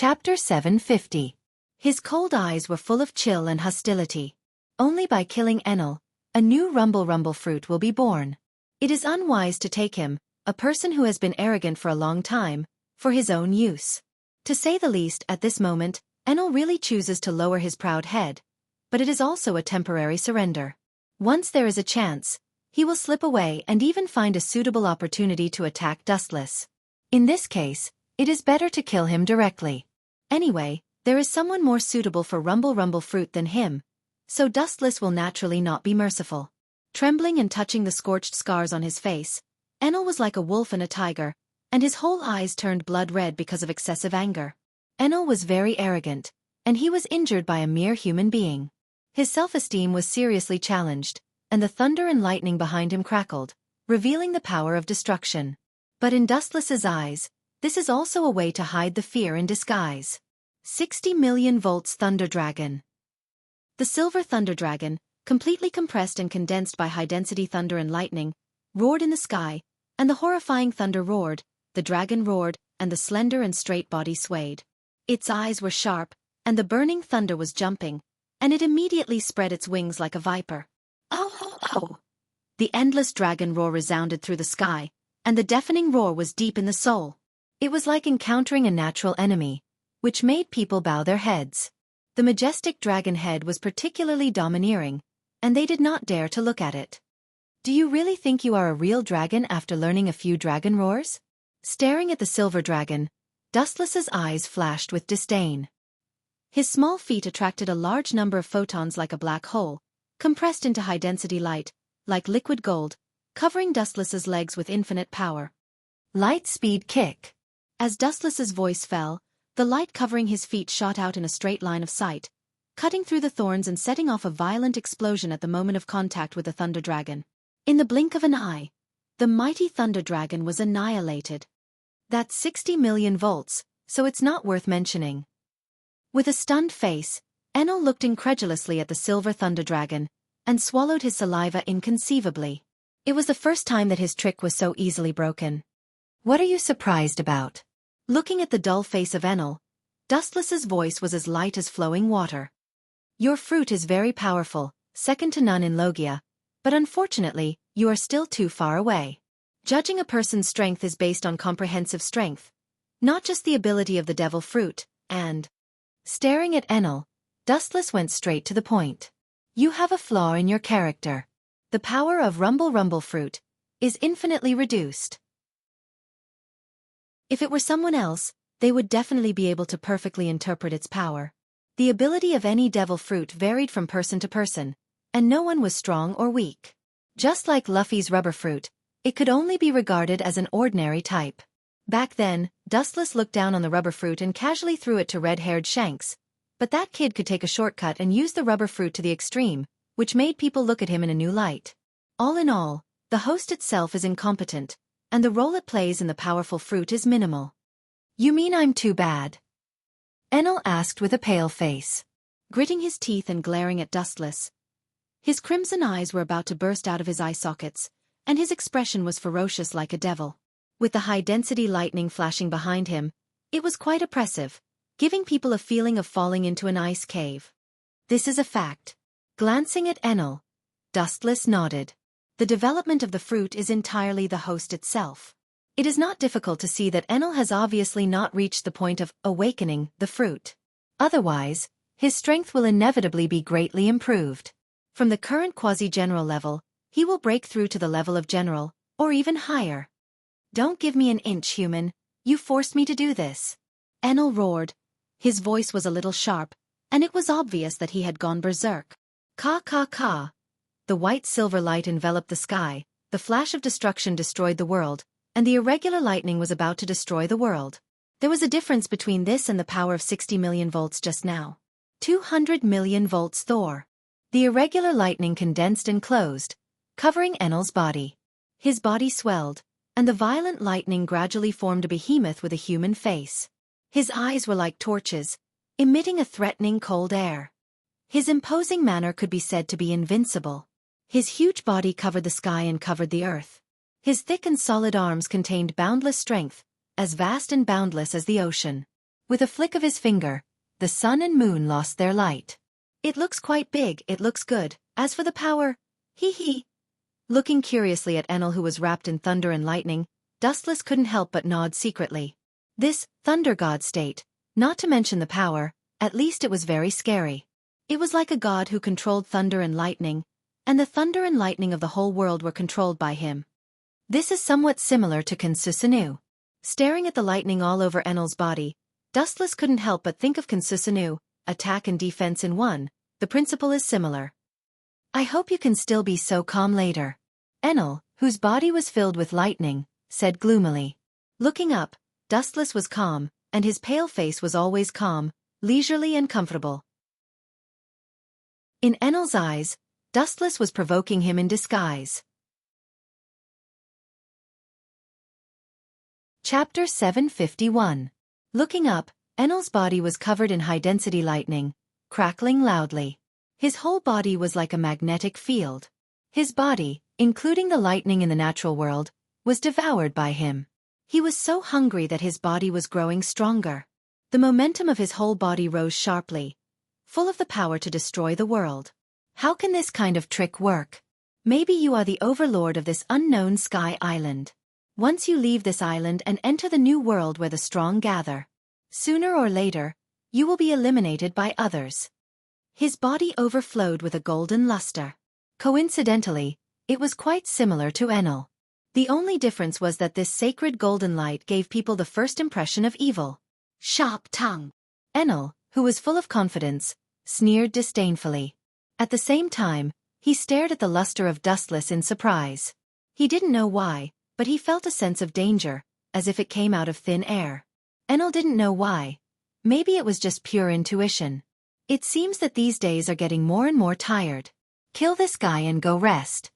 Chapter 750. His cold eyes were full of chill and hostility. Only by killing Enel, a new rumble fruit will be born. It is unwise to take him, a person who has been arrogant for a long time, for his own use. To say the least, at this moment, Enel really chooses to lower his proud head, but it is also a temporary surrender. Once there is a chance, he will slip away and even find a suitable opportunity to attack Dustless. In this case, it is better to kill him directly. Anyway, there is someone more suitable for rumble fruit than him, so Dustless will naturally not be merciful. Trembling and touching the scorched scars on his face, Enel was like a wolf and a tiger, and his whole eyes turned blood red because of excessive anger. Enel was very arrogant, and he was injured by a mere human being. His self-esteem was seriously challenged, and the thunder and lightning behind him crackled, revealing the power of destruction. But in Dustless's eyes, this is also a way to hide the fear in disguise. 60 million volts Thunder Dragon. The silver Thunder Dragon, completely compressed and condensed by high-density thunder and lightning, roared in the sky, and the horrifying thunder roared, the dragon roared, and the slender and straight body swayed. Its eyes were sharp, and the burning thunder was jumping, and it immediately spread its wings like a viper. Oh! The endless dragon roar resounded through the sky, and the deafening roar was deep in the soul. It was like encountering a natural enemy, which made people bow their heads. The majestic dragon head was particularly domineering, and they did not dare to look at it. Do you really think you are a real dragon after learning a few dragon roars? Staring at the silver dragon, Dustless's eyes flashed with disdain. His small feet attracted a large number of photons like a black hole, compressed into high-density light, like liquid gold, covering Dustless's legs with infinite power. Light speed kick. As Dustless's voice fell, the light covering his feet shot out in a straight line of sight, cutting through the thorns and setting off a violent explosion at the moment of contact with the Thunder Dragon. In the blink of an eye, the mighty Thunder Dragon was annihilated. That's 60 million volts, so it's not worth mentioning. With a stunned face, Enel looked incredulously at the silver Thunder Dragon, and swallowed his saliva inconceivably. It was the first time that his trick was so easily broken. What are you surprised about? Looking at the dull face of Enel, Dustless's voice was as light as flowing water. Your fruit is very powerful, second to none in Logia, but unfortunately, you are still too far away. Judging a person's strength is based on comprehensive strength, not just the ability of the devil fruit, and... Staring at Enel, Dustless went straight to the point. You have a flaw in your character. The power of rumble fruit is infinitely reduced. If it were someone else, they would definitely be able to perfectly interpret its power. The ability of any devil fruit varied from person to person, and no one was strong or weak. Just like Luffy's rubber fruit, it could only be regarded as an ordinary type. Back then, Dustless looked down on the rubber fruit and casually threw it to red-haired Shanks, but that kid could take a shortcut and use the rubber fruit to the extreme, which made people look at him in a new light. All in all, the host itself is incompetent, and the role it plays in the powerful fruit is minimal. You mean I'm too bad? Enel asked with a pale face, gritting his teeth and glaring at Dustless. His crimson eyes were about to burst out of his eye sockets, and his expression was ferocious like a devil. With the high-density lightning flashing behind him, it was quite oppressive, giving people a feeling of falling into an ice cave. This is a fact. Glancing at Enel, Dustless nodded. The development of the fruit is entirely the host itself. It is not difficult to see that Enel has obviously not reached the point of awakening the fruit. Otherwise, his strength will inevitably be greatly improved. From the current quasi-general level, he will break through to the level of general, or even higher. Don't give me an inch, human. You forced me to do this. Enel roared. His voice was a little sharp, and it was obvious that he had gone berserk. Ka. The white-silver light enveloped the sky, the flash of destruction destroyed the world, and the irregular lightning was about to destroy the world. There was a difference between this and the power of 60 million volts just now. 200 million volts Thor. The irregular lightning condensed and closed, covering Enel's body. His body swelled, and the violent lightning gradually formed a behemoth with a human face. His eyes were like torches, emitting a threatening cold air. His imposing manner could be said to be invincible. His huge body covered the sky and covered the earth. His thick and solid arms contained boundless strength, as vast and boundless as the ocean. With a flick of his finger, the sun and moon lost their light. It looks quite big, it looks good. As for the power, hee. Looking curiously at Enel, who was wrapped in thunder and lightning, Dustless couldn't help but nod secretly. This thunder god state, not to mention the power, at least it was very scary. It was like a god who controlled thunder and lightning, and the thunder and lightning of the whole world were controlled by him. This is somewhat similar to Kansusanu. Staring at the lightning all over Enel's body, Dustless couldn't help but think of Kansusanu, attack and defense in one. The principle is similar. I hope you can still be so calm later. Enel, whose body was filled with lightning, said gloomily. Looking up, Dustless was calm, and his pale face was always calm, leisurely and comfortable. In Enel's eyes, Dustless was provoking him in disguise. Chapter 751. Looking up, Enel's body was covered in high-density lightning, crackling loudly. His whole body was like a magnetic field. His body, including the lightning in the natural world, was devoured by him. He was so hungry that his body was growing stronger. The momentum of his whole body rose sharply, full of the power to destroy the world. How can this kind of trick work? Maybe you are the overlord of this unknown sky island. Once you leave this island and enter the new world where the strong gather, sooner or later, you will be eliminated by others. His body overflowed with a golden luster. Coincidentally, it was quite similar to Enel. The only difference was that this sacred golden light gave people the first impression of evil. Sharp tongue. Enel, who was full of confidence, sneered disdainfully. At the same time, he stared at the luster of Dustless in surprise. He didn't know why, but he felt a sense of danger, as if it came out of thin air. Enel didn't know why. Maybe it was just pure intuition. It seems that these days are getting more and more tired. Kill this guy and go rest.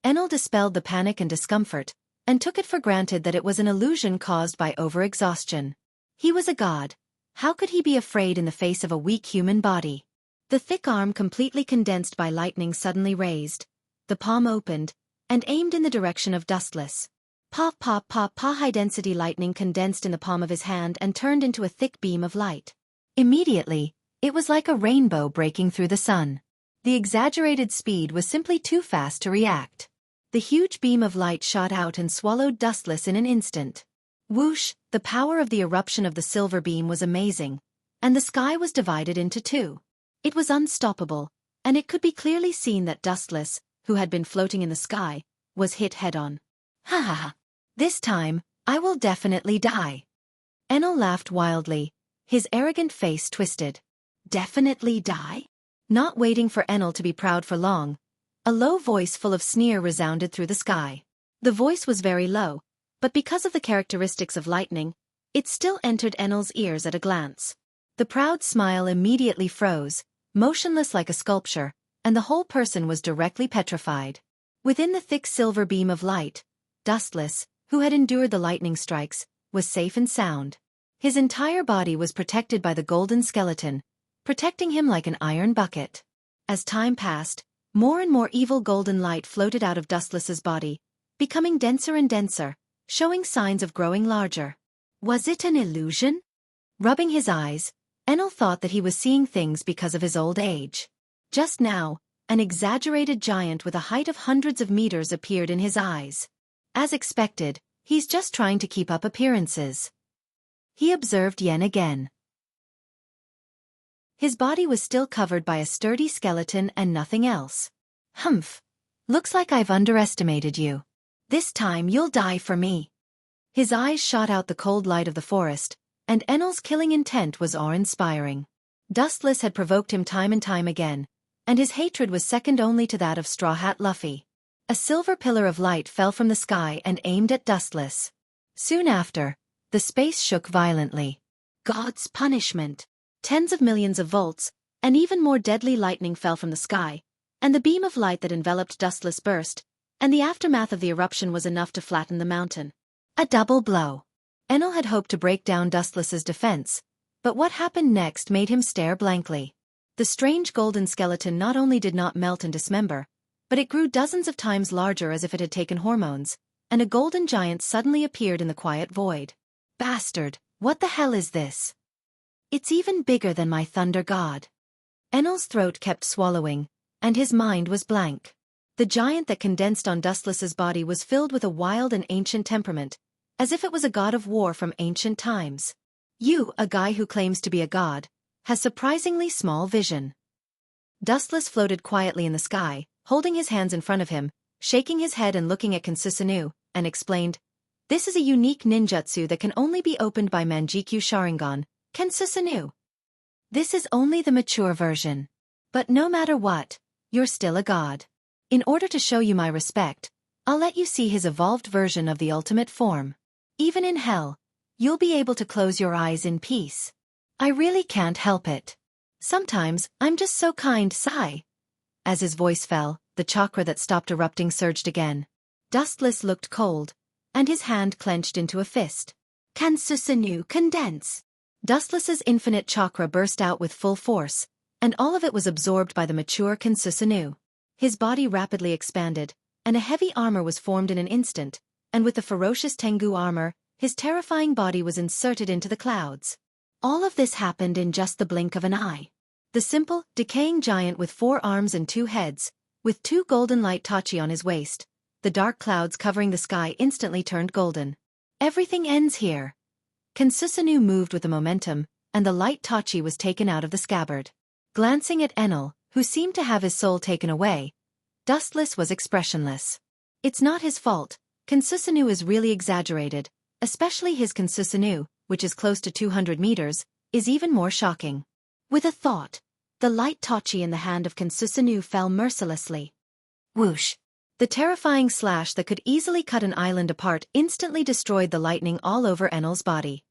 Enel dispelled the panic and discomfort, and took it for granted that it was an illusion caused by overexhaustion. He was a god. How could he be afraid in the face of a weak human body? The thick arm completely condensed by lightning suddenly raised, the palm opened, and aimed in the direction of Dustless. Pop pop pop pa high-density lightning condensed in the palm of his hand and turned into a thick beam of light. Immediately, it was like a rainbow breaking through the sun. The exaggerated speed was simply too fast to react. The huge beam of light shot out and swallowed Dustless in an instant. Whoosh, the power of the eruption of the silver beam was amazing, and the sky was divided into two. It was unstoppable, and it could be clearly seen that Dustless, who had been floating in the sky, was hit head-on. Ha ha ha. This time, I will definitely die. Enel laughed wildly, his arrogant face twisted. Definitely die? Not waiting for Enel to be proud for long, a low voice full of sneer resounded through the sky. The voice was very low, but because of the characteristics of lightning, it still entered Enel's ears at a glance. The proud smile immediately froze, motionless like a sculpture, and the whole person was directly petrified. Within the thick silver beam of light, Dustless, who had endured the lightning strikes, was safe and sound. His entire body was protected by the golden skeleton, protecting him like an iron bucket. As time passed, more and more evil golden light floated out of Dustless's body, becoming denser and denser, showing signs of growing larger. Was it an illusion? Rubbing his eyes, Enel thought that he was seeing things because of his old age. Just now, an exaggerated giant with a height of hundreds of meters appeared in his eyes. As expected, he's just trying to keep up appearances. He observed Yen again. His body was still covered by a sturdy skeleton and nothing else. Humph. Looks like I've underestimated you. This time you'll die for me. His eyes shot out the cold light of the forest, and Enel's killing intent was awe-inspiring. Dustless had provoked him time and time again, and his hatred was second only to that of Straw Hat Luffy. A silver pillar of light fell from the sky and aimed at Dustless. Soon after, the space shook violently. God's punishment. Tens of millions of volts, and even more deadly lightning fell from the sky, and the beam of light that enveloped Dustless burst, and the aftermath of the eruption was enough to flatten the mountain. A double blow. Enel had hoped to break down Dustless's defense, but what happened next made him stare blankly. The strange golden skeleton not only did not melt and dismember, but it grew dozens of times larger as if it had taken hormones, and a golden giant suddenly appeared in the quiet void. Bastard, what the hell is this? It's even bigger than my thunder god. Enel's throat kept swallowing, and his mind was blank. The giant that condensed on Dustless's body was filled with a wild and ancient temperament, as if it was a god of war from ancient times. You, a guy who claims to be a god, has surprisingly small vision. Dustless floated quietly in the sky, holding his hands in front of him, shaking his head and looking at Kansusanu, and explained, "This is a unique ninjutsu that can only be opened by Manjikyu Sharingan, Kansusanu. This is only the mature version. But no matter what, you're still a god. In order to show you my respect, I'll let you see his evolved version of the ultimate form. Even in hell, you'll be able to close your eyes in peace. I really can't help it. Sometimes, I'm just so kind, sigh." As his voice fell, the chakra that stopped erupting surged again. Dustless looked cold, and his hand clenched into a fist. "Kansusanu, condense!" Dustless's infinite chakra burst out with full force, and all of it was absorbed by the mature Kansusanu. His body rapidly expanded, and a heavy armor was formed in an instant, and with the ferocious Tengu armor, his terrifying body was inserted into the clouds. All of this happened in just the blink of an eye. The simple, decaying giant with 4 arms and 2 heads, with 2 golden light tachi on his waist, the dark clouds covering the sky instantly turned golden. Everything ends here. Kansusanu moved with the momentum, and the light tachi was taken out of the scabbard. Glancing at Enel, who seemed to have his soul taken away, Dustless was expressionless. It's not his fault. Kansusanu is really exaggerated, especially his Kansusanu, which is close to 200 meters, is even more shocking. With a thought, the light tachi in the hand of Kansusanu fell mercilessly. Whoosh! The terrifying slash that could easily cut an island apart instantly destroyed the lightning all over Enel's body.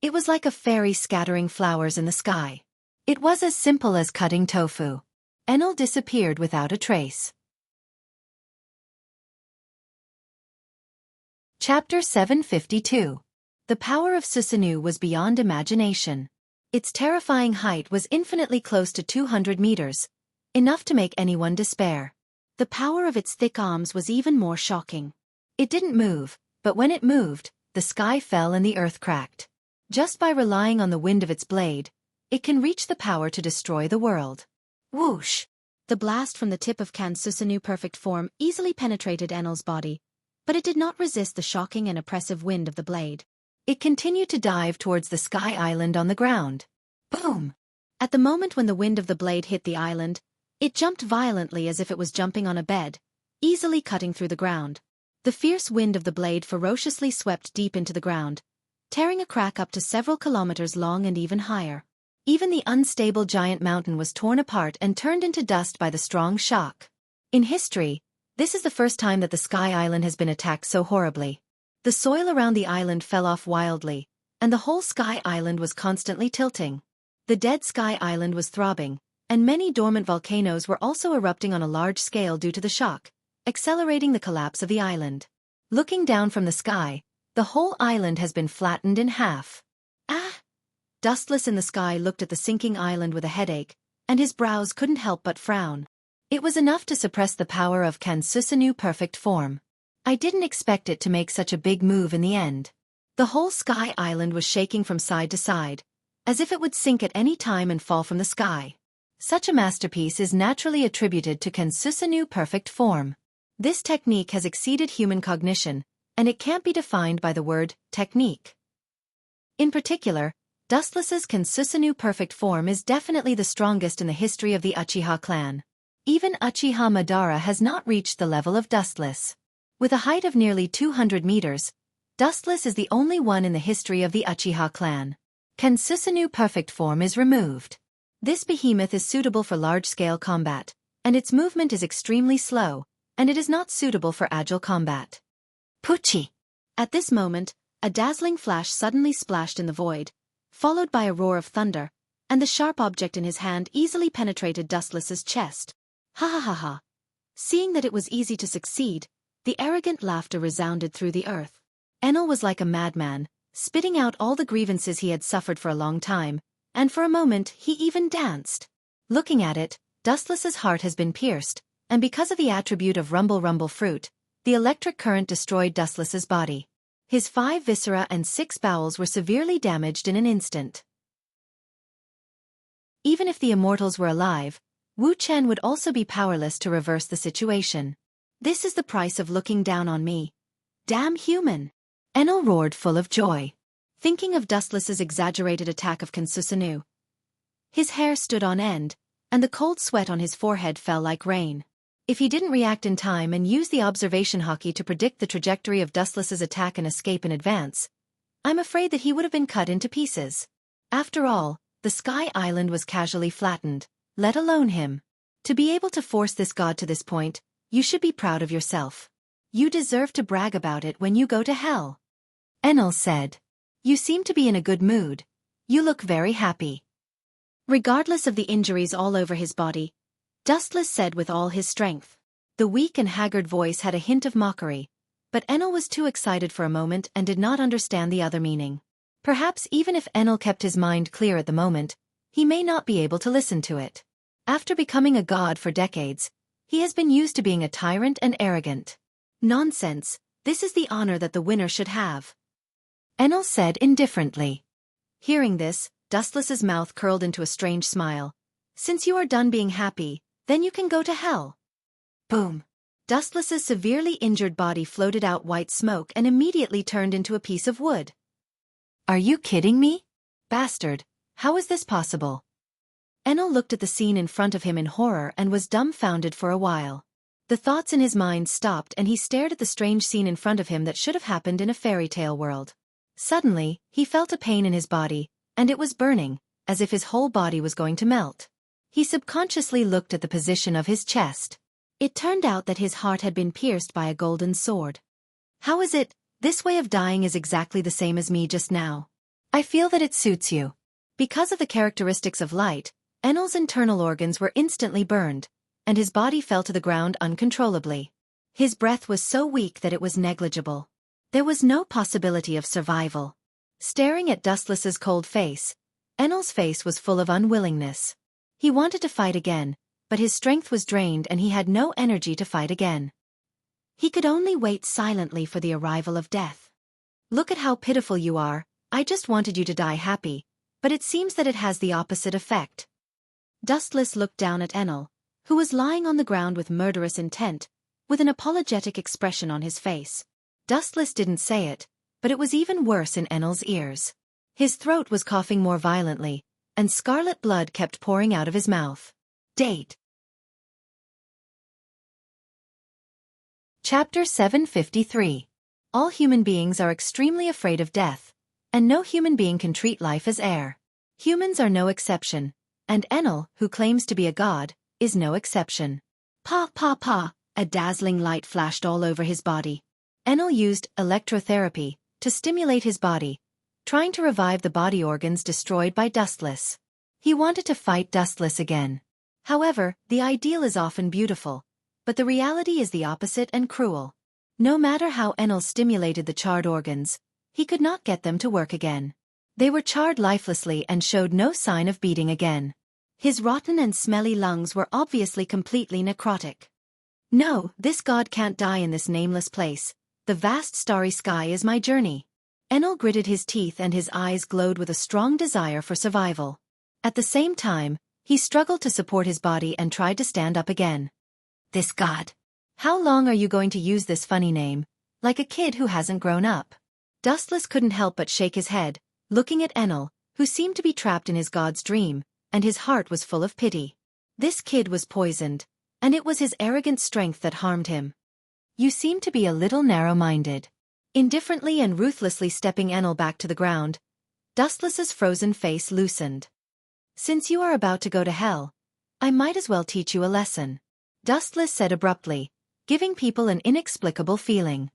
It was like a fairy scattering flowers in the sky. It was as simple as cutting tofu. Enel disappeared without a trace. Chapter 752. The power of Susanoo was beyond imagination. Its terrifying height was infinitely close to 200 meters, enough to make anyone despair. The power of its thick arms was even more shocking. It didn't move, but when it moved, the sky fell and the earth cracked. Just by relying on the wind of its blade, it can reach the power to destroy the world. Whoosh! The blast from the tip of Kansusanoo perfect form easily penetrated Enel's body, but it did not resist the shocking and oppressive wind of the blade. It continued to dive towards the sky island on the ground. Boom! At the moment when the wind of the blade hit the island, it jumped violently as if it was jumping on a bed, easily cutting through the ground. The fierce wind of the blade ferociously swept deep into the ground, tearing a crack up to several kilometers long and even higher. Even the unstable giant mountain was torn apart and turned into dust by the strong shock. In history, this is the first time that the Sky Island has been attacked so horribly. The soil around the island fell off wildly, and the whole Sky Island was constantly tilting. The dead Sky Island was throbbing, and many dormant volcanoes were also erupting on a large scale due to the shock, accelerating the collapse of the island. Looking down from the sky, the whole island has been flattened in half. Ah! Dustless in the sky looked at the sinking island with a headache, and his brows couldn't help but frown. It was enough to suppress the power of Kansusanoo perfect form. I didn't expect it to make such a big move in the end. The whole Sky Island was shaking from side to side, as if it would sink at any time and fall from the sky. Such a masterpiece is naturally attributed to Kansusanoo perfect form. This technique has exceeded human cognition, and it can't be defined by the word technique. In particular, Dustless's Kansusanoo perfect form is definitely the strongest in the history of the Uchiha clan. Even Uchiha Madara has not reached the level of Dustless. With a height of nearly 200 meters, Dustless is the only one in the history of the Uchiha clan. Kansusanoo perfect form is removed. This behemoth is suitable for large-scale combat, and its movement is extremely slow, and it is not suitable for agile combat. Puchi! At this moment, a dazzling flash suddenly splashed in the void, followed by a roar of thunder, and the sharp object in his hand easily penetrated Dustless's chest. Ha ha ha ha! Seeing that it was easy to succeed, the arrogant laughter resounded through the earth. Enel was like a madman, spitting out all the grievances he had suffered for a long time, and for a moment he even danced. Looking at it, Dustless's heart has been pierced, and because of the attribute of rumble rumble fruit, the electric current destroyed Dustless's body. His 5 viscera and 6 bowels were severely damaged in an instant. Even if the immortals were alive, Wuxian would also be powerless to reverse the situation. This is the price of looking down on me. Damn human! Enel roared full of joy, thinking of Dustless's exaggerated attack of Kansusanu. His hair stood on end, and the cold sweat on his forehead fell like rain. If he didn't react in time and use the observation hockey to predict the trajectory of Dustless's attack and escape in advance, I'm afraid that he would have been cut into pieces. After all, the Sky Island was casually flattened, let alone him. To be able to force this god to this point, you should be proud of yourself. You deserve to brag about it when you go to hell. Enel said. You seem to be in a good mood. You look very happy. Regardless of the injuries all over his body, Dustless said with all his strength. The weak and haggard voice had a hint of mockery, but Enel was too excited for a moment and did not understand the other meaning. Perhaps even if Enel kept his mind clear at the moment, he may not be able to listen to it. After becoming a god for decades, he has been used to being a tyrant and arrogant. Nonsense, this is the honor that the winner should have. Enel said indifferently. Hearing this, Dustless's mouth curled into a strange smile. Since you are done being happy, then you can go to hell. Boom. Dustless's severely injured body floated out white smoke and immediately turned into a piece of wood. Are you kidding me? Bastard, how is this possible? Enel looked at the scene in front of him in horror and was dumbfounded for a while. The thoughts in his mind stopped and he stared at the strange scene in front of him that should have happened in a fairy tale world. Suddenly, he felt a pain in his body, and it was burning, as if his whole body was going to melt. He subconsciously looked at the position of his chest. It turned out that his heart had been pierced by a golden sword. How is it? This way of dying is exactly the same as me just now. I feel that it suits you. Because of the characteristics of light, Enel's internal organs were instantly burned, and his body fell to the ground uncontrollably. His breath was so weak that it was negligible. There was no possibility of survival. Staring at Dustless's cold face, Enel's face was full of unwillingness. He wanted to fight again, but his strength was drained and he had no energy to fight again. He could only wait silently for the arrival of death. Look at how pitiful you are, I just wanted you to die happy, but it seems that it has the opposite effect. Dustless looked down at Enel, who was lying on the ground with murderous intent, with an apologetic expression on his face. Dustless didn't say it, but it was even worse in Enel's ears. His throat was coughing more violently, and scarlet blood kept pouring out of his mouth. Date. Chapter 753. All human beings are extremely afraid of death, and no human being can treat life as air. Humans are no exception, and Enel, who claims to be a god, is no exception. Pa pa pa, a dazzling light flashed all over his body. Enel used electrotherapy to stimulate his body, trying to revive the body organs destroyed by Dustless. He wanted to fight Dustless again. However, the ideal is often beautiful, but the reality is the opposite and cruel. No matter how Enel stimulated the charred organs, he could not get them to work again. They were charred lifelessly and showed no sign of beating again. His rotten and smelly lungs were obviously completely necrotic. No, this god can't die in this nameless place. The vast starry sky is my journey. Enel gritted his teeth and his eyes glowed with a strong desire for survival. At the same time, he struggled to support his body and tried to stand up again. This god. How long are you going to use this funny name, like a kid who hasn't grown up? Dustless couldn't help but shake his head, looking at Enel, who seemed to be trapped in his god's dream, and his heart was full of pity. This kid was poisoned, and it was his arrogant strength that harmed him. You seem to be a little narrow-minded. Indifferently and ruthlessly stepping Enel back to the ground, Dustless's frozen face loosened. Since you are about to go to hell, I might as well teach you a lesson. Dustless said abruptly, giving people an inexplicable feeling.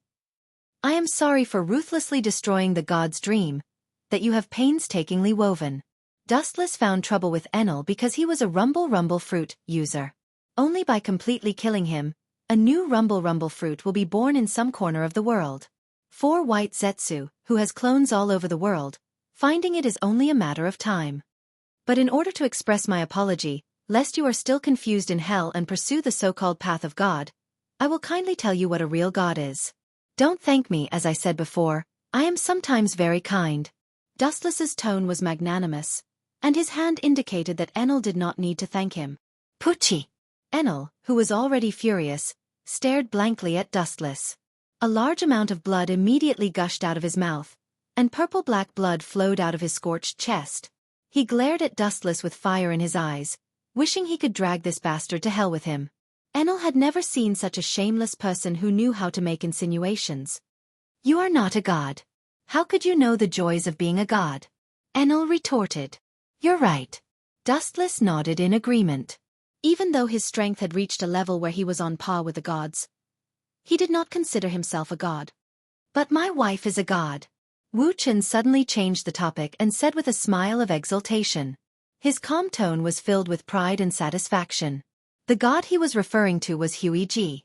I am sorry for ruthlessly destroying the god's dream, that you have painstakingly woven. Dustless found trouble with Enel because he was a rumble fruit user. Only by completely killing him, a new rumble fruit will be born in some corner of the world. 4 White Zetsu, who has clones all over the world, finding it is only a matter of time. But in order to express my apology, lest you are still confused in hell and pursue the so-called path of God, I will kindly tell you what a real god is. Don't thank me as I said before, I am sometimes very kind. Dustless's tone was magnanimous, and his hand indicated that Enel did not need to thank him. Pucci! Enel, who was already furious, stared blankly at Dustless. A large amount of blood immediately gushed out of his mouth, and purple-black blood flowed out of his scorched chest. He glared at Dustless with fire in his eyes, wishing he could drag this bastard to hell with him. Enel had never seen such a shameless person who knew how to make insinuations. You are not a god. How could you know the joys of being a god? Enel retorted. You're right. Dustless nodded in agreement. Even though his strength had reached a level where he was on par with the gods, he did not consider himself a god. But my wife is a god. Wuxia suddenly changed the topic and said with a smile of exultation. His calm tone was filled with pride and satisfaction. The god he was referring to was Huiji.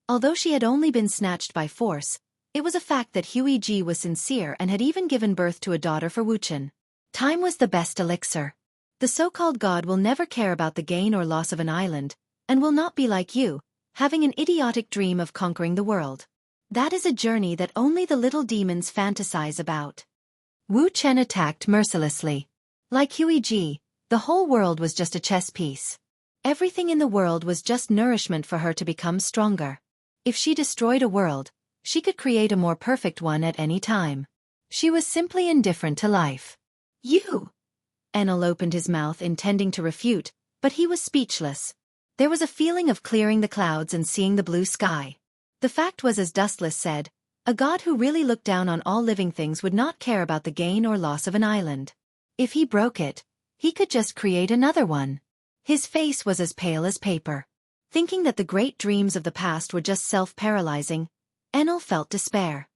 Although she had only been snatched by force, it was a fact that Huiji was sincere and had even given birth to a daughter for Wuxia. Time was the best elixir. The so-called god will never care about the gain or loss of an island, and will not be like you, having an idiotic dream of conquering the world. That is a journey that only the little demons fantasize about. Wuxia attacked mercilessly. Like Huiji, the whole world was just a chess piece. Everything in the world was just nourishment for her to become stronger. If she destroyed a world, she could create a more perfect one at any time. She was simply indifferent to life. You! Enel opened his mouth intending to refute, but he was speechless. There was a feeling of clearing the clouds and seeing the blue sky. The fact was, as Dustless said, a god who really looked down on all living things would not care about the gain or loss of an island. If he broke it, he could just create another one. His face was as pale as paper. Thinking that the great dreams of the past were just self-paralyzing, Enel felt despair.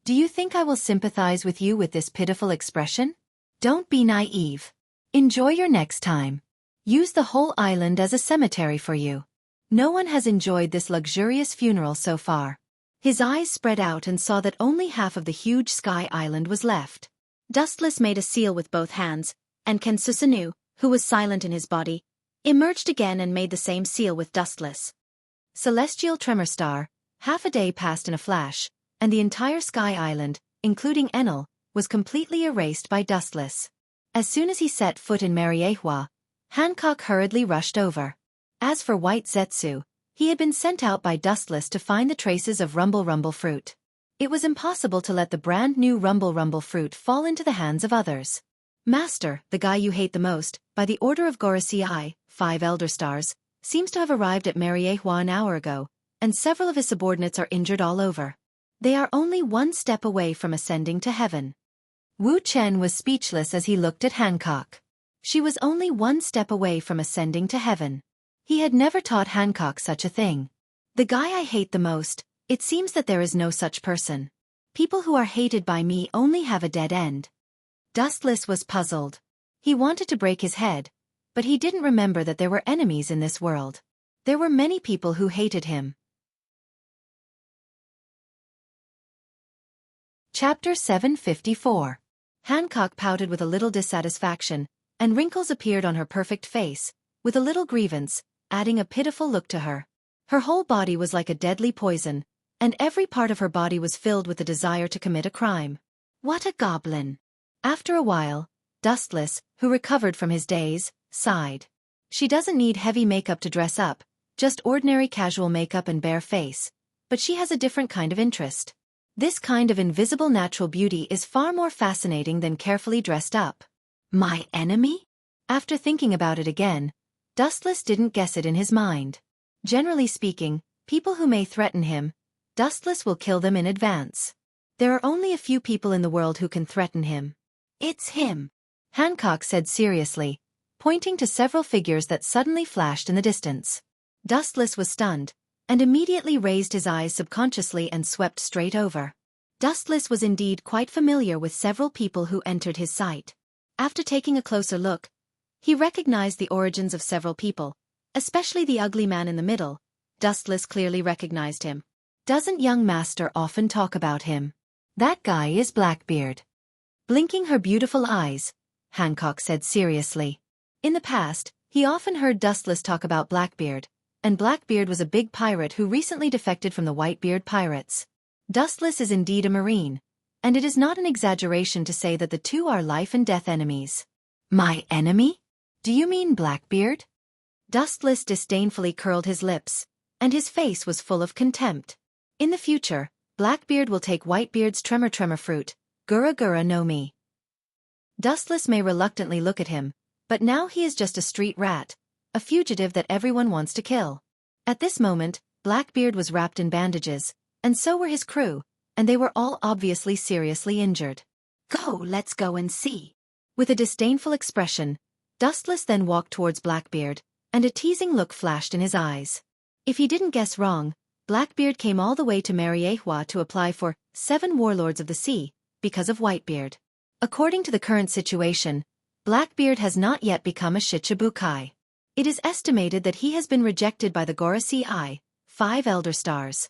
Do you think I will sympathize with you with this pitiful expression? Don't be naive. Enjoy your next time. Use the whole island as a cemetery for you. No one has enjoyed this luxurious funeral so far. His eyes spread out and saw that only half of the huge sky island was left. Dustless made a seal with both hands, and Ken Susanu, who was silent in his body, emerged again and made the same seal with Dustless. Celestial Tremor Star, half a day passed in a flash, and the entire sky island, including Enel, was completely erased by Dustless. As soon as he set foot in Mariehua, Hancock hurriedly rushed over. As for White Zetsu, he had been sent out by Dustless to find the traces of Rumble Rumble fruit. It was impossible to let the brand new Rumble Rumble fruit fall into the hands of others. Master, the guy you hate the most, by the order of Gorosei, 5 Elder Stars, seems to have arrived at Mariehua an hour ago, and several of his subordinates are injured all over. They are only one step away from ascending to heaven. Wuxia was speechless as he looked at Hancock. She was only one step away from ascending to heaven. He had never taught Hancock such a thing. The guy I hate the most, it seems that there is no such person. People who are hated by me only have a dead end. Dustless was puzzled. He wanted to break his head, but he didn't remember that there were enemies in this world. There were many people who hated him. Chapter 754. Hancock pouted with a little dissatisfaction, and wrinkles appeared on her perfect face, with a little grievance, adding a pitiful look to her. Her whole body was like a deadly poison, and every part of her body was filled with the desire to commit a crime. What a goblin! After a while, Dustless, who recovered from his daze, sighed. She doesn't need heavy makeup to dress up, just ordinary casual makeup and bare face, but she has a different kind of interest. This kind of invisible natural beauty is far more fascinating than carefully dressed up. My enemy? After thinking about it again, Dustless didn't guess it in his mind. Generally speaking, people who may threaten him, Dustless will kill them in advance. There are only a few people in the world who can threaten him. It's him, Hancock said seriously, pointing to several figures that suddenly flashed in the distance. Dustless was stunned, and immediately raised his eyes subconsciously and swept straight over. Dustless was indeed quite familiar with several people who entered his sight. After taking a closer look, he recognized the origins of several people, especially the ugly man in the middle. Dustless clearly recognized him. Doesn't young master often talk about him? That guy is Blackbeard. Blinking her beautiful eyes, Hancock said seriously. In the past, he often heard Dustless talk about Blackbeard, and Blackbeard was a big pirate who recently defected from the Whitebeard pirates. Dustless is indeed a marine, and it is not an exaggeration to say that the two are life and death enemies. My enemy? Do you mean Blackbeard? Dustless disdainfully curled his lips, and his face was full of contempt. In the future, Blackbeard will take Whitebeard's tremor fruit, Gura Gura no Mi. Dustless may reluctantly look at him, but now he is just a street rat, a fugitive that everyone wants to kill. At this moment, Blackbeard was wrapped in bandages, and so were his crew, and they were all obviously seriously injured. Let's go and see. With a disdainful expression, Dustless then walked towards Blackbeard, and a teasing look flashed in his eyes. If he didn't guess wrong, Blackbeard came all the way to Mariehua to apply for 7 warlords of the sea, because of Whitebeard. According to the current situation, Blackbeard has not yet become a Shichibukai. It is estimated that he has been rejected by the Gorosei, 5 Elder Stars.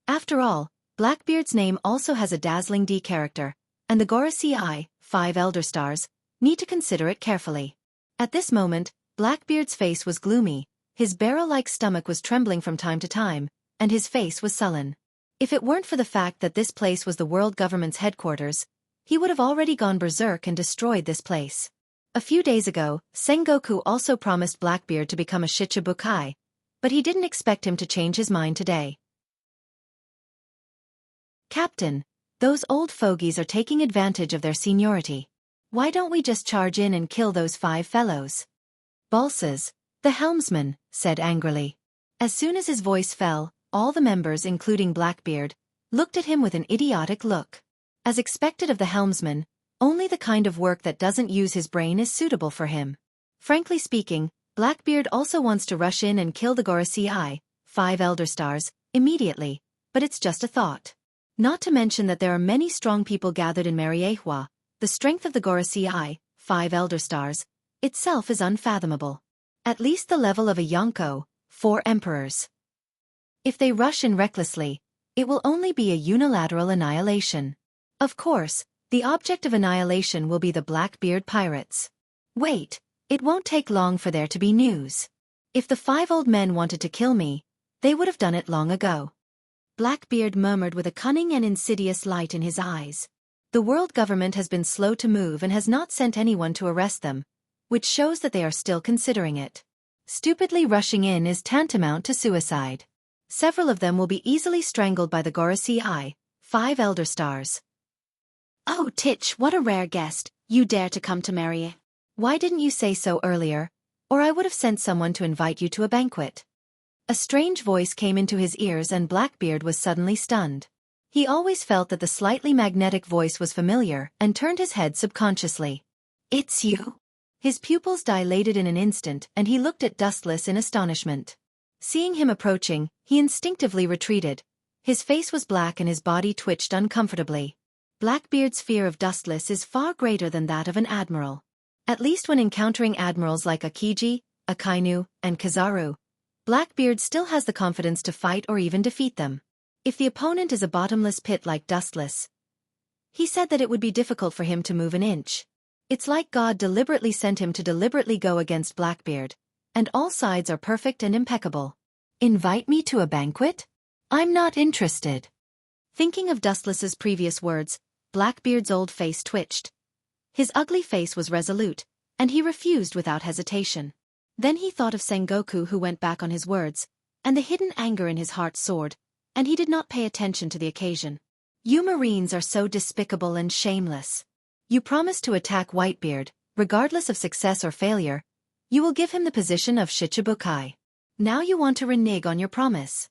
After all, Blackbeard's name also has a dazzling D character, and the Gorosei, 5 Elder Stars, need to consider it carefully. At this moment, Blackbeard's face was gloomy, his barrel-like stomach was trembling from time to time, and his face was sullen. If it weren't for the fact that this place was the world government's headquarters, he would have already gone berserk and destroyed this place. A few days ago, Sengoku also promised Blackbeard to become a Shichibukai, but he didn't expect him to change his mind today. Captain, those old fogies are taking advantage of their seniority. Why don't we just charge in and kill those 5 fellows? Balsas, the helmsman, said angrily. As soon as his voice fell, all the members, including Blackbeard, looked at him with an idiotic look. As expected of the helmsman, only the kind of work that doesn't use his brain is suitable for him. Frankly speaking, Blackbeard also wants to rush in and kill the Gorosei, 5 Elder Stars, immediately, but it's just a thought. Not to mention that there are many strong people gathered in Mariehua, the strength of the Gorosei, 5 Elder Stars, itself is unfathomable. At least the level of a Yonko, 4 emperors. If they rush in recklessly, it will only be a unilateral annihilation. Of course, the object of annihilation will be the Blackbeard pirates. Wait, it won't take long for there to be news. If the 5 old men wanted to kill me, they would have done it long ago. Blackbeard murmured with a cunning and insidious light in his eyes. The world government has been slow to move and has not sent anyone to arrest them, which shows that they are still considering it. Stupidly rushing in is tantamount to suicide. Several of them will be easily strangled by the Gorosei, 5 Elder Stars. Oh Titch, what a rare guest, you dare to come to Marie. Why didn't you say so earlier, or I would have sent someone to invite you to a banquet. A strange voice came into his ears and Blackbeard was suddenly stunned. He always felt that the slightly magnetic voice was familiar and turned his head subconsciously. It's you? His pupils dilated in an instant and he looked at Dustless in astonishment. Seeing him approaching, he instinctively retreated. His face was black and his body twitched uncomfortably. Blackbeard's fear of Dustless is far greater than that of an admiral. At least when encountering admirals like Akiji, Akainu, and Kizaru, Blackbeard still has the confidence to fight or even defeat them. If the opponent is a bottomless pit like Dustless, he said that it would be difficult for him to move an inch. It's like God deliberately sent him to deliberately go against Blackbeard, and all sides are perfect and impeccable. Invite me to a banquet? I'm not interested. Thinking of Dustless's previous words, Blackbeard's old face twitched. His ugly face was resolute, and he refused without hesitation. Then he thought of Sengoku who went back on his words, and the hidden anger in his heart soared, and he did not pay attention to the occasion. You Marines are so despicable and shameless. You promised to attack Whitebeard, regardless of success or failure. You will give him the position of Shichibukai. Now you want to renege on your promise.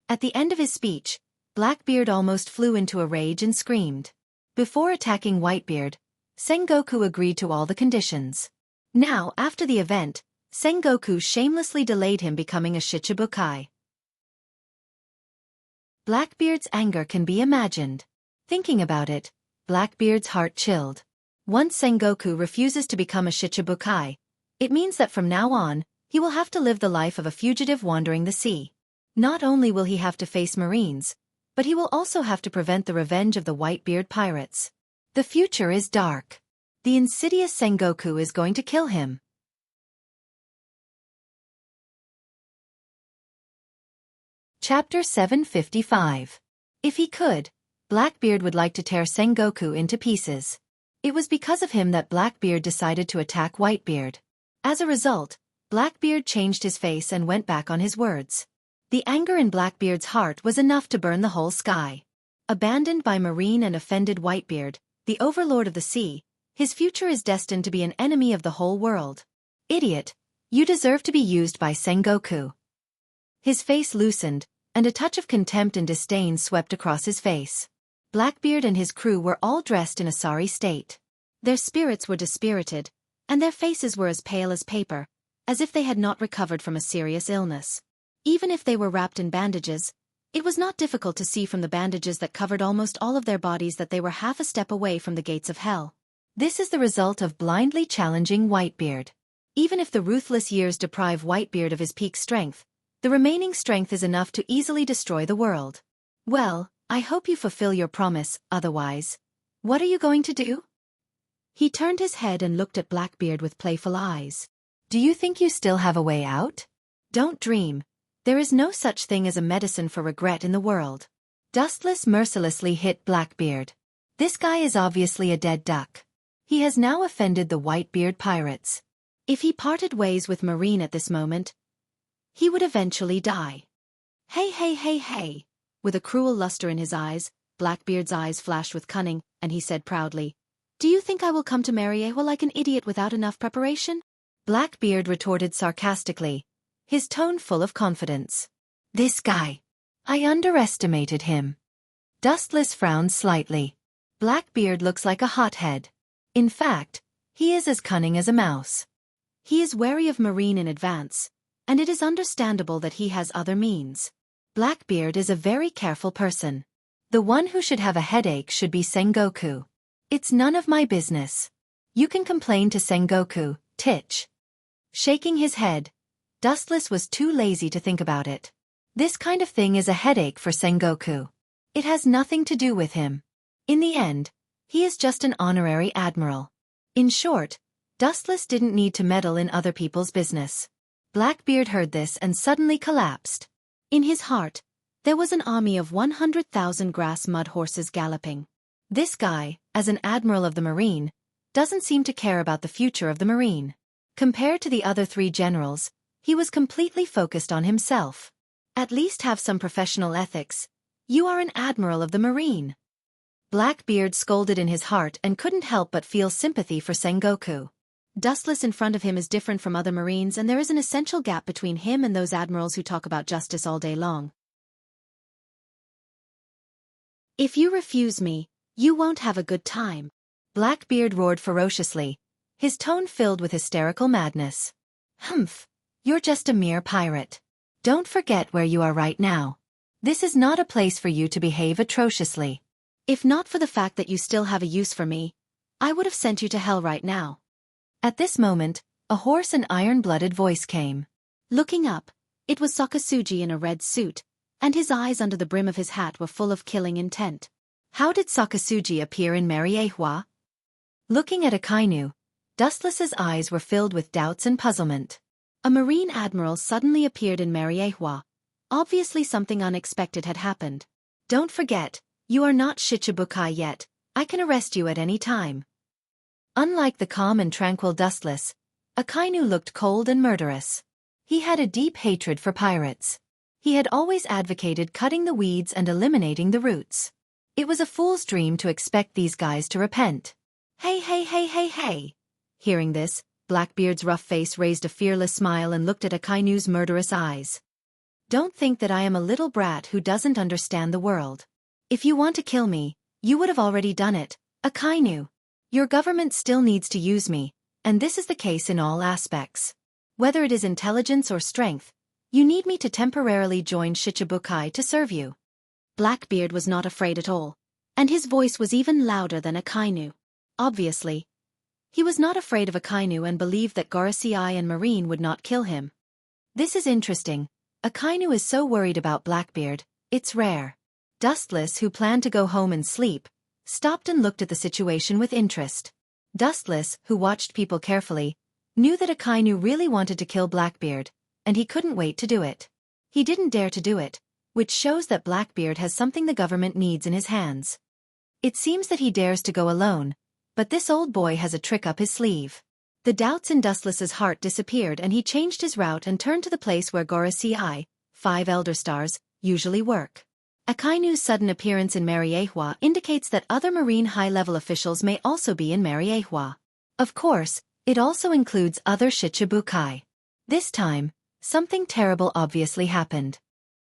At the end of his speech, Blackbeard almost flew into a rage and screamed. Before attacking Whitebeard, Sengoku agreed to all the conditions. Now, after the event, Sengoku shamelessly delayed him becoming a Shichibukai. Blackbeard's anger can be imagined. Thinking about it, Blackbeard's heart chilled. Once Sengoku refuses to become a Shichibukai, it means that from now on, he will have to live the life of a fugitive wandering the sea. Not only will he have to face Marines, but he will also have to prevent the revenge of the Whitebeard pirates. The future is dark. The insidious Sengoku is going to kill him. Chapter 755. If he could, Blackbeard would like to tear Sengoku into pieces. It was because of him that Blackbeard decided to attack Whitebeard. As a result, Blackbeard changed his face and went back on his words. The anger in Blackbeard's heart was enough to burn the whole sky. Abandoned by Marine and offended Whitebeard, the overlord of the sea, his future is destined to be an enemy of the whole world. Idiot, you deserve to be used by Sengoku. His face loosened, and a touch of contempt and disdain swept across his face. Blackbeard and his crew were all dressed in a sorry state. Their spirits were dispirited, and their faces were as pale as paper, as if they had not recovered from a serious illness. Even if they were wrapped in bandages, it was not difficult to see from the bandages that covered almost all of their bodies that they were half a step away from the gates of hell. This is the result of blindly challenging Whitebeard. Even if the ruthless years deprive Whitebeard of his peak strength, the remaining strength is enough to easily destroy the world. Well, I hope you fulfill your promise, otherwise, what are you going to do? He turned his head and looked at Blackbeard with playful eyes. Do you think you still have a way out? Don't dream. There is no such thing as a medicine for regret in the world. Dustless mercilessly hit Blackbeard. This guy is obviously a dead duck. He has now offended the Whitebeard pirates. If he parted ways with Marine at this moment, he would eventually die. Hey hey hey hey. With a cruel luster in his eyes, Blackbeard's eyes flashed with cunning, and he said proudly, "Do you think I will come to Mariehua like an idiot without enough preparation?" Blackbeard retorted sarcastically, his tone full of confidence. This guy. I underestimated him. Dustless frowned slightly. Blackbeard looks like a hothead. In fact, he is as cunning as a mouse. He is wary of Marine in advance, and it is understandable that he has other means. Blackbeard is a very careful person. The one who should have a headache should be Sengoku. It's none of my business. You can complain to Sengoku, Titch. Shaking his head, Dustless was too lazy to think about it. This kind of thing is a headache for Sengoku. It has nothing to do with him. In the end, he is just an honorary admiral. In short, Dustless didn't need to meddle in other people's business. Blackbeard heard this and suddenly collapsed. In his heart, there was an army of 100,000 grass mud horses galloping. This guy, as an admiral of the Marine, doesn't seem to care about the future of the Marine. Compared to the other three generals, he was completely focused on himself. At least have some professional ethics. You are an admiral of the Marine. Blackbeard scolded in his heart and couldn't help but feel sympathy for Sengoku. Dustless in front of him is different from other Marines, and there is an essential gap between him and those admirals who talk about justice all day long. If you refuse me, you won't have a good time. Blackbeard roared ferociously, his tone filled with hysterical madness. Humph, you're just a mere pirate. Don't forget where you are right now. This is not a place for you to behave atrociously. If not for the fact that you still have a use for me, I would have sent you to hell right now. At this moment, a hoarse and iron-blooded voice came. Looking up, it was Sakasugi in a red suit, and his eyes under the brim of his hat were full of killing intent. How did Sakasugi appear in Mariehua? Looking at Akainu, Dustless's eyes were filled with doubts and puzzlement. A Marine admiral suddenly appeared in Mariehua. Obviously something unexpected had happened. Don't forget, you are not Shichibukai yet. I can arrest you at any time. Unlike the calm and tranquil Dustless, Akainu looked cold and murderous. He had a deep hatred for pirates. He had always advocated cutting the weeds and eliminating the roots. It was a fool's dream to expect these guys to repent. Hey hey hey hey hey. Hearing this, Blackbeard's rough face raised a fearless smile and looked at Akainu's murderous eyes. Don't think that I am a little brat who doesn't understand the world. If you want to kill me, you would have already done it, Akainu. Your government still needs to use me, and this is the case in all aspects. Whether it is intelligence or strength, you need me to temporarily join Shichibukai to serve you. Blackbeard was not afraid at all, and his voice was even louder than Akainu. Obviously, he was not afraid of Akainu and believed that Gorosei and Marine would not kill him. This is interesting. Akainu is so worried about Blackbeard, it's rare. Dustless, who planned to go home and sleep, stopped and looked at the situation with interest. Dustless, who watched people carefully, knew that Akainu really wanted to kill Blackbeard, and he couldn't wait to do it. He didn't dare to do it, which shows that Blackbeard has something the government needs in his hands. It seems that he dares to go alone, but this old boy has a trick up his sleeve. The doubts in Dustless's heart disappeared and he changed his route and turned to the place where Gorasi, 5 Elder Stars, usually work. Akainu's sudden appearance in Mariehua indicates that other marine high-level officials may also be in Mariehua. Of course, it also includes other Shichibukai. This time, something terrible obviously happened.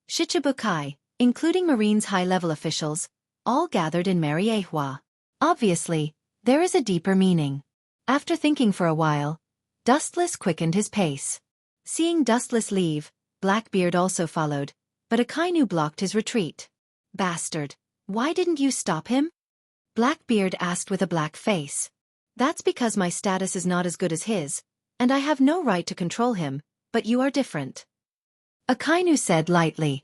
Shichibukai, including Marine's high-level officials, all gathered in Mariehua. Obviously, there is a deeper meaning. After thinking for a while, Dustless quickened his pace. Seeing Dustless leave, Blackbeard also followed, but Akainu blocked his retreat. Bastard, why didn't you stop him? Blackbeard asked with a black face. That's because my status is not as good as his, and I have no right to control him, but you are different. Akainu said lightly.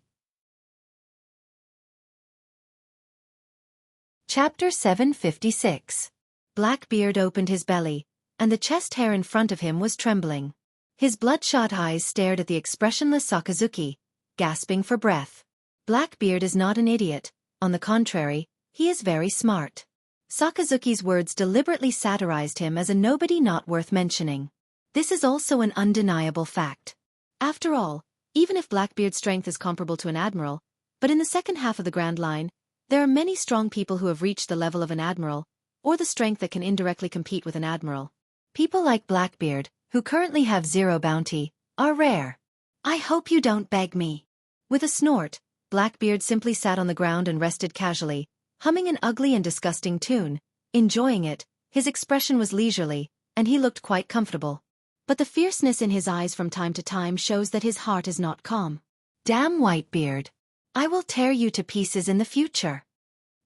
Chapter 756. Blackbeard opened his belly, and the chest hair in front of him was trembling. His bloodshot eyes stared at the expressionless Sakazuki, gasping for breath. Blackbeard is not an idiot, on the contrary, he is very smart. Sakazuki's words deliberately satirized him as a nobody not worth mentioning. This is also an undeniable fact. After all, even if Blackbeard's strength is comparable to an admiral, but in the second half of the Grand Line, there are many strong people who have reached the level of an admiral, or the strength that can indirectly compete with an admiral. People like Blackbeard, who currently have 0 bounty, are rare. I hope you don't beg me. With a snort, Blackbeard simply sat on the ground and rested casually, humming an ugly and disgusting tune. Enjoying it, his expression was leisurely, and he looked quite comfortable. But the fierceness in his eyes from time to time shows that his heart is not calm. Damn Whitebeard. I will tear you to pieces in the future.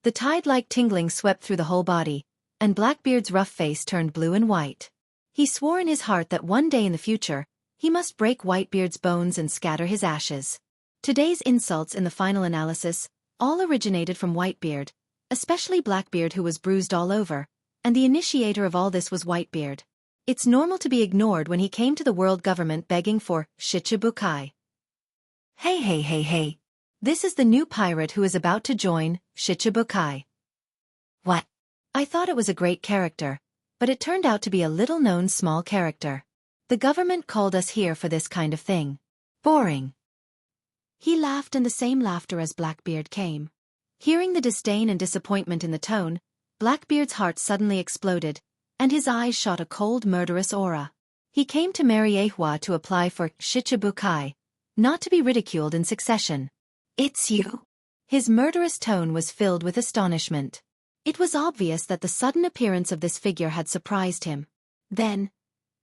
The tide-like tingling swept through the whole body, and Blackbeard's rough face turned blue and white. He swore in his heart that one day in the future, he must break Whitebeard's bones and scatter his ashes. Today's insults in the final analysis all originated from Whitebeard, especially Blackbeard who was bruised all over, and the initiator of all this was Whitebeard. It's normal to be ignored when he came to the world government begging for Shichibukai. Hey. This is the new pirate who is about to join Shichibukai. What? I thought it was a great character, but it turned out to be a little-known small character. The government called us here for this kind of thing. Boring. He laughed and the same laughter as Blackbeard came. Hearing the disdain and disappointment in the tone, Blackbeard's heart suddenly exploded, and his eyes shot a cold murderous aura. He came to Mariehua to apply for Shichibukai, not to be ridiculed in succession. It's you. His murderous tone was filled with astonishment. It was obvious that the sudden appearance of this figure had surprised him. Then,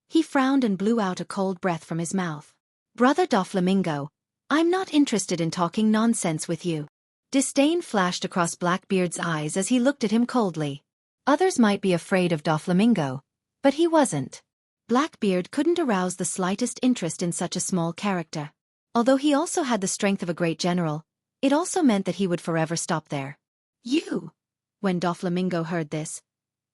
he frowned and blew out a cold breath from his mouth. Brother Doflamingo, I'm not interested in talking nonsense with you. Disdain flashed across Blackbeard's eyes as he looked at him coldly. Others might be afraid of Doflamingo, but he wasn't. Blackbeard couldn't arouse the slightest interest in such a small character. Although he also had the strength of a great general, it also meant that he would forever stop there. You! When Doflamingo heard this,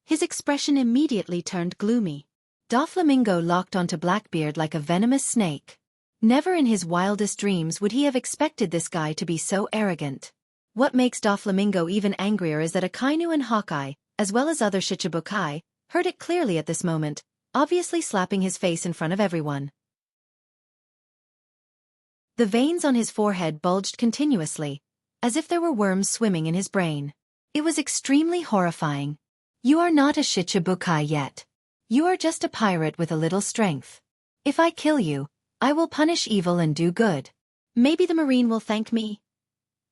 his expression immediately turned gloomy. Doflamingo locked onto Blackbeard like a venomous snake. Never in his wildest dreams would he have expected this guy to be so arrogant. What makes Doflamingo even angrier is that Akainu and Hawkeye, as well as other Shichibukai, heard it clearly at this moment, obviously slapping his face in front of everyone. The veins on his forehead bulged continuously, as if there were worms swimming in his brain. It was extremely horrifying. You are not a Shichibukai yet. You are just a pirate with a little strength. If I kill you, I will punish evil and do good. Maybe the Marine will thank me.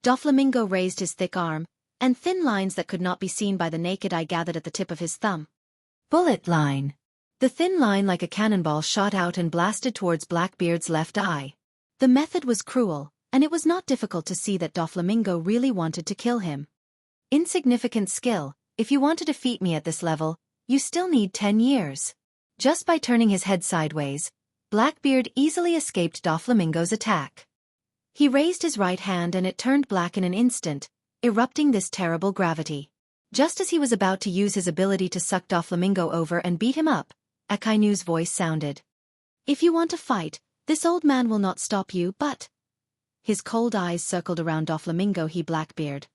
Doflamingo raised his thick arm, and thin lines that could not be seen by the naked eye gathered at the tip of his thumb. Bullet line. The thin line like a cannonball shot out and blasted towards Blackbeard's left eye. The method was cruel, and it was not difficult to see that Doflamingo really wanted to kill him. Insignificant skill, if you want to defeat me at this level, you still need 10 years. Just by turning his head sideways, Blackbeard easily escaped Doflamingo's attack. He raised his right hand and it turned black in an instant, erupting this terrible gravity. Just as he was about to use his ability to suck Doflamingo over and beat him up, Akainu's voice sounded. If you want to fight, this old man will not stop you, but... His cold eyes circled around Doflamingo Blackbeard.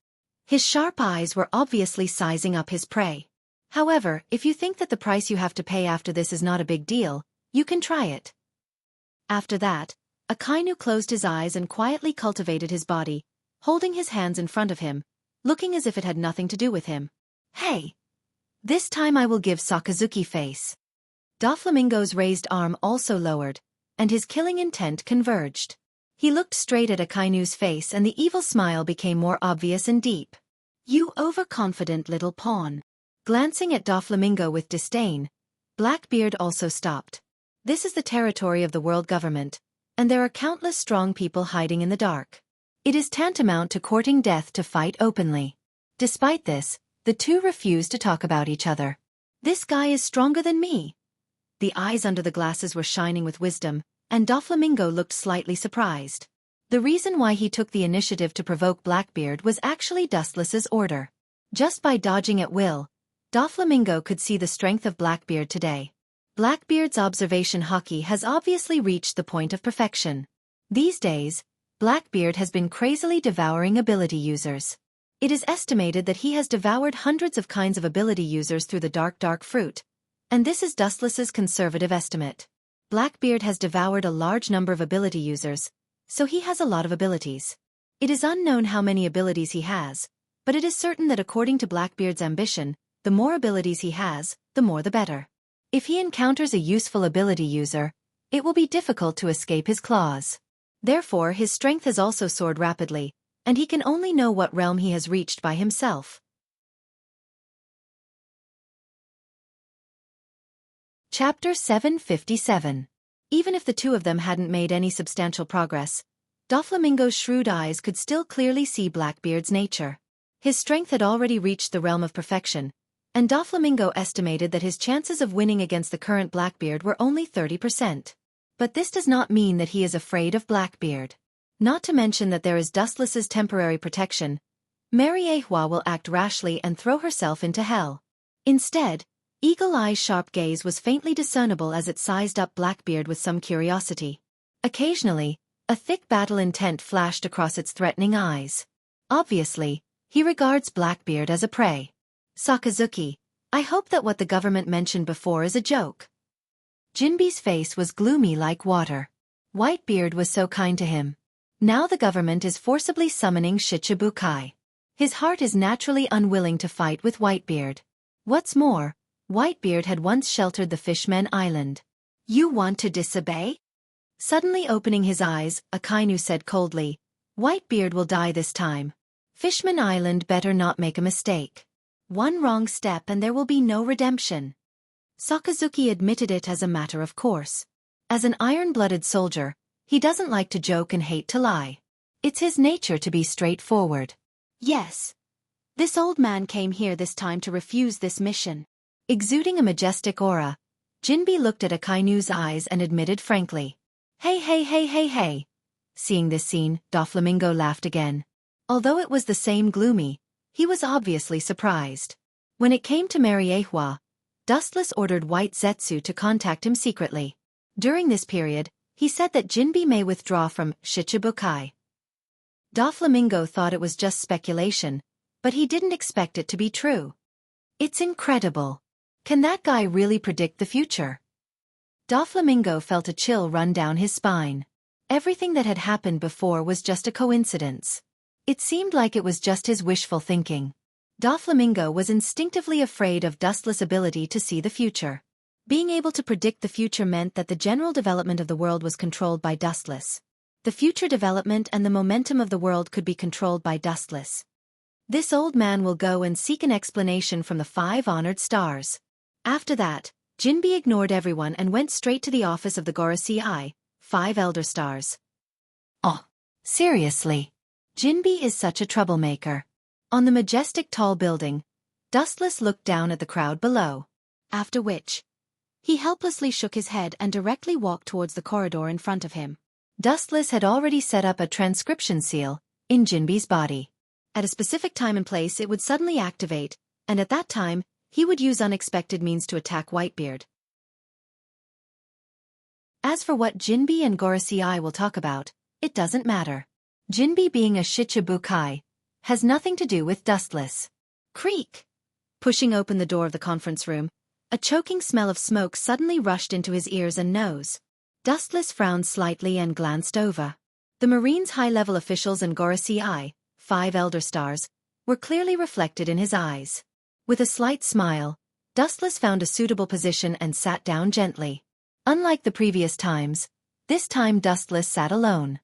His sharp eyes were obviously sizing up his prey. However, if you think that the price you have to pay after this is not a big deal, you can try it. After that, Akainu closed his eyes and quietly cultivated his body, holding his hands in front of him, looking as if it had nothing to do with him. Hey! This time I will give Sakazuki face. Doflamingo's raised arm also lowered, and his killing intent converged. He looked straight at Akainu's face and the evil smile became more obvious and deep. You overconfident little pawn. Glancing at Doflamingo with disdain, Blackbeard also stopped. This is the territory of the world government, and there are countless strong people hiding in the dark. It is tantamount to courting death to fight openly. Despite this, the two refused to talk about each other. This guy is stronger than me. The eyes under the glasses were shining with wisdom, and Doflamingo looked slightly surprised. The reason why he took the initiative to provoke Blackbeard was actually Dustless's order. Just by dodging at will, Doflamingo could see the strength of Blackbeard today. Blackbeard's observation hockey has obviously reached the point of perfection. These days, Blackbeard has been crazily devouring ability users. It is estimated that he has devoured hundreds of kinds of ability users through the dark fruit, and this is Dustless's conservative estimate. Blackbeard has devoured a large number of ability users, so he has a lot of abilities. It is unknown how many abilities he has, but it is certain that according to Blackbeard's ambition, the more abilities he has, the more the better. If he encounters a useful ability user, it will be difficult to escape his claws. Therefore his strength has also soared rapidly, and he can only know what realm he has reached by himself. Chapter 757. Even if the two of them hadn't made any substantial progress, Doflamingo's shrewd eyes could still clearly see Blackbeard's nature. His strength had already reached the realm of perfection, and Doflamingo estimated that his chances of winning against the current Blackbeard were only 30%. But this does not mean that he is afraid of Blackbeard. Not to mention that there is Dustless's temporary protection. Mary Ahua will act rashly and throw herself into hell. Instead, Eagle Eye's sharp gaze was faintly discernible as it sized up Blackbeard with some curiosity. Occasionally, a thick battle intent flashed across its threatening eyes. Obviously, he regards Blackbeard as a prey. Sakazuki, I hope that what the government mentioned before is a joke. Jinbe's face was gloomy like water. Whitebeard was so kind to him. Now the government is forcibly summoning Shichibukai. His heart is naturally unwilling to fight with Whitebeard. What's more, Whitebeard had once sheltered the Fishmen Island. You want to disobey? Suddenly opening his eyes, Akainu said coldly, Whitebeard will die this time. Fishman Island better not make a mistake. One wrong step and there will be no redemption. Sakazuki admitted it as a matter of course. As an iron-blooded soldier, he doesn't like to joke and hate to lie. It's his nature to be straightforward. Yes. This old man came here this time to refuse this mission. Exuding a majestic aura, Jinbe looked at Akainu's eyes and admitted frankly. Hey. Seeing this scene, Doflamingo laughed again. Although it was the same gloomy, he was obviously surprised. When it came to Mary Ahua, Dustless ordered White Zetsu to contact him secretly. During this period, he said that Jinbe may withdraw from Shichibukai. Doflamingo thought it was just speculation, but he didn't expect it to be true. It's incredible. Can that guy really predict the future? Doflamingo felt a chill run down his spine. Everything that had happened before was just a coincidence. It seemed like it was just his wishful thinking. Doflamingo was instinctively afraid of Dustless' ability to see the future. Being able to predict the future meant that the general development of the world was controlled by Dustless. The future development and the momentum of the world could be controlled by Dustless. This old man will go and seek an explanation from the 5 honored stars. After that, Jinbe ignored everyone and went straight to the office of the Gorosei, 5 elder stars. Oh, seriously. Jinbe is such a troublemaker. On the majestic tall building, Dustless looked down at the crowd below. After which, he helplessly shook his head and directly walked towards the corridor in front of him. Dustless had already set up a transcription seal in Jinbe's body. At a specific time and place it would suddenly activate, and at that time, he would use unexpected means to attack Whitebeard. As for what Jinbe and Gorosei will talk about, it doesn't matter. Jinbi being a Shichibukai has nothing to do with Dustless. Creak! Pushing open the door of the conference room, a choking smell of smoke suddenly rushed into his ears and nose. Dustless frowned slightly and glanced over. The Marine's high-level officials and Gorosei, 5 Elder Stars, were clearly reflected in his eyes. With a slight smile, Dustless found a suitable position and sat down gently. Unlike the previous times, this time Dustless sat alone.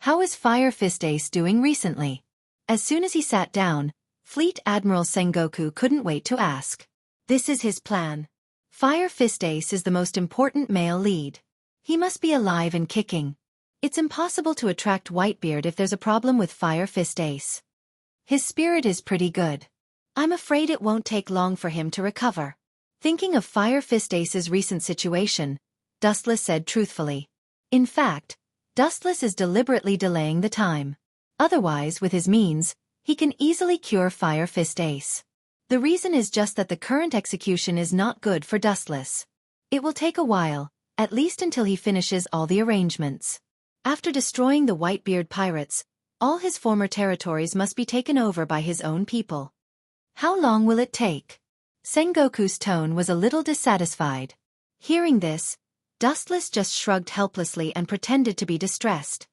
How is Fire Fist Ace doing recently? As soon as he sat down, Fleet Admiral Sengoku couldn't wait to ask. This is his plan. Fire Fist Ace is the most important male lead. He must be alive and kicking. It's impossible to attract Whitebeard if there's a problem with Fire Fist Ace. His spirit is pretty good. I'm afraid it won't take long for him to recover. Thinking of Fire Fist Ace's recent situation, Dustless said truthfully. In fact, Dustless is deliberately delaying the time. Otherwise, with his means, he can easily cure Fire Fist Ace. The reason is just that the current execution is not good for Dustless. It will take a while, at least until he finishes all the arrangements. After destroying the Whitebeard pirates, all his former territories must be taken over by his own people. How long will it take? Sengoku's tone was a little dissatisfied. Hearing this, Dustless just shrugged helplessly and pretended to be distressed.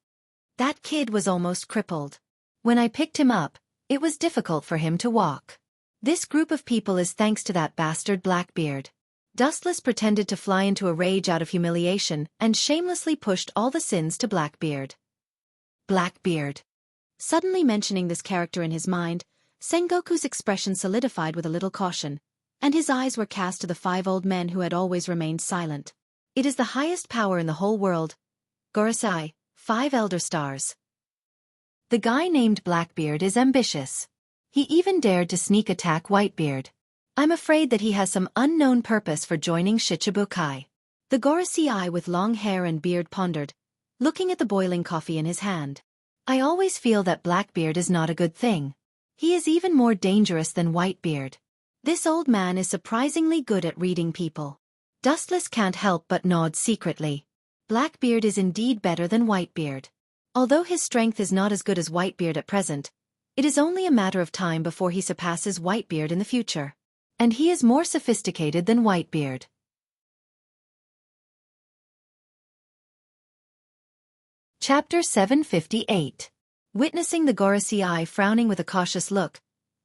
That kid was almost crippled. When I picked him up, it was difficult for him to walk. This group of people is thanks to that bastard Blackbeard. Dustless pretended to fly into a rage out of humiliation and shamelessly pushed all the sins to Blackbeard. Blackbeard. Suddenly mentioning this character in his mind, Sengoku's expression solidified with a little caution, and his eyes were cast to the 5 old men who had always remained silent. It is the highest power in the whole world. Gorosei, 5 Elder Stars. The guy named Blackbeard is ambitious. He even dared to sneak attack Whitebeard. I'm afraid that he has some unknown purpose for joining Shichibukai. The Gorosei with long hair and beard pondered, looking at the boiling coffee in his hand. I always feel that Blackbeard is not a good thing. He is even more dangerous than Whitebeard. This old man is surprisingly good at reading people. Dustless can't help but nod secretly. Blackbeard is indeed better than Whitebeard. Although his strength is not as good as Whitebeard at present, it is only a matter of time before he surpasses Whitebeard in the future. And he is more sophisticated than Whitebeard. Chapter 758. Witnessing the Gorosei frowning with a cautious look,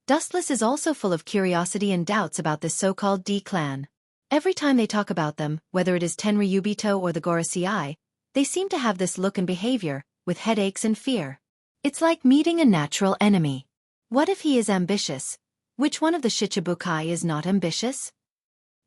Dustless is also full of curiosity and doubts about this so-called D-clan. Every time they talk about them, whether it is Tenryubito or the Gorosei, they seem to have this look and behavior, with headaches and fear. It's like meeting a natural enemy. What if he is ambitious? Which one of the Shichibukai is not ambitious?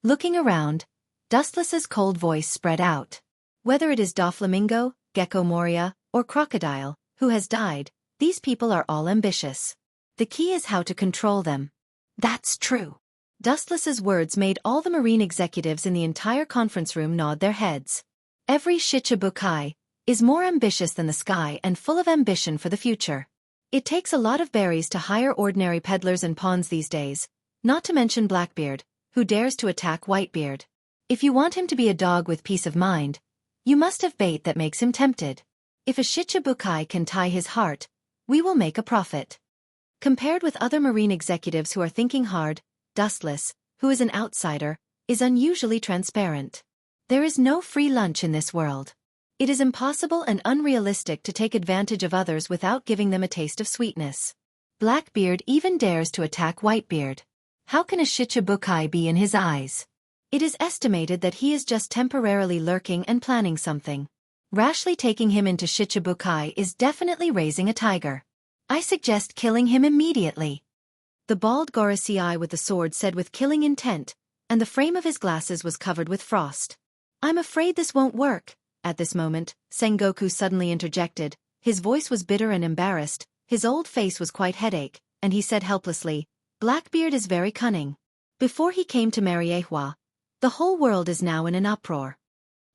Looking around, Dustless's cold voice spread out. Whether it is Doflamingo, Gecko Moria, or Crocodile, who has died, these people are all ambitious. The key is how to control them. That's true. Dustless's words made all the Marine executives in the entire conference room nod their heads. Every Shichibukai is more ambitious than the sky and full of ambition for the future. It takes a lot of berries to hire ordinary peddlers and pawns these days, not to mention Blackbeard, who dares to attack Whitebeard. If you want him to be a dog with peace of mind, you must have bait that makes him tempted. If a Shichibukai can tie his heart, we will make a profit. Compared with other Marine executives who are thinking hard, Dustless, who is an outsider, is unusually transparent. There is no free lunch in this world. It is impossible and unrealistic to take advantage of others without giving them a taste of sweetness. Blackbeard even dares to attack Whitebeard. How can a Shichibukai be in his eyes? It is estimated that he is just temporarily lurking and planning something. Rashly taking him into Shichibukai is definitely raising a tiger. I suggest killing him immediately. The bald Gorosei with the sword said with killing intent, and the frame of his glasses was covered with frost. I'm afraid this won't work. At this moment, Sengoku suddenly interjected. His voice was bitter and embarrassed, his old face was quite headache, and he said helplessly, Blackbeard is very cunning. Before he came to Mariehua, the whole world is now in an uproar.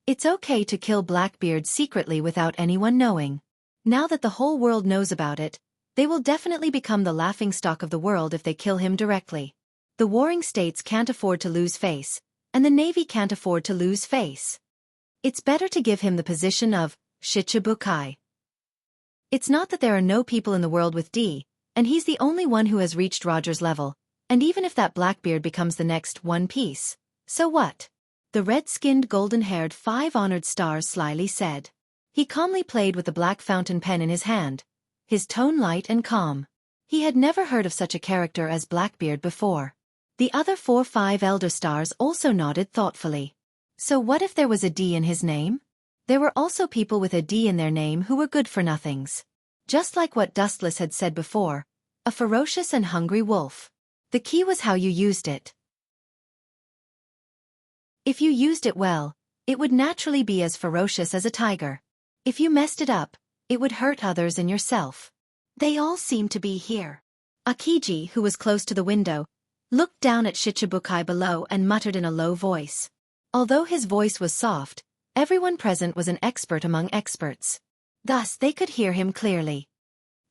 It's okay to kill Blackbeard secretly without anyone knowing. Now that the whole world knows about it, they will definitely become the laughingstock of the world if they kill him directly. The warring states can't afford to lose face, and the Navy can't afford to lose face. It's better to give him the position of Shichibukai. It's not that there are no people in the world with D, and he's the only one who has reached Roger's level, and even if that Blackbeard becomes the next One Piece, so what? The red-skinned golden-haired 5 honored stars slyly said. He calmly played with the black fountain pen in his hand, his tone light and calm. He had never heard of such a character as Blackbeard before. The other 4-5 elder stars also nodded thoughtfully. So what if there was a D in his name? There were also people with a D in their name who were good-for-nothings. Just like what Dustless had said before, a ferocious and hungry wolf. The key was how you used it. If you used it well, it would naturally be as ferocious as a tiger. If you messed it up, it would hurt others and yourself. They all seemed to be here. Akiji, who was close to the window, looked down at Shichibukai below and muttered in a low voice. Although his voice was soft, everyone present was an expert among experts. Thus they could hear him clearly.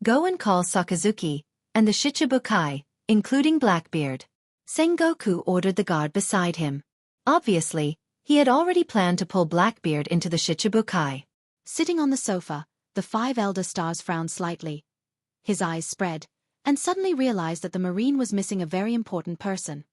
Go and call Sakazuki, and the Shichibukai, including Blackbeard. Sengoku ordered the guard beside him. Obviously, he had already planned to pull Blackbeard into the Shichibukai. Sitting on the sofa, the 5 elder stars frowned slightly. His eyes spread, and suddenly realized that the Marine was missing a very important person.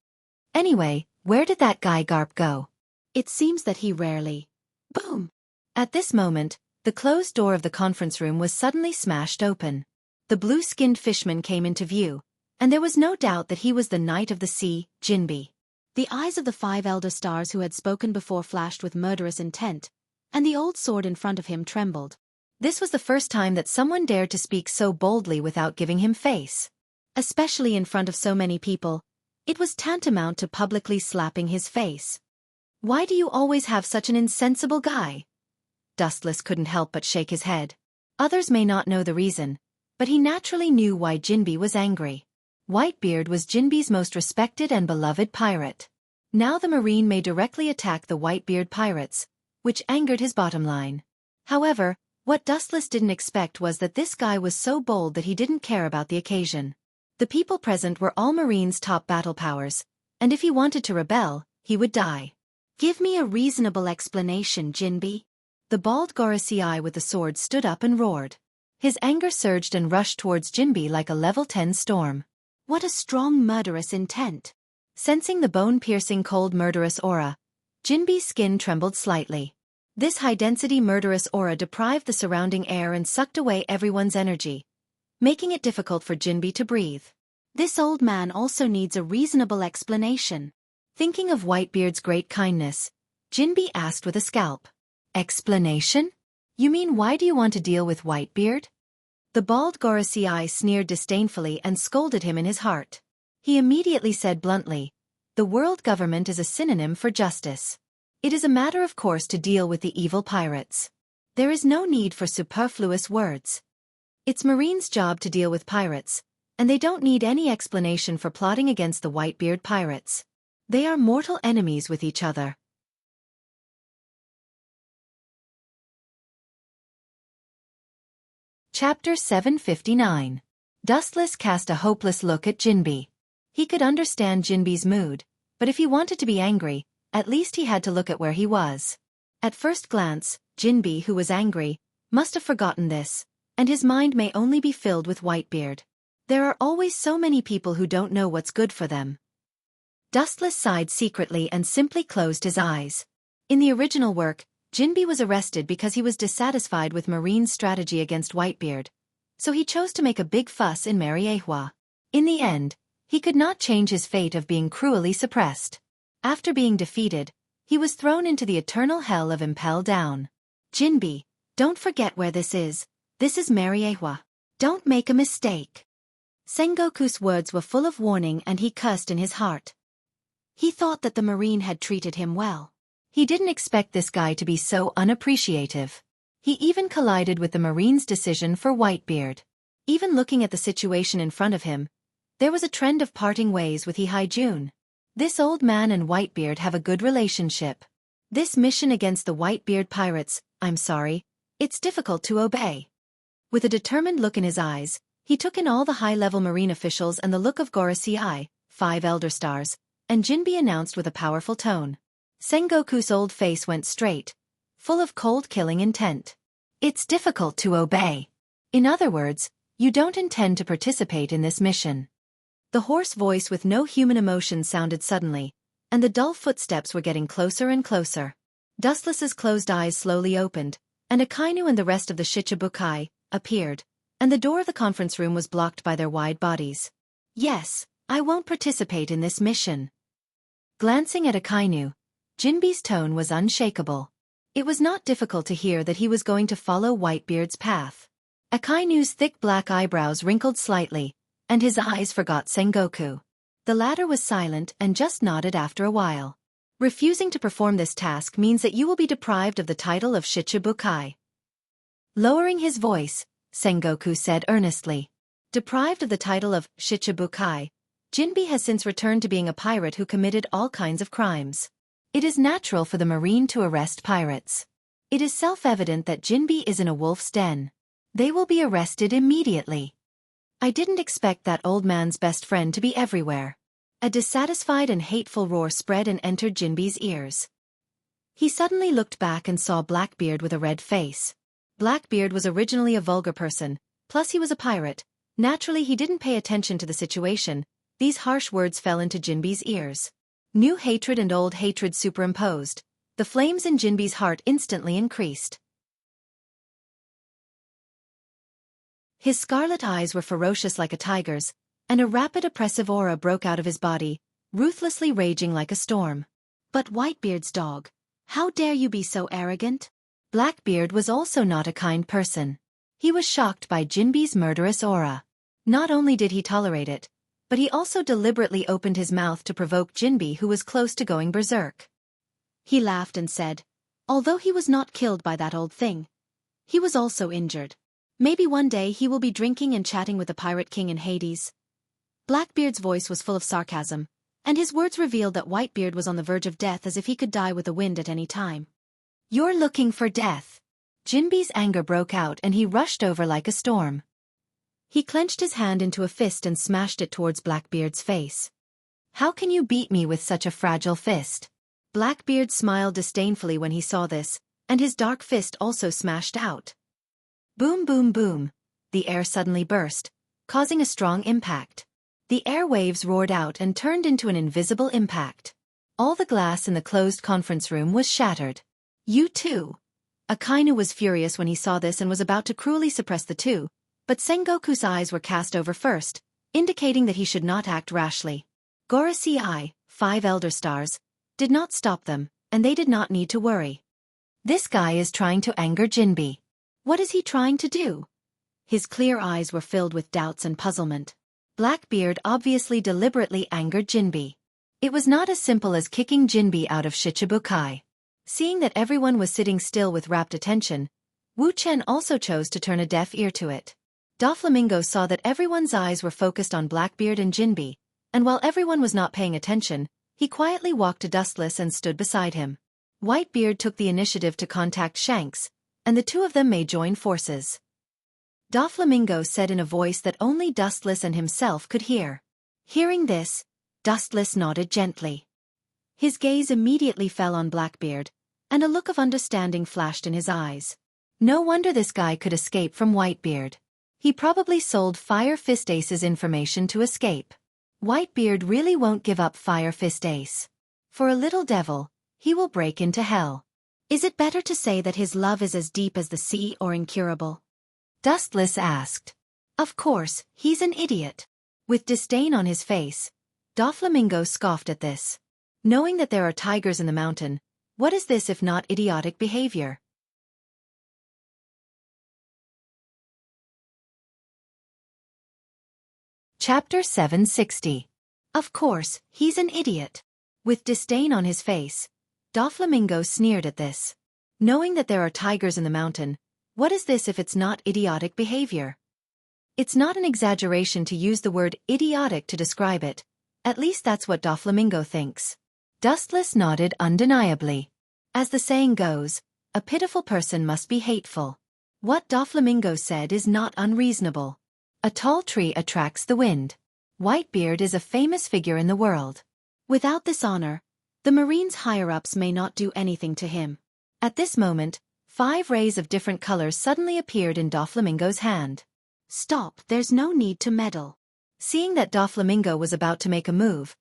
Anyway, where did that guy Garp go? It seems that he rarely... Boom! At this moment, the closed door of the conference room was suddenly smashed open. The blue-skinned fishman came into view, and there was no doubt that he was the Knight of the Sea, Jinbe. The eyes of the 5 elder stars who had spoken before flashed with murderous intent, and the old sword in front of him trembled. This was the first time that someone dared to speak so boldly without giving him face. Especially in front of so many people, it was tantamount to publicly slapping his face. Why do you always have such an insensible guy? Dustless couldn't help but shake his head. Others may not know the reason, but he naturally knew why Jinbe was angry. Whitebeard was Jinbe's most respected and beloved pirate. Now the Marine may directly attack the Whitebeard pirates, which angered his bottom line. However, what Dustless didn't expect was that this guy was so bold that he didn't care about the occasion. The people present were all Marine's top battle powers, and if he wanted to rebel, he would die. Give me a reasonable explanation, Jinbe. The bald Gorosei with the sword stood up and roared. His anger surged and rushed towards Jinbe like a level 10 storm. What a strong murderous intent. Sensing the bone-piercing cold murderous aura, Jinbe's skin trembled slightly. This high-density murderous aura deprived the surrounding air and sucked away everyone's energy, making it difficult for Jinbe to breathe. This old man also needs a reasonable explanation. Thinking of Whitebeard's great kindness, Jinbe asked with a scalp. Explanation? You mean why do you want to deal with Whitebeard? The bald Gorosei sneered disdainfully and scolded him in his heart. He immediately said bluntly, the world government is a synonym for justice. It is a matter of course to deal with the evil pirates. There is no need for superfluous words. It's Marine's job to deal with pirates, and they don't need any explanation for plotting against the Whitebeard pirates. They are mortal enemies with each other. Chapter 759. Dustless cast a hopeless look at Jinbe. He could understand Jinbe's mood, but if he wanted to be angry, at least he had to look at where he was. At first glance, Jinbe, who was angry, must have forgotten this, and his mind may only be filled with Whitebeard. There are always so many people who don't know what's good for them. Dustless sighed secretly and simply closed his eyes. In the original work, Jinbe was arrested because he was dissatisfied with Marine's strategy against Whitebeard, so he chose to make a big fuss in Mariehua. In the end, he could not change his fate of being cruelly suppressed. After being defeated, he was thrown into the eternal hell of Impel Down. Jinbe, don't forget where this is Mariehua. Don't make a mistake. Sengoku's words were full of warning and he cursed in his heart. He thought that the Marine had treated him well. He didn't expect this guy to be so unappreciative. He even collided with the Marine's decision for Whitebeard. Even looking at the situation in front of him, there was a trend of parting ways with Haijun. This old man and Whitebeard have a good relationship. This mission against the Whitebeard pirates, I'm sorry, it's difficult to obey. With a determined look in his eyes, he took in all the high-level Marine officials and the look of Gorosei, 5 elder stars, and Jinbe announced with a powerful tone. Sengoku's old face went straight, full of cold killing intent. It's difficult to obey. In other words, you don't intend to participate in this mission. The hoarse voice with no human emotion sounded suddenly, and the dull footsteps were getting closer and closer. Dustless's closed eyes slowly opened, and Akainu and the rest of the Shichibukai appeared, and the door of the conference room was blocked by their wide bodies. Yes, I won't participate in this mission. Glancing at Akainu, Jinbe's tone was unshakable. It was not difficult to hear that he was going to follow Whitebeard's path. Akainu's thick black eyebrows wrinkled slightly, and his eyes forgot Sengoku. The latter was silent and just nodded after a while. Refusing to perform this task means that you will be deprived of the title of Shichibukai. Lowering his voice, Sengoku said earnestly. Deprived of the title of Shichibukai, Jinbe has since returned to being a pirate who committed all kinds of crimes. It is natural for the marine to arrest pirates. It is self-evident that Jinbe is in a wolf's den. They will be arrested immediately. I didn't expect that old man's best friend to be everywhere. A dissatisfied and hateful roar spread and entered Jinbe's ears. He suddenly looked back and saw Blackbeard with a red face. Blackbeard was originally a vulgar person, plus he was a pirate. Naturally he didn't pay attention to the situation. These harsh words fell into Jinbe's ears. New hatred and old hatred superimposed. The flames in Jinbe's heart instantly increased. His scarlet eyes were ferocious like a tiger's, and a rapid oppressive aura broke out of his body, ruthlessly raging like a storm. But Whitebeard's dog, how dare you be so arrogant? Blackbeard was also not a kind person. He was shocked by Jinbe's murderous aura. Not only did he tolerate it, but he also deliberately opened his mouth to provoke Jinbe, who was close to going berserk. He laughed and said, although he was not killed by that old thing, he was also injured. Maybe one day he will be drinking and chatting with the Pirate King in Hades. Blackbeard's voice was full of sarcasm, and his words revealed that Whitebeard was on the verge of death, as if he could die with the wind at any time. You're looking for death. Jinbe's anger broke out and he rushed over like a storm. He clenched his hand into a fist and smashed it towards Blackbeard's face. How can you beat me with such a fragile fist? Blackbeard smiled disdainfully when he saw this, and his dark fist also smashed out. Boom boom boom. The air suddenly burst, causing a strong impact. The airwaves roared out and turned into an invisible impact. All the glass in the closed conference room was shattered. You too. Akainu was furious when he saw this and was about to cruelly suppress the two, but Sengoku's eyes were cast over first, indicating that he should not act rashly. Gorosei, 5 Elder Stars, did not stop them, and they did not need to worry. This guy is trying to anger Jinbe. What is he trying to do? His clear eyes were filled with doubts and puzzlement. Blackbeard obviously deliberately angered Jinbe. It was not as simple as kicking Jinbe out of Shichibukai. Seeing that everyone was sitting still with rapt attention, Wuchen also chose to turn a deaf ear to it. Doflamingo saw that everyone's eyes were focused on Blackbeard and Jinbe, and while everyone was not paying attention, he quietly walked to Dustless and stood beside him. Whitebeard took the initiative to contact Shanks, and the two of them may join forces. Doflamingo said in a voice that only Dustless and himself could hear. Hearing this, Dustless nodded gently. His gaze immediately fell on Blackbeard, and a look of understanding flashed in his eyes. No wonder this guy could escape from Whitebeard. He probably sold Fire Fist Ace's information to escape. Whitebeard really won't give up Fire Fist Ace. For a little devil, he will break into hell. Is it better to say that his love is as deep as the sea or incurable? Dustless asked. Of course, he's an idiot. With disdain on his face, Doflamingo scoffed at this. Knowing that there are tigers in the mountain, what is this if not idiotic behavior? Chapter 760. Of course, he's an idiot. With disdain on his face, Doflamingo sneered at this. Knowing that there are tigers in the mountain, what is this if it's not idiotic behavior? It's not an exaggeration to use the word idiotic to describe it. At least that's what Doflamingo thinks. Dustless nodded undeniably. As the saying goes, a pitiful person must be hateful. What Doflamingo said is not unreasonable. A tall tree attracts the wind. Whitebeard is a famous figure in the world. Without this honor, the Marine's higher-ups may not do anything to him. At this moment, 5 rays of different colors suddenly appeared in Doflamingo's hand. "Stop, there's no need to meddle." Seeing that Doflamingo was about to make a move,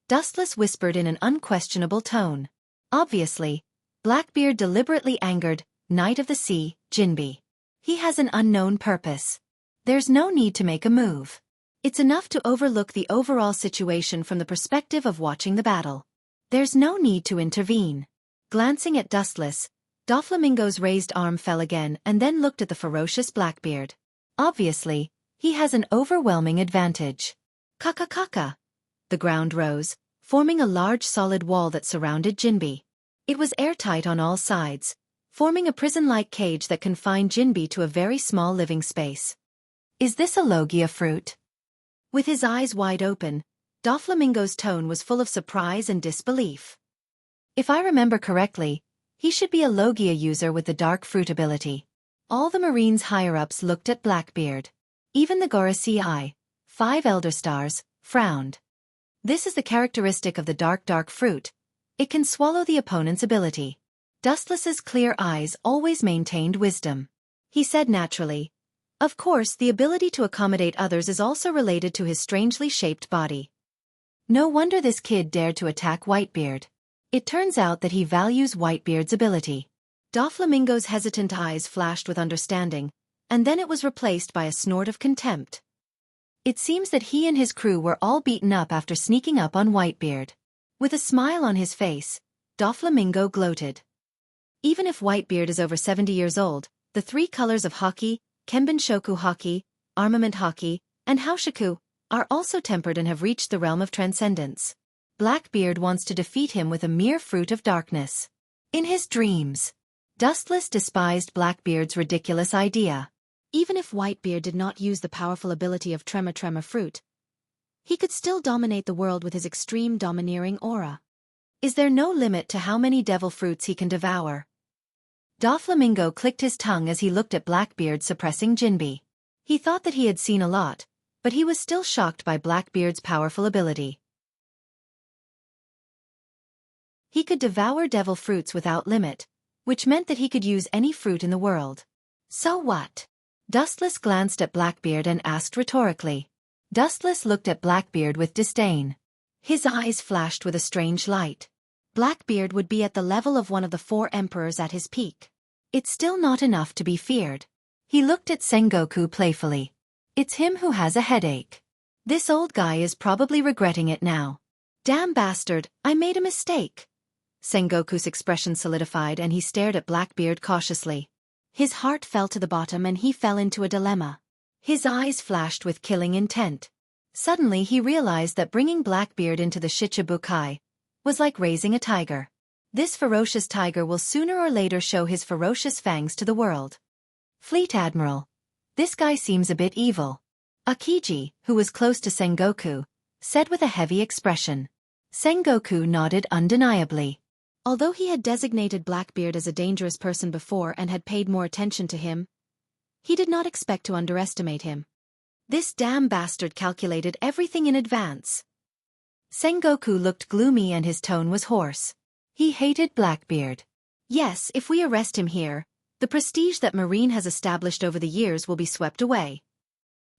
Dustless whispered in an unquestionable tone. Obviously, Blackbeard deliberately angered Knight of the Sea, Jinbe. He has an unknown purpose. There's no need to make a move. It's enough to overlook the overall situation from the perspective of watching the battle. There's no need to intervene. Glancing at Dustless, Doflamingo's raised arm fell again and then looked at the ferocious Blackbeard. Obviously, he has an overwhelming advantage. Kaka. The ground rose, forming a large solid wall that surrounded Jinbe. It was airtight on all sides, forming a prison-like cage that confined Jinbe to a very small living space. "Is this a Logia fruit?" With his eyes wide open, Doflamingo's tone was full of surprise and disbelief. If I remember correctly, he should be a Logia user with the dark fruit ability. All the Marines higher-ups looked at Blackbeard. Even the Gorasii, 5 Elder Stars, frowned. This is the characteristic of the dark fruit. It can swallow the opponent's ability. Dustless's clear eyes always maintained wisdom. He said naturally, "Of course, the ability to accommodate others is also related to his strangely shaped body." No wonder this kid dared to attack Whitebeard. It turns out that he values Whitebeard's ability. Doflamingo's hesitant eyes flashed with understanding, and then it was replaced by a snort of contempt. It seems that he and his crew were all beaten up after sneaking up on Whitebeard. With a smile on his face, Doflamingo gloated. Even if Whitebeard is over 70 years old, the 3 colors of Haki, Kenbenshoku Haki, Armament Haki, and Haoshiku, are also tempered and have reached the realm of transcendence. Blackbeard wants to defeat him with a mere fruit of darkness. In his dreams, Dustless despised Blackbeard's ridiculous idea. Even if Whitebeard did not use the powerful ability of Trema fruit, he could still dominate the world with his extreme domineering aura. Is there no limit to how many devil fruits he can devour? Doflamingo clicked his tongue as he looked at Blackbeard suppressing Jinbe. He thought that he had seen a lot, but he was still shocked by Blackbeard's powerful ability. He could devour devil fruits without limit, which meant that he could use any fruit in the world. So what? Dustless glanced at Blackbeard and asked rhetorically. Dustless looked at Blackbeard with disdain. His eyes flashed with a strange light. Blackbeard would be at the level of one of the 4 emperors at his peak. It's still not enough to be feared. He looked at Sengoku playfully. It's him who has a headache. This old guy is probably regretting it now. Damn bastard, I made a mistake. Sengoku's expression solidified and he stared at Blackbeard cautiously. His heart fell to the bottom and he fell into a dilemma. His eyes flashed with killing intent. Suddenly he realized that bringing Blackbeard into the Shichibukai was like raising a tiger. This ferocious tiger will sooner or later show his ferocious fangs to the world. Fleet Admiral. This guy seems a bit evil. Akiji, who was close to Sengoku, said with a heavy expression. Sengoku nodded undeniably. Although he had designated Blackbeard as a dangerous person before and had paid more attention to him, he did not expect to underestimate him. This damn bastard calculated everything in advance. Sengoku looked gloomy and his tone was hoarse. He hated Blackbeard. Yes, if we arrest him here, the prestige that Marine has established over the years will be swept away.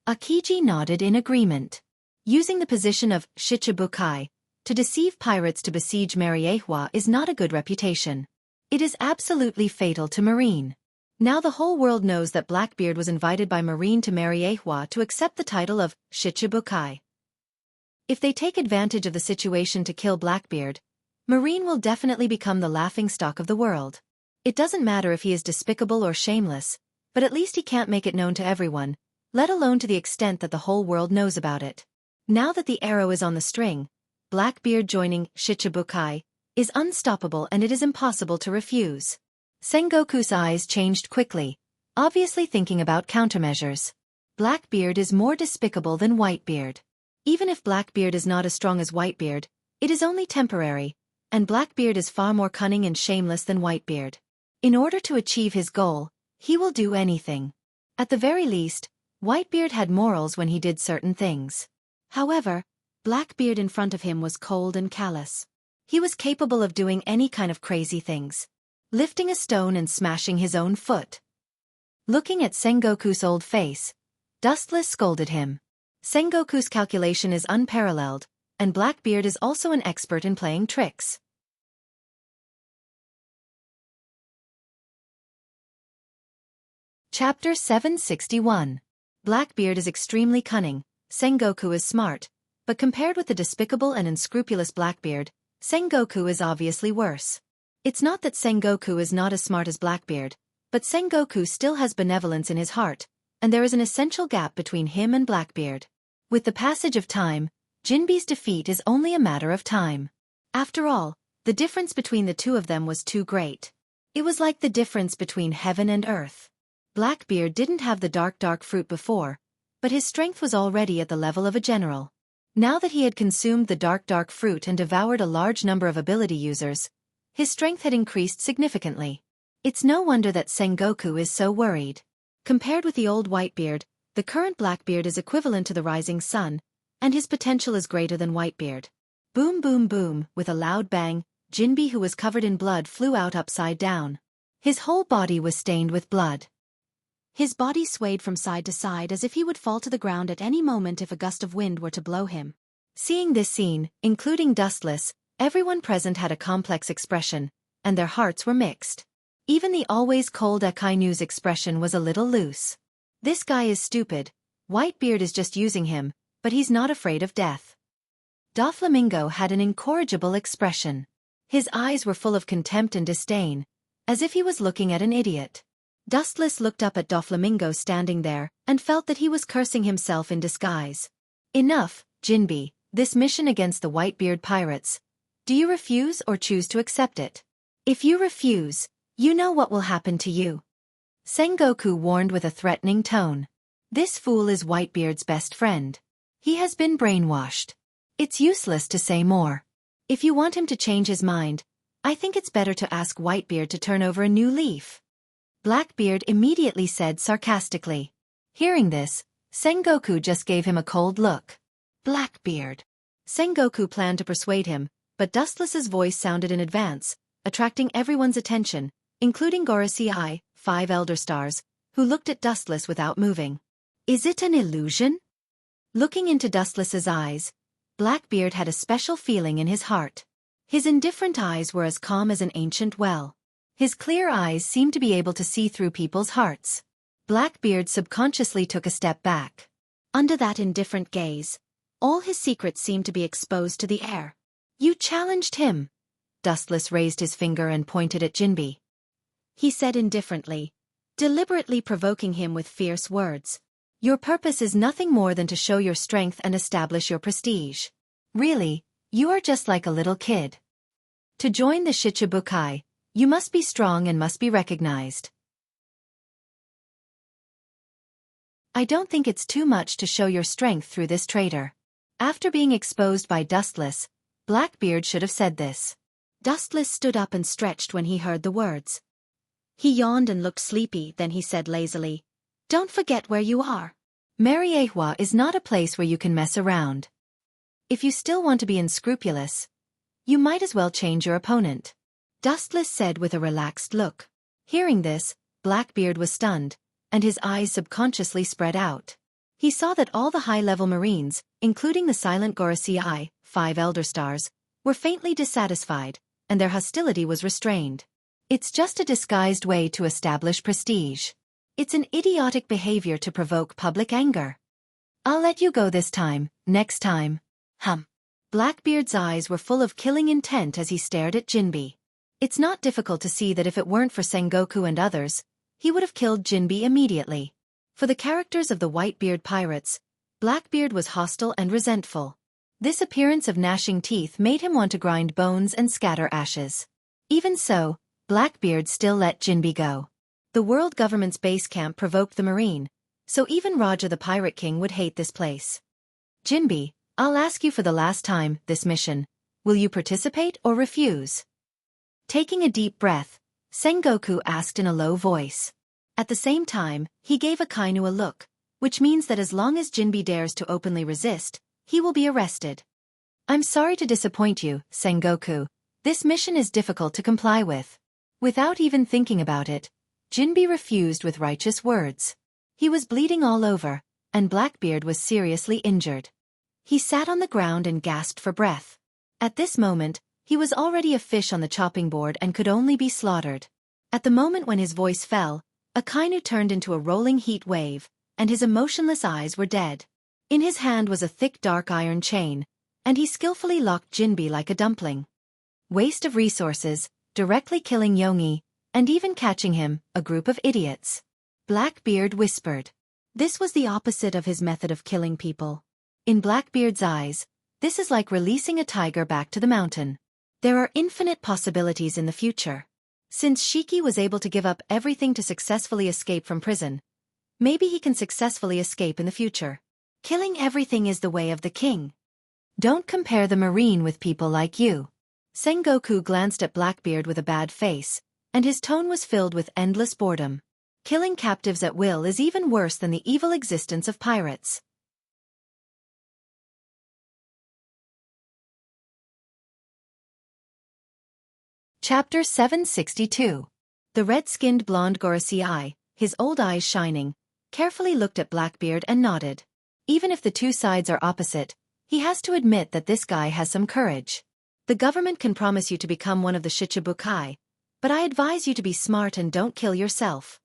Akiji nodded in agreement. Using the position of Shichibukai to deceive pirates to besiege Mariehua is not a good reputation. It is absolutely fatal to Marine. Now the whole world knows that Blackbeard was invited by Marine to Mariehua to accept the title of Shichibukai. If they take advantage of the situation to kill Blackbeard, Marine will definitely become the laughingstock of the world. It doesn't matter if he is despicable or shameless, but at least he can't make it known to everyone, let alone to the extent that the whole world knows about it. Now that the arrow is on the string, Blackbeard joining Shichibukai is unstoppable and it is impossible to refuse. Sengoku's eyes changed quickly, obviously thinking about countermeasures. Blackbeard is more despicable than Whitebeard. Even if Blackbeard is not as strong as Whitebeard, it is only temporary, and Blackbeard is far more cunning and shameless than Whitebeard. In order to achieve his goal, he will do anything. At the very least, Whitebeard had morals when he did certain things. However, Blackbeard in front of him was cold and callous. He was capable of doing any kind of crazy things. lifting a stone and smashing his own foot. Looking at Sengoku's old face, Dustless scolded him. Sengoku's calculation is unparalleled, and Blackbeard is also an expert in playing tricks. Chapter 761. Blackbeard is extremely cunning, Sengoku is smart, but compared with the despicable and unscrupulous Blackbeard, Sengoku is obviously worse. It's not that Sengoku is not as smart as Blackbeard, but Sengoku still has benevolence in his heart, and there is an essential gap between him and Blackbeard. With the passage of time, Jinbe's defeat is only a matter of time. After all, the difference between the two of them was too great. It was like the difference between heaven and earth. Blackbeard didn't have the dark fruit before, but his strength was already at the level of a general. Now that he had consumed the dark fruit and devoured a large number of ability users, his strength had increased significantly. It's no wonder that Sengoku is so worried. Compared with the old Whitebeard, the current Blackbeard is equivalent to the rising sun, and his potential is greater than Whitebeard. Boom boom boom, with a loud bang, Jinbe, who was covered in blood, flew out upside down. His whole body was stained with blood. His body swayed from side to side as if he would fall to the ground at any moment if a gust of wind were to blow him. Seeing this scene, including Dustless, everyone present had a complex expression, and their hearts were mixed. Even the always cold Akainu's expression was a little loose. This guy is stupid, Whitebeard is just using him, but he's not afraid of death. Doflamingo had an incorrigible expression. His eyes were full of contempt and disdain, as if he was looking at an idiot. Dustless looked up at Doflamingo standing there, and felt that he was cursing himself in disguise. Enough, Jinbe, this mission against the Whitebeard pirates. Do you refuse or choose to accept it? If you refuse, you know what will happen to you. Sengoku warned with a threatening tone. This fool is Whitebeard's best friend. He has been brainwashed. It's useless to say more. If you want him to change his mind, I think it's better to ask Whitebeard to turn over a new leaf. Blackbeard immediately said sarcastically. Hearing this, Sengoku just gave him a cold look. Blackbeard. Sengoku planned to persuade him, but Dustless's voice sounded in advance, attracting everyone's attention, including Gorosei, 5 Elder Stars, who looked at Dustless without moving. Is it an illusion? Looking into Dustless's eyes, Blackbeard had a special feeling in his heart. His indifferent eyes were as calm as an ancient well. His clear eyes seemed to be able to see through people's hearts. Blackbeard subconsciously took a step back. Under that indifferent gaze, all his secrets seemed to be exposed to the air. You challenged him. Dustless raised his finger and pointed at Jinbe. He said indifferently, deliberately provoking him with fierce words. Your purpose is nothing more than to show your strength and establish your prestige. Really, you are just like a little kid. To join the Shichibukai, you must be strong and must be recognized. I don't think it's too much to show your strength through this traitor. After being exposed by Dustless, Blackbeard should have said this. Dustless stood up and stretched when he heard the words. He yawned and looked sleepy, then he said lazily, Don't forget where you are. Mariehua is not a place where you can mess around. If you still want to be unscrupulous, you might as well change your opponent. Dustless said with a relaxed look. Hearing this, Blackbeard was stunned, and his eyes subconsciously spread out. He saw that all the high-level Marines, including the silent Gorosei, 5 Elder Stars, were faintly dissatisfied, and their hostility was restrained. It's just a disguised way to establish prestige. It's an idiotic behavior to provoke public anger. I'll let you go this time, next time. Blackbeard's eyes were full of killing intent as he stared at Jinbe. It's not difficult to see that if it weren't for Sengoku and others, he would have killed Jinbe immediately. For the characters of the Whitebeard pirates, Blackbeard was hostile and resentful. This appearance of gnashing teeth made him want to grind bones and scatter ashes. Even so, Blackbeard still let Jinbe go. The world government's base camp provoked the Marine, so even Raja the Pirate King would hate this place. Jinbe, I'll ask you for the last time, this mission. Will you participate or refuse? Taking a deep breath, Sengoku asked in a low voice. At the same time, he gave Akainu a look, which means that as long as Jinbe dares to openly resist, he will be arrested. I'm sorry to disappoint you, Sengoku. This mission is difficult to comply with. Without even thinking about it, Jinbi refused with righteous words. He was bleeding all over, and Blackbeard was seriously injured. He sat on the ground and gasped for breath. At this moment, he was already a fish on the chopping board and could only be slaughtered. At the moment when his voice fell, Akainu turned into a rolling heat wave, and his emotionless eyes were dead. In his hand was a thick dark iron chain, and he skillfully locked Jinbi like a dumpling. Waste of resources, directly killing Yongi, and even catching him, a group of idiots. Blackbeard whispered. This was the opposite of his method of killing people. In Blackbeard's eyes, this is like releasing a tiger back to the mountain. There are infinite possibilities in the future. Since Shiki was able to give up everything to successfully escape from prison, maybe he can successfully escape in the future. Killing everything is the way of the king. Don't compare the Marine with people like you. Sengoku glanced at Blackbeard with a bad face, and his tone was filled with endless boredom. Killing captives at will is even worse than the evil existence of pirates. Chapter 762. The red-skinned blonde Gorosei, his old eyes shining, carefully looked at Blackbeard and nodded. Even if the two sides are opposite, he has to admit that this guy has some courage. The government can promise you to become one of the Shichibukai, but I advise you to be smart and don't kill yourself.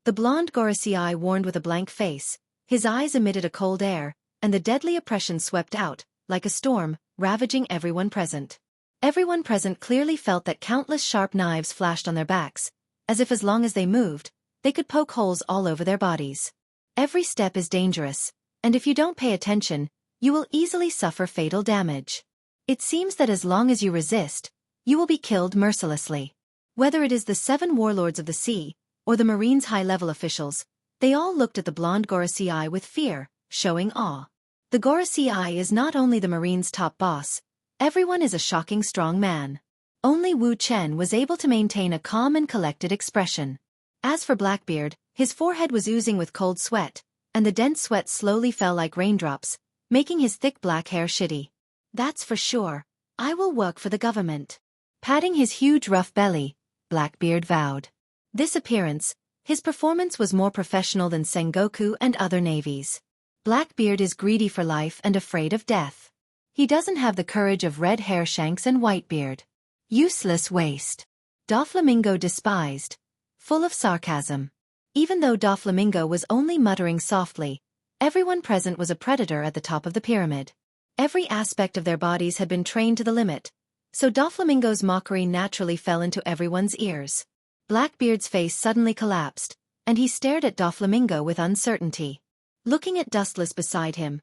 The blonde Gorosei warned with a blank face, his eyes emitted a cold air, and the deadly oppression swept out, like a storm, ravaging everyone present. Everyone present clearly felt that countless sharp knives flashed on their backs, as if as long as they moved, they could poke holes all over their bodies. Every step is dangerous, and if you don't pay attention, you will easily suffer fatal damage. It seems that as long as you resist, you will be killed mercilessly. Whether it is the 7 warlords of the sea, or the Marine's high-level officials, they all looked at the blonde Gorosei with fear, showing awe. The Gorosei is not only the Marine's top boss, everyone is a shocking strong man. Only Wu Chen was able to maintain a calm and collected expression. As for Blackbeard, his forehead was oozing with cold sweat, and the dense sweat slowly fell like raindrops, making his thick black hair shitty. That's for sure. I will work for the government. Patting his huge rough belly, Blackbeard vowed. This appearance, his performance was more professional than Sengoku and other navies. Blackbeard is greedy for life and afraid of death. He doesn't have the courage of Red Hairshanks and Whitebeard. Useless waste. Doflamingo despised. Full of sarcasm. Even though Doflamingo was only muttering softly, everyone present was a predator at the top of the pyramid. Every aspect of their bodies had been trained to the limit, so Doflamingo's mockery naturally fell into everyone's ears. Blackbeard's face suddenly collapsed, and he stared at Doflamingo with uncertainty. Looking at Dustless beside him,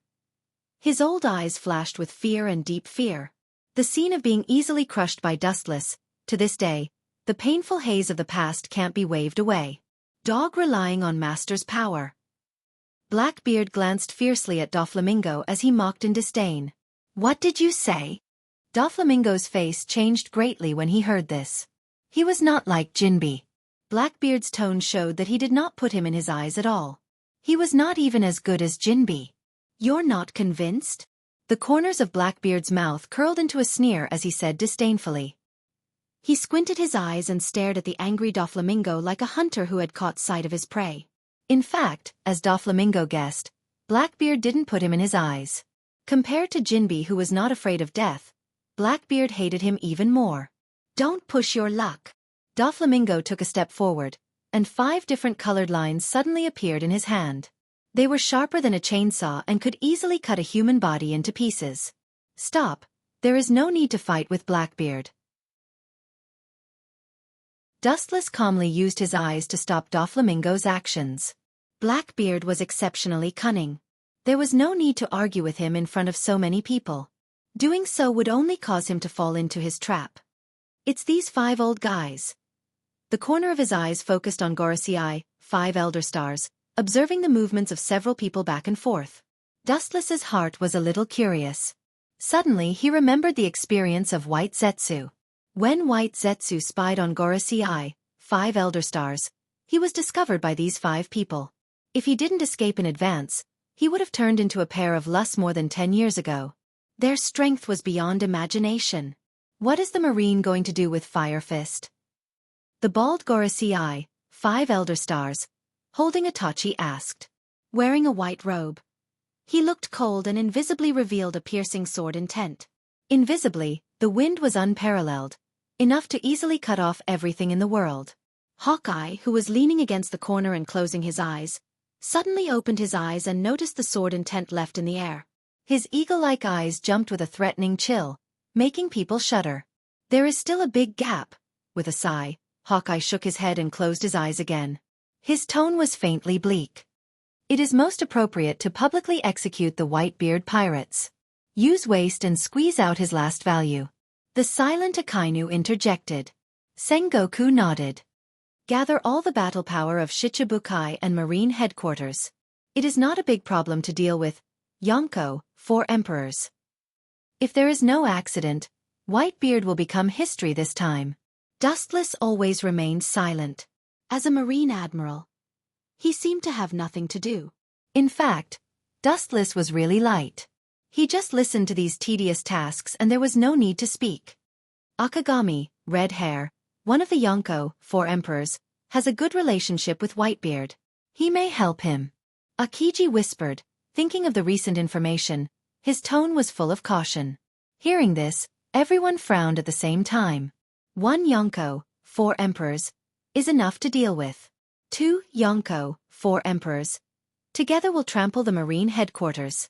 his old eyes flashed with fear and deep fear. The scene of being easily crushed by Dustless, to this day, the painful haze of the past can't be waved away. Dog relying on master's power. Blackbeard glanced fiercely at Doflamingo as he mocked in disdain. What did you say? Doflamingo's face changed greatly when he heard this. He was not like Jinbi. Blackbeard's tone showed that he did not put him in his eyes at all. He was not even as good as Jinbi. You're not convinced? The corners of Blackbeard's mouth curled into a sneer as he said disdainfully. He squinted his eyes and stared at the angry Doflamingo like a hunter who had caught sight of his prey. In fact, as Doflamingo guessed, Blackbeard didn't put him in his eyes. Compared to Jinbi, who was not afraid of death, Blackbeard hated him even more. Don't push your luck. Doflamingo took a step forward, and 5 different colored lines suddenly appeared in his hand. They were sharper than a chainsaw and could easily cut a human body into pieces. Stop, there is no need to fight with Blackbeard. Dustless calmly used his eyes to stop Doflamingo's actions. Blackbeard was exceptionally cunning. There was no need to argue with him in front of so many people. Doing so would only cause him to fall into his trap. It's these 5 old guys. The corner of his eyes focused on Gorosei, 5 elder stars, observing the movements of several people back and forth. Dustless's heart was a little curious. Suddenly he remembered the experience of White Zetsu. When White Zetsu spied on Gorosei, 5 elder stars, he was discovered by these 5 people. If he didn't escape in advance, he would have turned into a pair of luss more than 10 years ago. Their strength was beyond imagination. What is the Marine going to do with Fire Fist? The bald Gorosei, 5 elder stars, holding a tachi, asked. Wearing a white robe. He looked cold and invisibly revealed a piercing sword intent. Invisibly, the wind was unparalleled, enough to easily cut off everything in the world. Hawkeye, who was leaning against the corner and closing his eyes, suddenly opened his eyes and noticed the sword intent left in the air. His eagle-like eyes jumped with a threatening chill, making people shudder. There is still a big gap. With a sigh, Hawkeye shook his head and closed his eyes again. His tone was faintly bleak. It is most appropriate to publicly execute the Whitebeard pirates. Use waste and squeeze out his last value. The silent Akainu interjected. Sengoku nodded. Gather all the battle power of Shichibukai and Marine headquarters. It is not a big problem to deal with. Yonko, 4 emperors. If there is no accident, Whitebeard will become history this time. Dustless always remained silent. As a Marine admiral, he seemed to have nothing to do. In fact, Dustless was really light. He just listened to these tedious tasks and there was no need to speak. Akagami, red hair, one of the Yonko, 4 emperors, has a good relationship with Whitebeard. He may help him. Akiji whispered, thinking of the recent information. His tone was full of caution. Hearing this, everyone frowned at the same time. 1 Yonko, 4 emperors, is enough to deal with. 2 Yonko, 4 emperors, together will trample the Marine headquarters.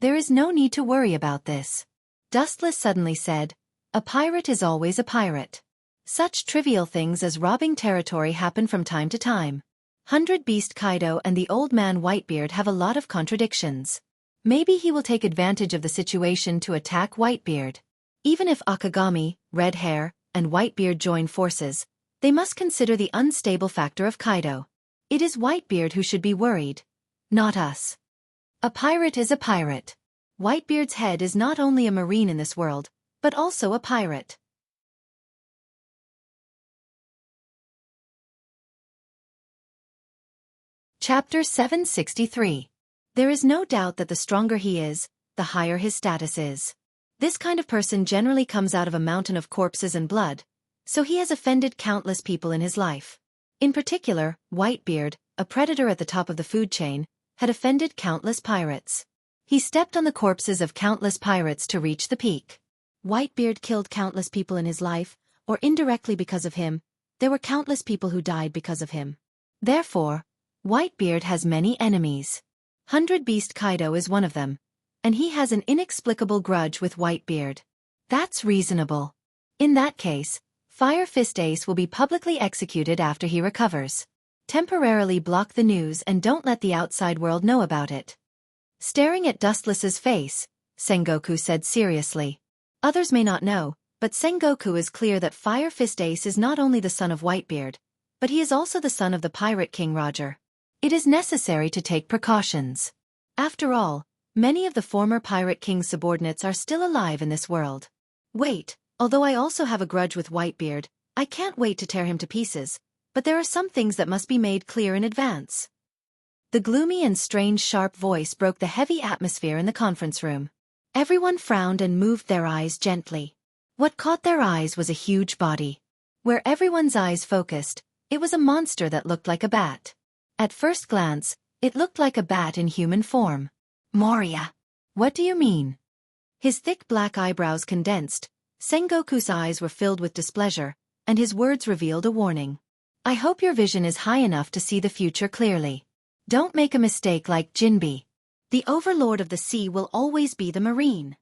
There is no need to worry about this. Dustless suddenly said, a pirate is always a pirate. Such trivial things as robbing territory happen from time to time. 100 Beast Kaido and the old man Whitebeard have a lot of contradictions. Maybe he will take advantage of the situation to attack Whitebeard. Even if Akagami, red hair, and Whitebeard join forces, they must consider the unstable factor of Kaido. It is Whitebeard who should be worried, not us. A pirate is a pirate. Whitebeard's head is not only a marine in this world, but also a pirate. Chapter 763. There is no doubt that the stronger he is, the higher his status is. This kind of person generally comes out of a mountain of corpses and blood, so he has offended countless people in his life. In particular, Whitebeard, a predator at the top of the food chain, had offended countless pirates. He stepped on the corpses of countless pirates to reach the peak. Whitebeard killed countless people in his life, or indirectly because of him. There were countless people who died because of him. Therefore, Whitebeard has many enemies. 100 Beast Kaido is one of them, and he has an inexplicable grudge with Whitebeard. That's reasonable. In that case, Fire Fist Ace will be publicly executed after he recovers. Temporarily block the news and don't let the outside world know about it. Staring at Dustless's face, Sengoku said seriously. Others may not know, but Sengoku is clear that Fire Fist Ace is not only the son of Whitebeard, but he is also the son of the Pirate King Roger. It is necessary to take precautions. After all, many of the former Pirate King's subordinates are still alive in this world. Wait, although I also have a grudge with Whitebeard, I can't wait to tear him to pieces, but there are some things that must be made clear in advance. The gloomy and strange sharp voice broke the heavy atmosphere in the conference room. Everyone frowned and moved their eyes gently. What caught their eyes was a huge body. Where everyone's eyes focused, it was a monster that looked like a bat. At first glance, it looked like a bat in human form. Moria. What do you mean? His thick black eyebrows condensed, Sengoku's eyes were filled with displeasure, and his words revealed a warning. I hope your vision is high enough to see the future clearly. Don't make a mistake like Jinbe. The overlord of the sea will always be the marine.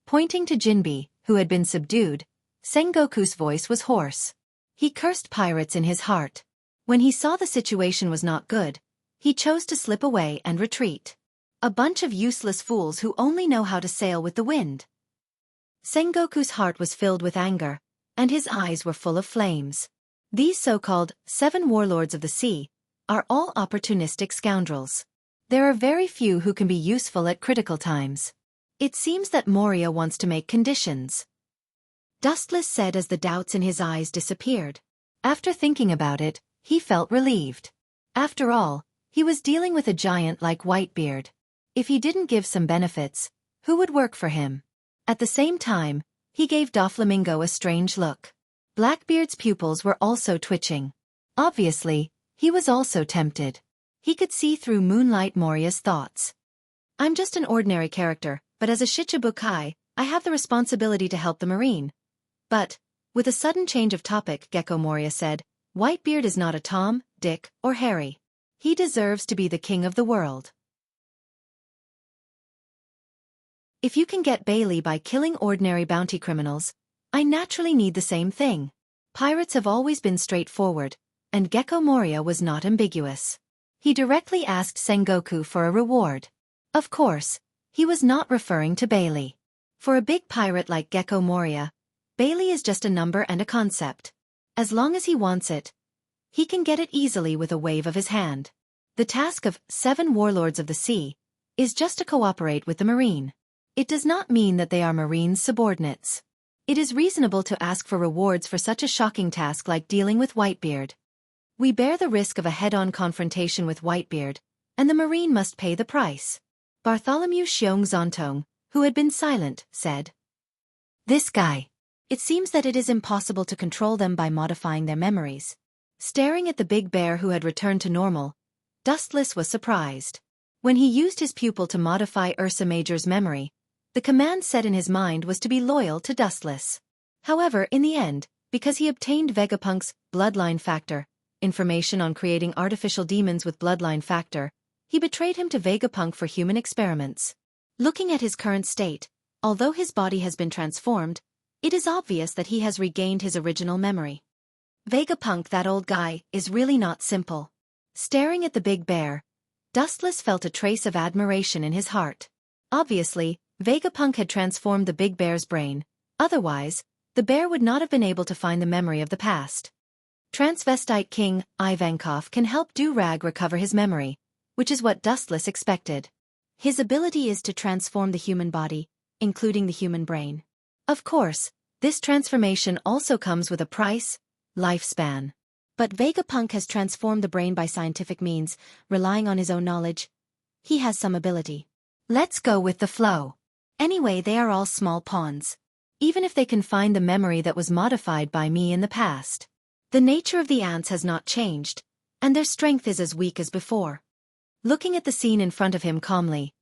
Pointing to Jinbe, who had been subdued, Sengoku's voice was hoarse. He cursed pirates in his heart. When he saw the situation was not good, he chose to slip away and retreat. A bunch of useless fools who only know how to sail with the wind. Sengoku's heart was filled with anger, and his eyes were full of flames. These so-called 7 warlords of the sea are all opportunistic scoundrels. There are very few who can be useful at critical times. It seems that Moria wants to make conditions. Dustless said as the doubts in his eyes disappeared. After thinking about it, he felt relieved. After all, he was dealing with a giant like Whitebeard. If he didn't give some benefits, who would work for him? At the same time, he gave Doflamingo a strange look. Blackbeard's pupils were also twitching. Obviously, he was also tempted. He could see through Moonlight Moria's thoughts. I'm just an ordinary character, but as a Shichibukai, I have the responsibility to help the marine. But, with a sudden change of topic, Gecko Moria said, Whitebeard is not a Tom, Dick, or Harry. He deserves to be the king of the world. If you can get Bailey by killing ordinary bounty criminals, I naturally need the same thing. Pirates have always been straightforward, and Gecko Moria was not ambiguous. He directly asked Sengoku for a reward. Of course, he was not referring to Bailey. For a big pirate like Gecko Moria, Bailey is just a number and a concept. As long as he wants it, he can get it easily with a wave of his hand. The task of 7 warlords of the sea is just to cooperate with the marine. It does not mean that they are marine's subordinates. It is reasonable to ask for rewards for such a shocking task like dealing with Whitebeard. We bear the risk of a head-on confrontation with Whitebeard, and the marine must pay the price. Bartholomew Xiong Zontong, who had been silent, said, This guy. It seems that it is impossible to control them by modifying their memories. Staring at the big bear who had returned to normal, Dustless was surprised. When he used his pupil to modify Ursa Major's memory, the command set in his mind was to be loyal to Dustless. However, in the end, because he obtained Vegapunk's bloodline factor, information on creating artificial demons with bloodline factor, he betrayed him to Vegapunk for human experiments. Looking at his current state, although his body has been transformed, it is obvious that he has regained his original memory. Vegapunk, that old guy, is really not simple. Staring at the big bear, Dustless felt a trace of admiration in his heart. Obviously, Vegapunk had transformed the big bear's brain, otherwise, the bear would not have been able to find the memory of the past. Transvestite King Ivankov can help Do-Rag recover his memory, which is what Dustless expected. His ability is to transform the human body, including the human brain. Of course, this transformation also comes with a price, lifespan. But Vegapunk has transformed the brain by scientific means, relying on his own knowledge. He has some ability. Let's go with the flow. Anyway, they are all small pawns. Even if they can find the memory that was modified by me in the past. The nature of the ants has not changed, and their strength is as weak as before. Looking at the scene in front of him calmly,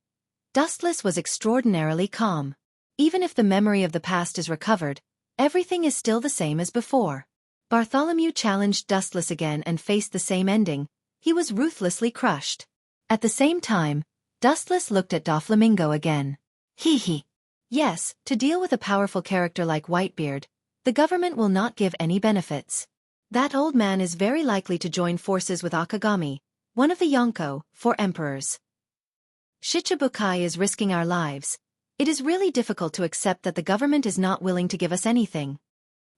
Dustless was extraordinarily calm. Even if the memory of the past is recovered, everything is still the same as before. Bartholomew challenged Dustless again and faced the same ending. He was ruthlessly crushed. At the same time, Dustless looked at Doflamingo again. Hee hee. Yes, to deal with a powerful character like Whitebeard, the government will not give any benefits. That old man is very likely to join forces with Akagami, one of the Yonko, 4 emperors. Shichibukai is risking our lives. It is really difficult to accept that the government is not willing to give us anything.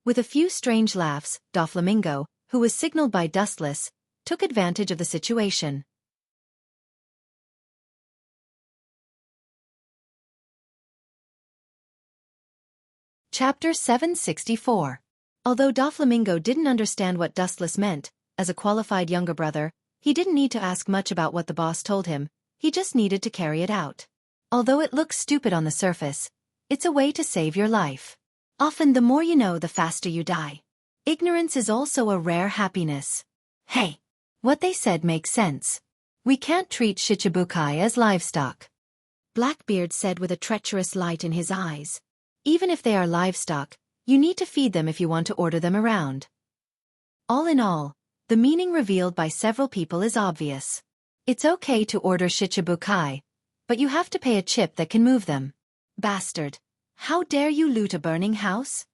With a few strange laughs, Doflamingo, who was signaled by Dustless, took advantage of the situation. Chapter 764. Although Doflamingo didn't understand what Dustless meant, as a qualified younger brother, he didn't need to ask much about what the boss told him, he just needed to carry it out. Although it looks stupid on the surface, it's a way to save your life. Often the more you know, the faster you die. Ignorance is also a rare happiness. Hey! What they said makes sense. We can't treat Shichibukai as livestock. Blackbeard said with a treacherous light in his eyes. Even if they are livestock, you need to feed them if you want to order them around. All in all, the meaning revealed by several people is obvious. It's okay to order Shichibukai, but you have to pay a chip that can move them. Bastard! How dare you loot a burning house?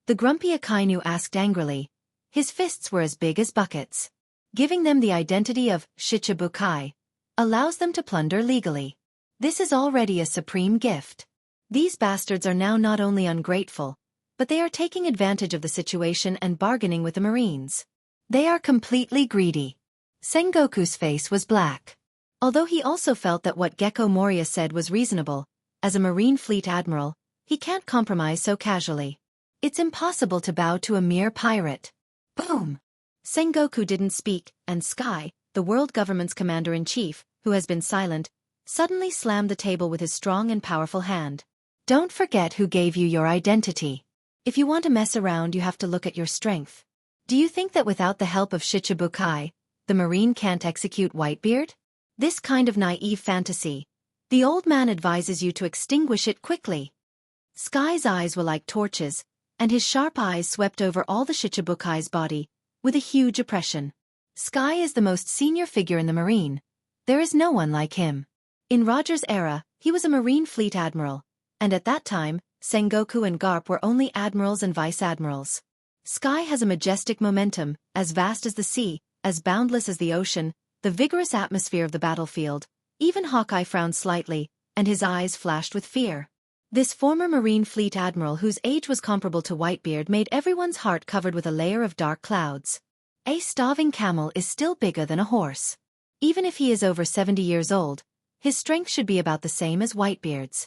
The grumpy Akainu asked angrily. His fists were as big as buckets. Giving them the identity of Shichibukai allows them to plunder legally. This is already a supreme gift. These bastards are now not only ungrateful, but they are taking advantage of the situation and bargaining with the Marines. They are completely greedy. Sengoku's face was black. Although he also felt that what Gecko Moria said was reasonable, as a Marine Fleet Admiral, he can't compromise so casually. It's impossible to bow to a mere pirate. Boom! Sengoku didn't speak, and Sky, the world government's commander-in-chief, who has been silent, suddenly slammed the table with his strong and powerful hand. Don't forget who gave you your identity. If you want to mess around, you have to look at your strength. Do you think that without the help of Shichibukai, the Marine can't execute Whitebeard? This kind of naive fantasy. The old man advises you to extinguish it quickly. Sky's eyes were like torches, and his sharp eyes swept over all the Shichibukai's body, with a huge oppression. Sky is the most senior figure in the Marine. There is no one like him. In Roger's era, he was a Marine fleet admiral, and at that time, Sengoku and Garp were only admirals and vice-admirals. Sky has a majestic momentum, as vast as the sea, as boundless as the ocean, the vigorous atmosphere of the battlefield. Even Hawkeye frowned slightly, and his eyes flashed with fear. This former Marine fleet admiral whose age was comparable to Whitebeard made everyone's heart covered with a layer of dark clouds. A starving camel is still bigger than a horse. Even if he is over 70 years old, his strength should be about the same as Whitebeard's.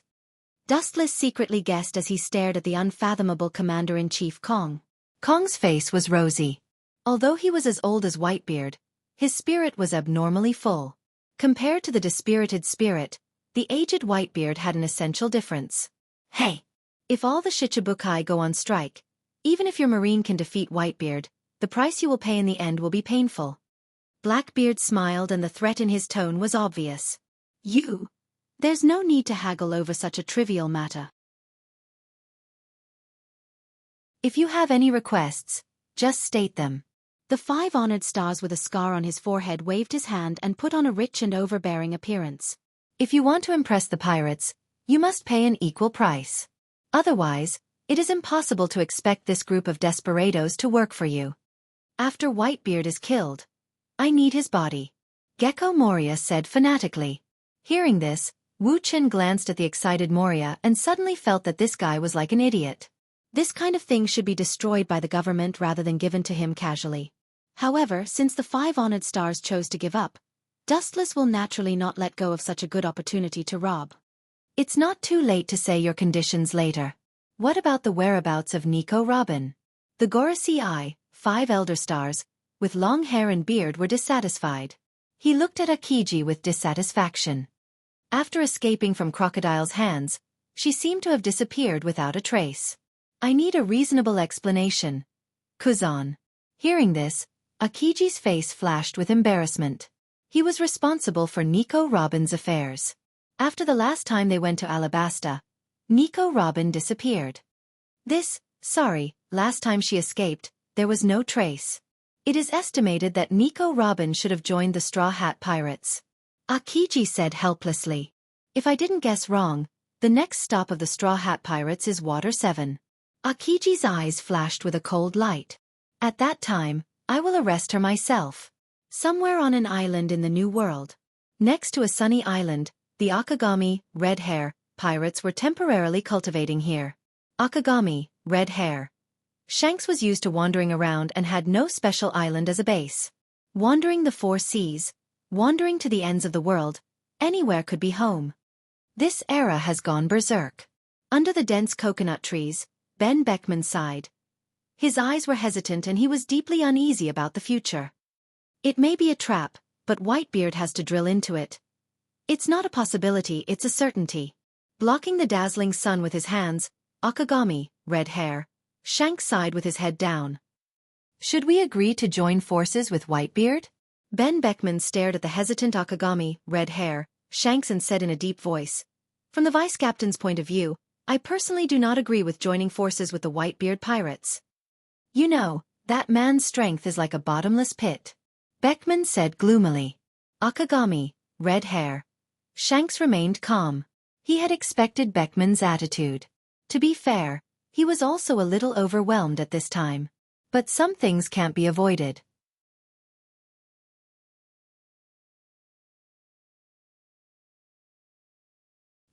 Dustless secretly guessed as he stared at the unfathomable Commander-in-Chief Kong. Kong's face was rosy. Although he was as old as Whitebeard, his spirit was abnormally full. Compared to the dispirited spirit, the aged Whitebeard had an essential difference. Hey! If all the Shichibukai go on strike, even if your Marine can defeat Whitebeard, the price you will pay in the end will be painful. Blackbeard smiled and the threat in his tone was obvious. There's no need to haggle over such a trivial matter. If you have any requests, just state them. The 5 honored stars with a scar on his forehead waved his hand and put on a rich and overbearing appearance. If you want to impress the pirates, you must pay an equal price. Otherwise, it is impossible to expect this group of desperados to work for you. After Whitebeard is killed, I need his body, Gecko Moria said fanatically. Hearing this, Wu Chen glanced at the excited Moria and suddenly felt that this guy was like an idiot. This kind of thing should be destroyed by the government rather than given to him casually. However, since the 5 honored stars chose to give up, Dustless will naturally not let go of such a good opportunity to rob. It's not too late to say your conditions later. What about the whereabouts of Nico Robin? The Gorosei, 5 elder stars, with long hair and beard were dissatisfied. He looked at Akiji with dissatisfaction. After escaping from Crocodile's hands, she seemed to have disappeared without a trace. I need a reasonable explanation. Kuzan. Hearing this, Akiji's face flashed with embarrassment. He was responsible for Nico Robin's affairs. After the last time they went to Alabasta, Nico Robin disappeared. Last time she escaped, there was no trace. It is estimated that Nico Robin should have joined the Straw Hat Pirates. Akiji said helplessly. If I didn't guess wrong, the next stop of the Straw Hat Pirates is Water 7. Akiji's eyes flashed with a cold light. At that time, I will arrest her myself. Somewhere on an island in the New World. Next to a sunny island, the Akagami, red hair, pirates were temporarily cultivating here. Akagami, red hair. Shanks was used to wandering around and had no special island as a base. Wandering the 4 seas, wandering to the ends of the world, anywhere could be home. This era has gone berserk. Under the dense coconut trees, Ben Beckman sighed. His eyes were hesitant and he was deeply uneasy about the future. It may be a trap, but Whitebeard has to drill into it. It's not a possibility, it's a certainty. Blocking the dazzling sun with his hands, Akagami, red hair, Shanks sighed with his head down. Should we agree to join forces with Whitebeard? Ben Beckman stared at the hesitant Akagami, red hair, Shanks and said in a deep voice. From the vice-captain's point of view, I personally do not agree with joining forces with the Whitebeard pirates. You know, that man's strength is like a bottomless pit. Beckman said gloomily. Akagami, red hair. Shanks remained calm. He had expected Beckman's attitude. To be fair, he was also a little overwhelmed at this time. But some things can't be avoided.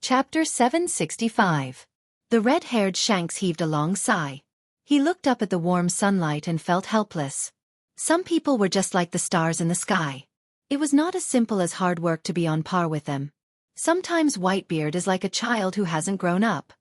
Chapter 765. The red-haired Shanks heaved a long sigh. He looked up at the warm sunlight and felt helpless. Some people were just like the stars in the sky. It was not as simple as hard work to be on par with them. Sometimes Whitebeard is like a child who hasn't grown up.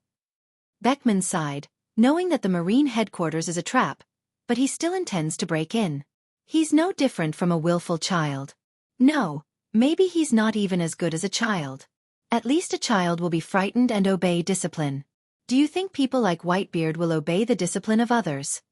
Beckman sighed, knowing that the Marine headquarters is a trap, but he still intends to break in. He's no different from a willful child. No, maybe he's not even as good as a child. At least a child will be frightened and obey discipline. Do you think people like Whitebeard will obey the discipline of others?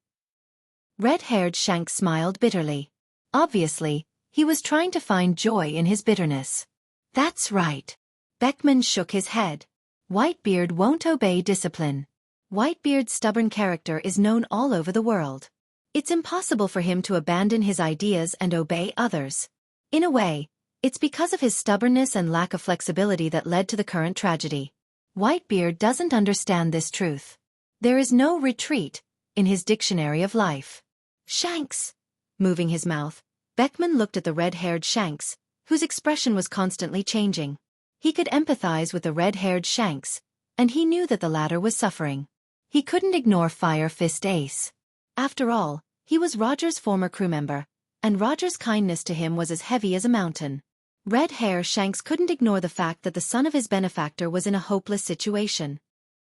Red-haired Shanks smiled bitterly. Obviously, he was trying to find joy in his bitterness. That's right. Beckman shook his head. Whitebeard won't obey discipline. Whitebeard's stubborn character is known all over the world. It's impossible for him to abandon his ideas and obey others. In a way, it's because of his stubbornness and lack of flexibility that led to the current tragedy. Whitebeard doesn't understand this truth. There is no retreat in his dictionary of life. Shanks! Moving his mouth, Beckman looked at the red-haired Shanks, whose expression was constantly changing. He could empathize with the red-haired Shanks, and he knew that the latter was suffering. He couldn't ignore Fire Fist Ace. After all, he was Roger's former crew member, and Roger's kindness to him was as heavy as a mountain. Red-haired Shanks couldn't ignore the fact that the son of his benefactor was in a hopeless situation.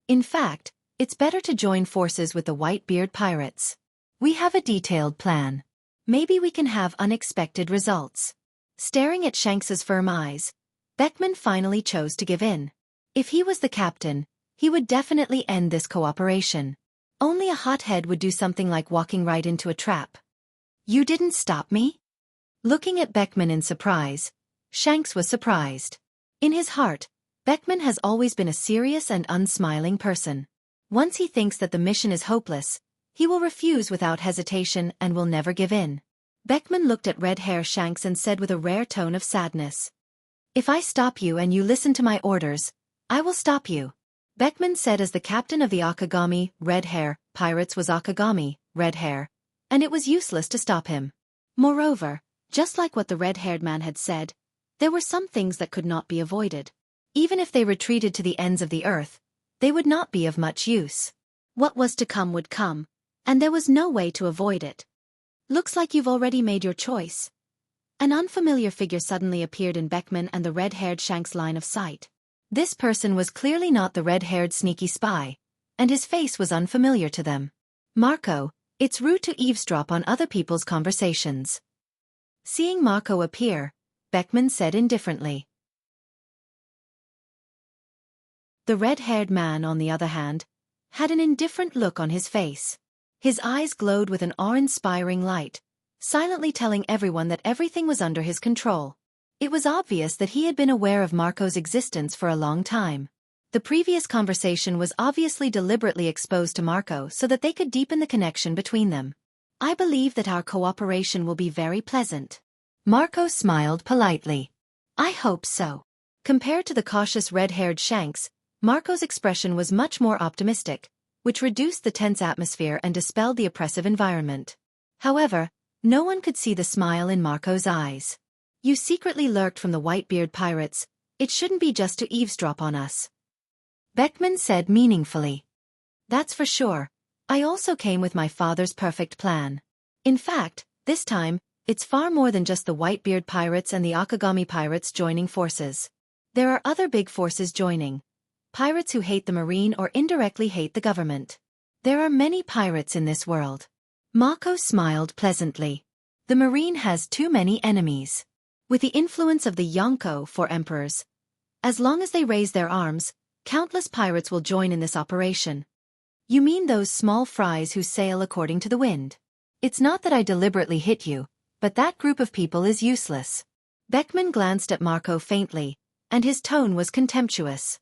In fact, it's better to join forces with the Whitebeard pirates. We have a detailed plan. Maybe we can have unexpected results. Staring at Shanks's firm eyes, Beckman finally chose to give in. If he was the captain, he would definitely end this cooperation. Only a hothead would do something like walking right into a trap. You didn't stop me? Looking at Beckman in surprise, Shanks was surprised. In his heart, Beckman has always been a serious and unsmiling person. Once he thinks that the mission is hopeless, he will refuse without hesitation and will never give in. Beckman looked at red-haired Shanks and said with a rare tone of sadness, "If I stop you and you listen to my orders, I will stop you." Beckman said as the captain of the Akagami, red-hair, pirates was Akagami, red-hair, and it was useless to stop him. Moreover, just like what the red-haired man had said, there were some things that could not be avoided. Even if they retreated to the ends of the earth, they would not be of much use. What was to come would come, and there was no way to avoid it. Looks like you've already made your choice. An unfamiliar figure suddenly appeared in Beckman and the red-haired Shanks' line of sight. This person was clearly not the red-haired sneaky spy, and his face was unfamiliar to them. Marco, it's rude to eavesdrop on other people's conversations. Seeing Marco appear, Beckman said indifferently. The red-haired man, on the other hand, had an indifferent look on his face. His eyes glowed with an awe-inspiring light, silently telling everyone that everything was under his control. It was obvious that he had been aware of Marco's existence for a long time. The previous conversation was obviously deliberately exposed to Marco so that they could deepen the connection between them. I believe that our cooperation will be very pleasant. Marco smiled politely. I hope so. Compared to the cautious red-haired Shanks, Marco's expression was much more optimistic, which reduced the tense atmosphere and dispelled the oppressive environment. However, no one could see the smile in Marco's eyes. You secretly lurked from the Whitebeard pirates, it shouldn't be just to eavesdrop on us. Beckman said meaningfully. That's for sure. I also came with my father's perfect plan. In fact, this time, it's far more than just the Whitebeard pirates and the Akagami pirates joining forces. There are other big forces joining. Pirates who hate the marine or indirectly hate the government. There are many pirates in this world. Mako smiled pleasantly. The marine has too many enemies. With the influence of the Yonko for emperors, as long as they raise their arms, countless pirates will join in this operation. You mean those small fries who sail according to the wind? It's not that I deliberately hit you, but that group of people is useless. Beckman glanced at Marco faintly, and his tone was contemptuous.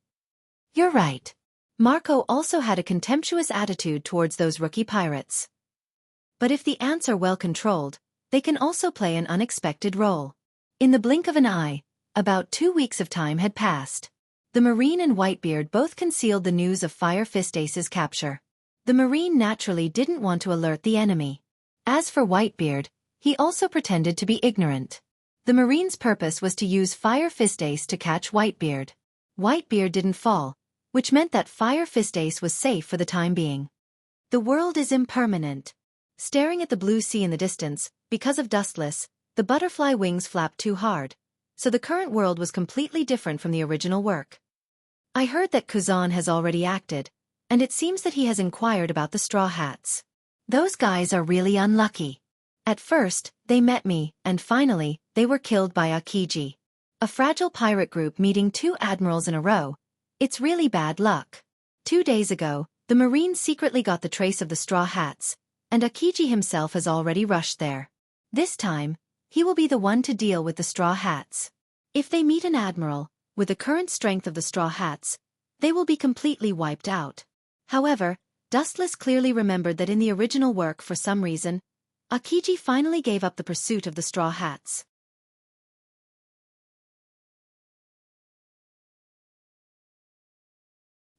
You're right. Marco also had a contemptuous attitude towards those rookie pirates. But if the ants are well controlled, they can also play an unexpected role. In the blink of an eye, about 2 weeks of time had passed. The Marine and Whitebeard both concealed the news of Fire Fist Ace's capture. The Marine naturally didn't want to alert the enemy. As for Whitebeard, he also pretended to be ignorant. The Marine's purpose was to use Fire Fist Ace to catch Whitebeard. Whitebeard didn't fall, which meant that Fire Fist Ace was safe for the time being. The world is impermanent. Staring at the blue sea in the distance, because of Dustless, the butterfly wings flapped too hard, so the current world was completely different from the original work. I heard that Kuzan has already acted, and it seems that he has inquired about the Straw Hats. Those guys are really unlucky. At first, they met me, and finally, they were killed by Akiji. A fragile pirate group meeting 2 admirals in a row. It's really bad luck. 2 days ago, the Marines secretly got the trace of the straw hats, and Akiji himself has already rushed there. This time, he will be the one to deal with the straw hats. If they meet an admiral, with the current strength of the straw hats, they will be completely wiped out. However, Dustless clearly remembered that in the original work for some reason, Akiji finally gave up the pursuit of the straw hats.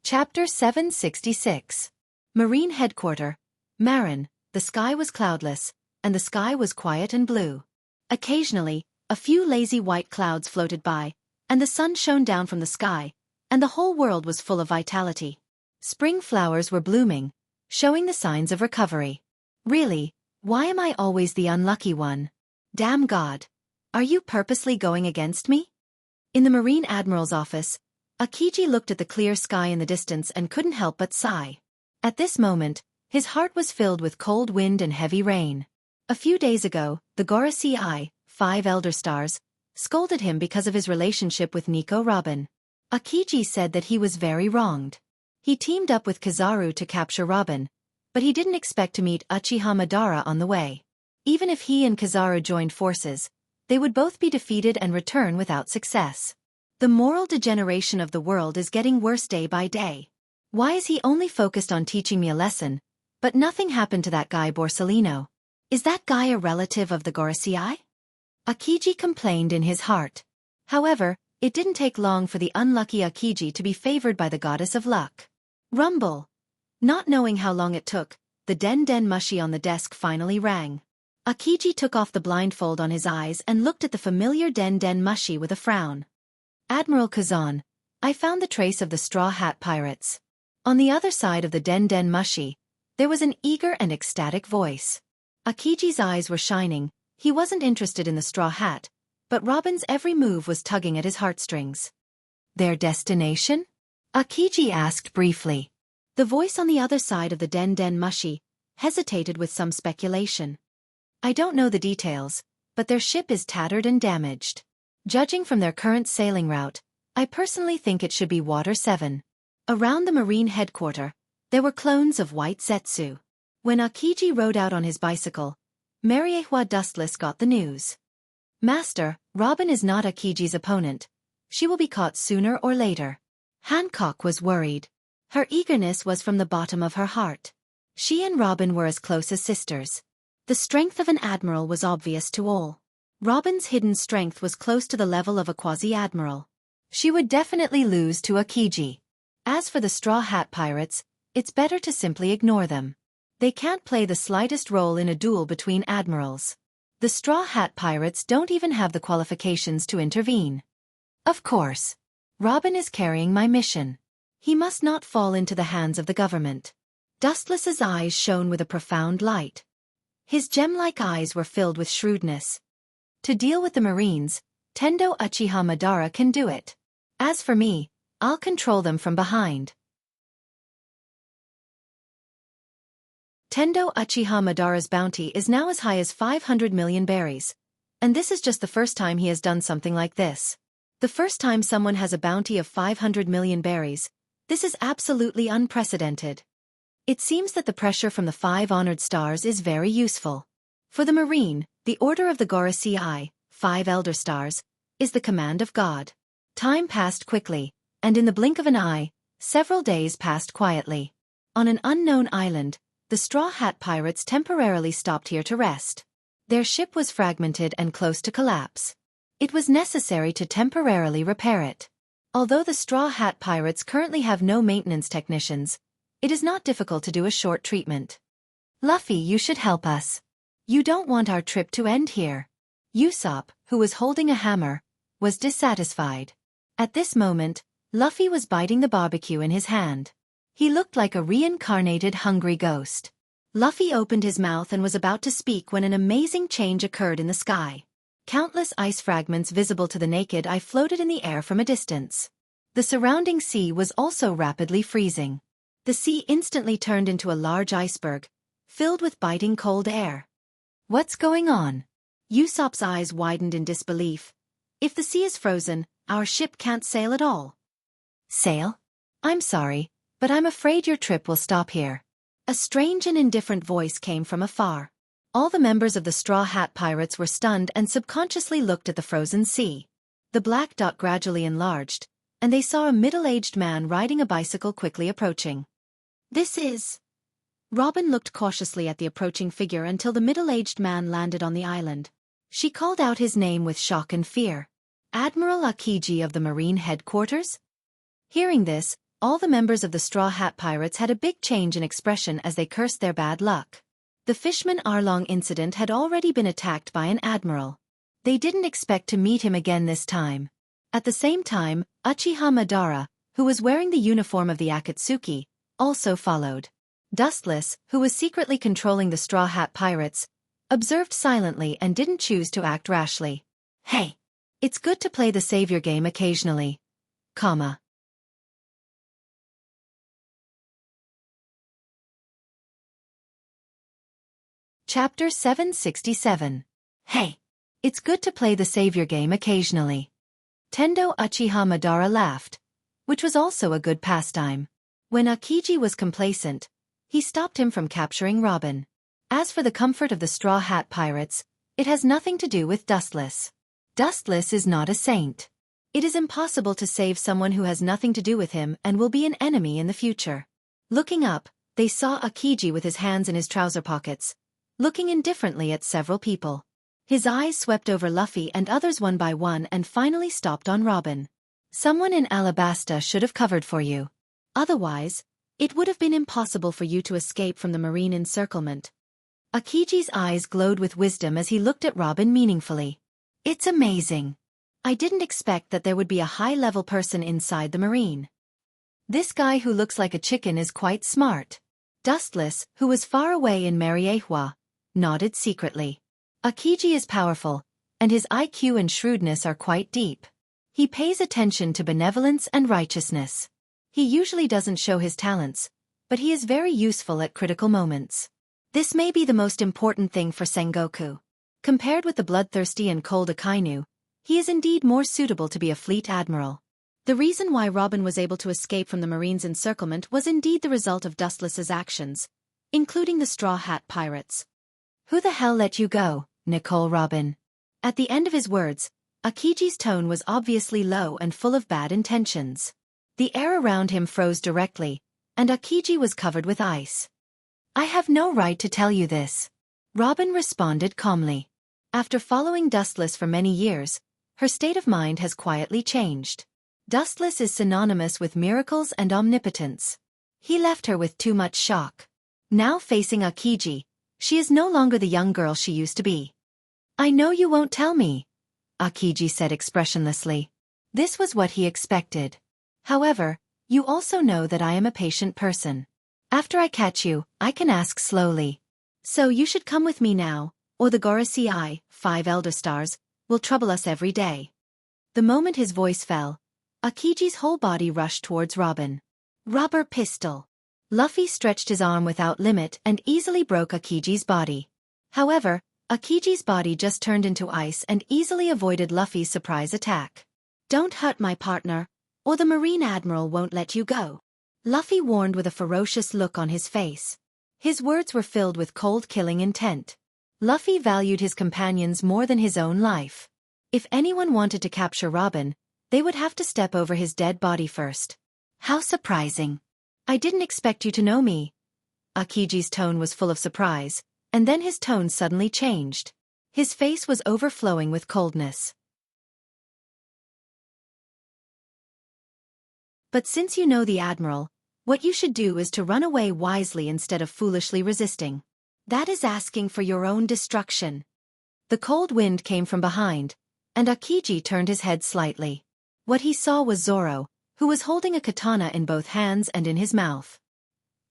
Chapter 766. Marine Headquarters. Marin, the sky was cloudless, and the sky was quiet and blue. Occasionally, a few lazy white clouds floated by, and the sun shone down from the sky, and the whole world was full of vitality. Spring flowers were blooming, showing the signs of recovery. Really, why am I always the unlucky one? Damn God! Are you purposely going against me? In the Marine Admiral's office, Akiji looked at the clear sky in the distance and couldn't help but sigh. At this moment, his heart was filled with cold wind and heavy rain. A few days ago, the Gorosei, 5 Elder Stars, scolded him because of his relationship with Nico Robin. Akiji said that he was very wronged. He teamed up with Kizaru to capture Robin, but he didn't expect to meet Uchiha Madara on the way. Even if he and Kizaru joined forces, they would both be defeated and return without success. The moral degeneration of the world is getting worse day by day. Why is he only focused on teaching me a lesson, but nothing happened to that guy Borsellino? Is that guy a relative of the Gorosei? Akiji complained in his heart. However, it didn't take long for the unlucky Akiji to be favored by the goddess of luck. Rumble! Not knowing how long it took, the Den Den Mushi on the desk finally rang. Akiji took off the blindfold on his eyes and looked at the familiar Den Den Mushi with a frown. Admiral Kazan, I found the trace of the Straw Hat Pirates. On the other side of the Den Den Mushi, there was an eager and ecstatic voice. Akiji's eyes were shining. He wasn't interested in the straw hat, but Robin's every move was tugging at his heartstrings. Their destination? Akiji asked briefly. The voice on the other side of the Den Den Mushi hesitated with some speculation. I don't know the details, but their ship is tattered and damaged. Judging from their current sailing route, I personally think it should be Water 7. Around the Marine Headquarters, there were clones of white Zetsu. When Akiji rode out on his bicycle, Mariehua Dustless got the news. Master, Robin is not Akiji's opponent. She will be caught sooner or later. Hancock was worried. Her eagerness was from the bottom of her heart. She and Robin were as close as sisters. The strength of an admiral was obvious to all. Robin's hidden strength was close to the level of a quasi-admiral. She would definitely lose to Akiji. As for the Straw Hat Pirates, it's better to simply ignore them. They can't play the slightest role in a duel between admirals. The Straw Hat Pirates don't even have the qualifications to intervene. Of course. Robin is carrying my mission. He must not fall into the hands of the government. Dustless's eyes shone with a profound light. His gem-like eyes were filled with shrewdness. To deal with the Marines, Tendo Uchiha Madara can do it. As for me, I'll control them from behind. Tendo Uchiha Madara's bounty is now as high as 500 million berries. And this is just the first time he has done something like this. The first time someone has a bounty of 500 million berries, this is absolutely unprecedented. It seems that the pressure from the 5 honored stars is very useful. For the Marine, the Order of the Gorosei, 5 Elder Stars, is the command of God. Time passed quickly, and in the blink of an eye, several days passed quietly. On an unknown island, the Straw Hat Pirates temporarily stopped here to rest. Their ship was fragmented and close to collapse. It was necessary to temporarily repair it. Although the Straw Hat Pirates currently have no maintenance technicians, it is not difficult to do a short treatment. Luffy, you should help us. You don't want our trip to end here. Usopp, who was holding a hammer, was dissatisfied. At this moment, Luffy was biting the barbecue in his hand. He looked like a reincarnated hungry ghost. Luffy opened his mouth and was about to speak when an amazing change occurred in the sky. Countless ice fragments visible to the naked eye floated in the air from a distance. The surrounding sea was also rapidly freezing. The sea instantly turned into a large iceberg, filled with biting cold air. What's going on? Usopp's eyes widened in disbelief. If the sea is frozen, our ship can't sail at all. Sail? I'm sorry, but I'm afraid your trip will stop here. A strange and indifferent voice came from afar. All the members of the Straw Hat Pirates were stunned and subconsciously looked at the frozen sea. The black dot gradually enlarged, and they saw a middle-aged man riding a bicycle quickly approaching. This is... Robin looked cautiously at the approaching figure until the middle-aged man landed on the island. She called out his name with shock and fear. Admiral Akiji of the Marine Headquarters? Hearing this, all the members of the Straw Hat Pirates had a big change in expression as they cursed their bad luck. The Fishman Arlong incident had already been attacked by an admiral. They didn't expect to meet him again this time. At the same time, Uchiha Madara, who was wearing the uniform of the Akatsuki, also followed. Dustless, who was secretly controlling the Straw Hat Pirates, observed silently and didn't choose to act rashly. Hey! It's good to play the savior game occasionally. Comma. Chapter 767. Hey! It's good to play the savior game occasionally. Tendo Uchiha Madara laughed, which was also a good pastime. When Akiji was complacent, he stopped him from capturing Robin. As for the comfort of the Straw Hat Pirates, it has nothing to do with Dustless. Dustless is not a saint. It is impossible to save someone who has nothing to do with him and will be an enemy in the future. Looking up, they saw Akiji with his hands in his trouser pockets, looking indifferently at several people. His eyes swept over Luffy and others one by one and finally stopped on Robin. Someone in Alabasta should have covered for you. Otherwise, it would have been impossible for you to escape from the marine encirclement. Akiji's eyes glowed with wisdom as he looked at Robin meaningfully. It's amazing. I didn't expect that there would be a high-level person inside the marine. This guy who looks like a chicken is quite smart. Dustless, who was far away in Mariehua, nodded secretly. Akiji is powerful, and his IQ and shrewdness are quite deep. He pays attention to benevolence and righteousness. He usually doesn't show his talents, but he is very useful at critical moments. This may be the most important thing for Sengoku. Compared with the bloodthirsty and cold Akainu, he is indeed more suitable to be a fleet admiral. The reason why Robin was able to escape from the marine's encirclement was indeed the result of Dustless's actions, including the Straw Hat Pirates. Who the hell let you go, Nicole Robin? At the end of his words, Akiji's tone was obviously low and full of bad intentions. The air around him froze directly, and Akiji was covered with ice. I have no right to tell you this. Robin responded calmly. After following Dustless for many years, her state of mind has quietly changed. Dustless is synonymous with miracles and omnipotence. He left her with too much shock. Now facing Akiji, she is no longer the young girl she used to be. I know you won't tell me, Akiji said expressionlessly. This was what he expected. However, you also know that I am a patient person. After I catch you, I can ask slowly. So you should come with me now, or the Gorosei, 5 Elder Stars, will trouble us every day. The moment his voice fell, Akiji's whole body rushed towards Robin. Rubber pistol. Luffy stretched his arm without limit and easily broke Akiji's body. However, Akiji's body just turned into ice and easily avoided Luffy's surprise attack. Don't hurt my partner, or the Marine Admiral won't let you go. Luffy warned with a ferocious look on his face. His words were filled with cold killing intent. Luffy valued his companions more than his own life. If anyone wanted to capture Robin, they would have to step over his dead body first. How surprising. I didn't expect you to know me. Akiji's tone was full of surprise, and then his tone suddenly changed. His face was overflowing with coldness. But since you know the Admiral, what you should do is to run away wisely instead of foolishly resisting. That is asking for your own destruction. The cold wind came from behind, and Akiji turned his head slightly. What he saw was Zoro, who was holding a katana in both hands and in his mouth.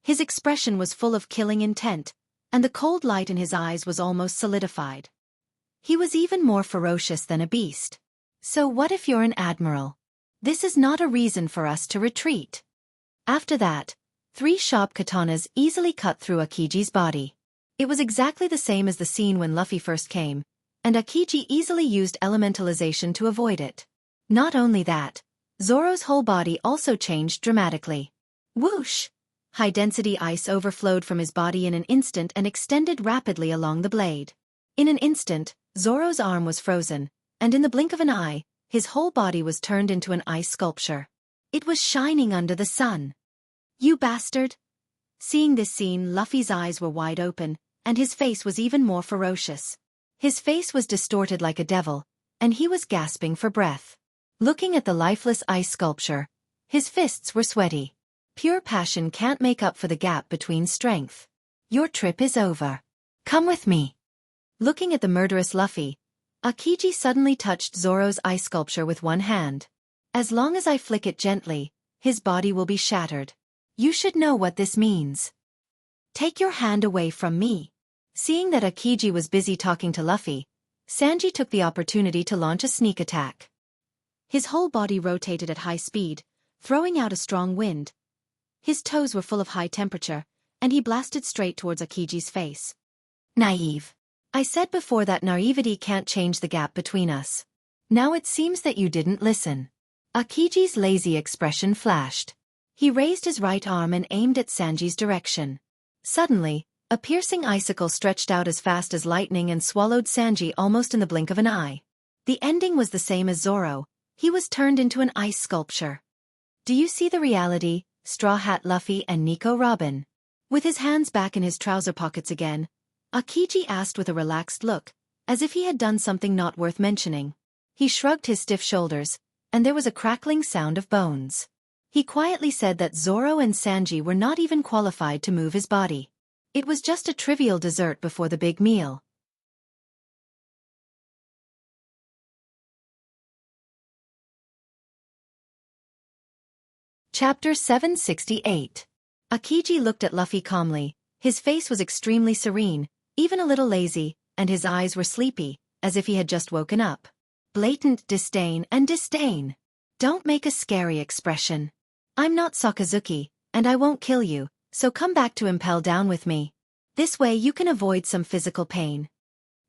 His expression was full of killing intent, and the cold light in his eyes was almost solidified. He was even more ferocious than a beast. So what if you're an admiral? This is not a reason for us to retreat. After that, 3 sharp katanas easily cut through Akiji's body. It was exactly the same as the scene when Luffy first came, and Akiji easily used elementalization to avoid it. Not only that, Zoro's whole body also changed dramatically. Whoosh! High-density ice overflowed from his body in an instant and extended rapidly along the blade. In an instant, Zoro's arm was frozen, and in the blink of an eye, his whole body was turned into an ice sculpture. It was shining under the sun. You bastard! Seeing this scene, Luffy's eyes were wide open, and his face was even more ferocious. His face was distorted like a devil, and he was gasping for breath. Looking at the lifeless ice sculpture, his fists were sweaty. Pure passion can't make up for the gap between strength. Your trip is over. Come with me. Looking at the murderous Luffy, Aokiji suddenly touched Zoro's ice sculpture with one hand. As long as I flick it gently, his body will be shattered. You should know what this means. Take your hand away from me. Seeing that Aokiji was busy talking to Luffy, Sanji took the opportunity to launch a sneak attack. His whole body rotated at high speed, throwing out a strong wind. His toes were full of high temperature, and he blasted straight towards Akiji's face. Naive. I said before that naivety can't change the gap between us. Now it seems that you didn't listen. Akiji's lazy expression flashed. He raised his right arm and aimed at Sanji's direction. Suddenly, a piercing icicle stretched out as fast as lightning and swallowed Sanji almost in the blink of an eye. The ending was the same as Zoro. He was turned into an ice sculpture. Do you see the reality, Straw Hat Luffy and Nico Robin? With his hands back in his trouser pockets again, Aokiji asked with a relaxed look, as if he had done something not worth mentioning. He shrugged his stiff shoulders, and there was a crackling sound of bones. He quietly said that Zoro and Sanji were not even qualified to move his body. It was just a trivial dessert before the big meal. Chapter 768. Aokiji looked at Luffy calmly. His face was extremely serene, even a little lazy, and his eyes were sleepy, as if he had just woken up. Blatant disdain and disdain. Don't make a scary expression. I'm not Sakazuki, and I won't kill you, so come back to Impel Down with me. This way you can avoid some physical pain.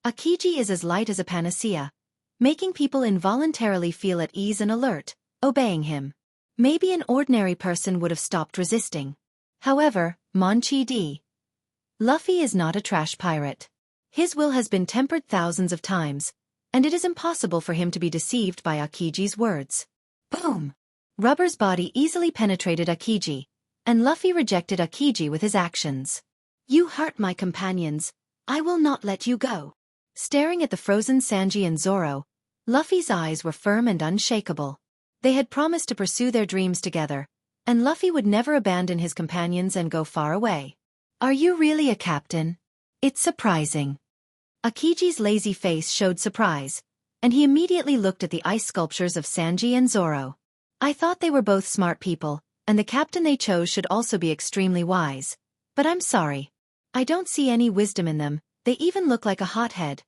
Aokiji is as light as a panacea, making people involuntarily feel at ease and alert, obeying him. Maybe an ordinary person would have stopped resisting. However, Monchi D. Luffy is not a trash pirate. His will has been tempered thousands of times, and it is impossible for him to be deceived by Akiji's words. Boom! Rubber's body easily penetrated Aokiji, and Luffy rejected Aokiji with his actions. You hurt my companions. I will not let you go. Staring at the frozen Sanji and Zoro, Luffy's eyes were firm and unshakable. They had promised to pursue their dreams together, and Luffy would never abandon his companions and go far away. Are you really a captain? It's surprising. Akiji's lazy face showed surprise, and he immediately looked at the ice sculptures of Sanji and Zoro. I thought they were both smart people, and the captain they chose should also be extremely wise. But I'm sorry. I don't see any wisdom in them. They even look like a hothead.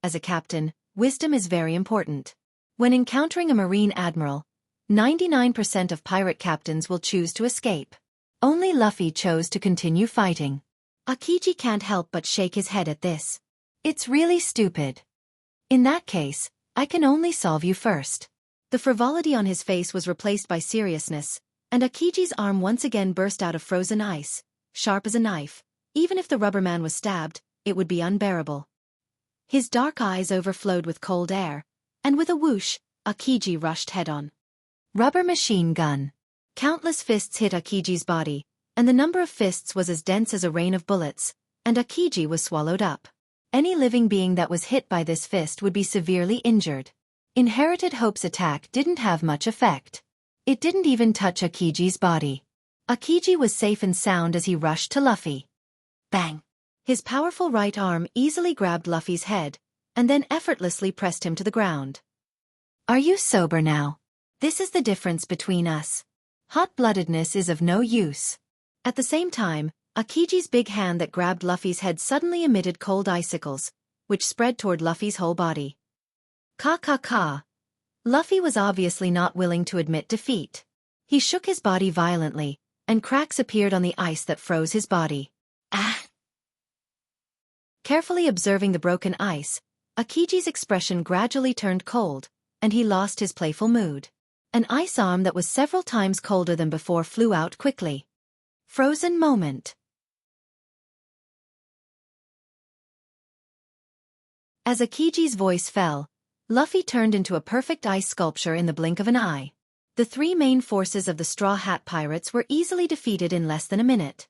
As a captain, wisdom is very important. When encountering a marine admiral, 99% of pirate captains will choose to escape. Only Luffy chose to continue fighting. Aokiji can't help but shake his head at this. It's really stupid. In that case, I can only solve you first. The frivolity on his face was replaced by seriousness, and Akiji's arm once again burst out of frozen ice, sharp as a knife. Even if the rubber man was stabbed, it would be unbearable. His dark eyes overflowed with cold air, and with a whoosh, Aokiji rushed head-on. Rubber machine gun. Countless fists hit Akiji's body, and the number of fists was as dense as a rain of bullets, and Aokiji was swallowed up. Any living being that was hit by this fist would be severely injured. Inherited Hope's attack didn't have much effect. It didn't even touch Akiji's body. Aokiji was safe and sound as he rushed to Luffy. Bang! His powerful right arm easily grabbed Luffy's head, and then effortlessly pressed him to the ground. Are you sober now? This is the difference between us. Hot-bloodedness is of no use. At the same time, Akiji's big hand that grabbed Luffy's head suddenly emitted cold icicles, which spread toward Luffy's whole body. Ka. Luffy was obviously not willing to admit defeat. He shook his body violently, and cracks appeared on the ice that froze his body. Ah! Carefully observing the broken ice, Akiji's expression gradually turned cold, and he lost his playful mood. An ice arm that was several times colder than before flew out quickly. Frozen moment. As Akiji's voice fell, Luffy turned into a perfect ice sculpture in the blink of an eye. The three main forces of the Straw Hat Pirates were easily defeated in less than a minute.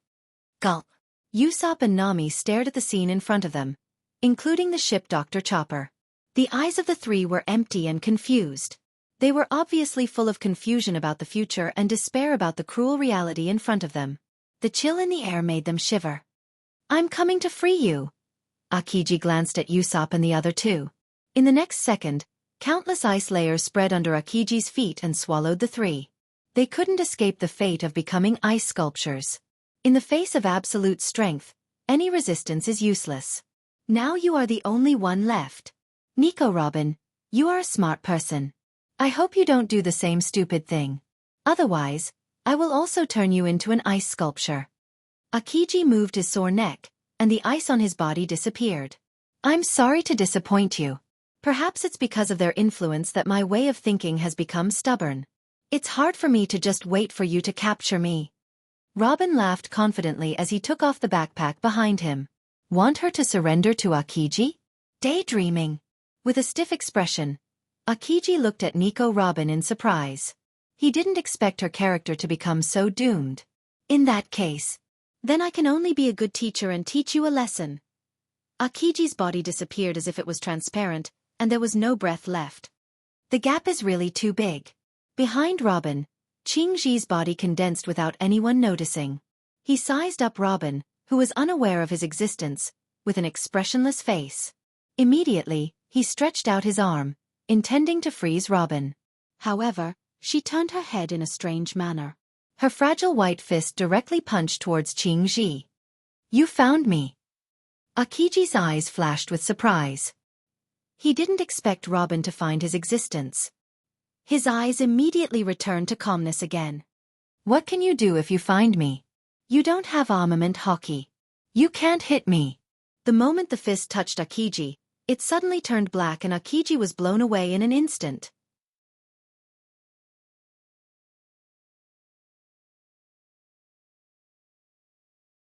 Gulp. Usopp and Nami stared at the scene in front of them, including the ship Dr. Chopper. The eyes of the three were empty and confused. They were obviously full of confusion about the future and despair about the cruel reality in front of them. The chill in the air made them shiver. I'm coming to free you. Akiji glanced at Usopp and the other two. In the next second, countless ice layers spread under Akiji's feet and swallowed the three. They couldn't escape the fate of becoming ice sculptures. In the face of absolute strength, any resistance is useless. Now you are the only one left. Nico Robin, you are a smart person. I hope you don't do the same stupid thing. Otherwise, I will also turn you into an ice sculpture. Akiji moved his sore neck, and the ice on his body disappeared. I'm sorry to disappoint you. Perhaps it's because of their influence that my way of thinking has become stubborn. It's hard for me to just wait for you to capture me. Robin laughed confidently as he took off the backpack behind him. Want her to surrender to Akiji? Daydreaming. With a stiff expression, Akiji looked at Nico Robin in surprise. He didn't expect her character to become so doomed. In that case, then I can only be a good teacher and teach you a lesson. Akiji's body disappeared as if it was transparent, and there was no breath left. The gap is really too big. Behind Robin, Qingji's body condensed without anyone noticing. He sized up Robin, who was unaware of his existence, with an expressionless face. Immediately, he stretched out his arm, intending to freeze Robin. However, she turned her head in a strange manner. Her fragile white fist directly punched towards Qingji. You found me. Akiji's eyes flashed with surprise. He didn't expect Robin to find his existence. His eyes immediately returned to calmness again. What can you do if you find me? You don't have armament hockey. You can't hit me. The moment the fist touched Akiji, it suddenly turned black and Akiji was blown away in an instant.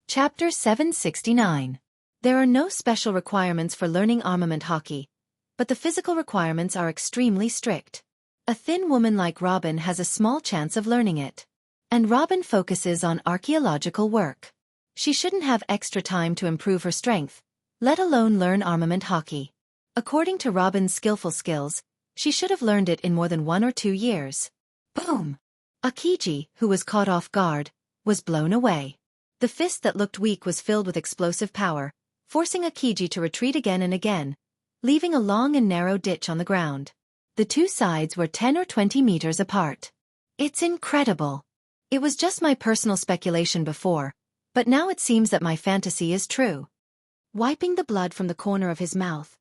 Chapter 769. There are no special requirements for learning armament hockey, but the physical requirements are extremely strict. A thin woman like Robin has a small chance of learning it. And Robin focuses on archaeological work. She shouldn't have extra time to improve her strength, let alone learn armament hockey. According to Robin's skillful skills, she should have learned it in more than 1 or 2 years. Boom! Akiji, who was caught off guard, was blown away. The fist that looked weak was filled with explosive power, forcing Akiji to retreat again and again, leaving a long and narrow ditch on the ground. The two sides were 10 or 20 meters apart. It's incredible. It was just my personal speculation before, but now it seems that my fantasy is true. Wiping the blood from the corner of his mouth,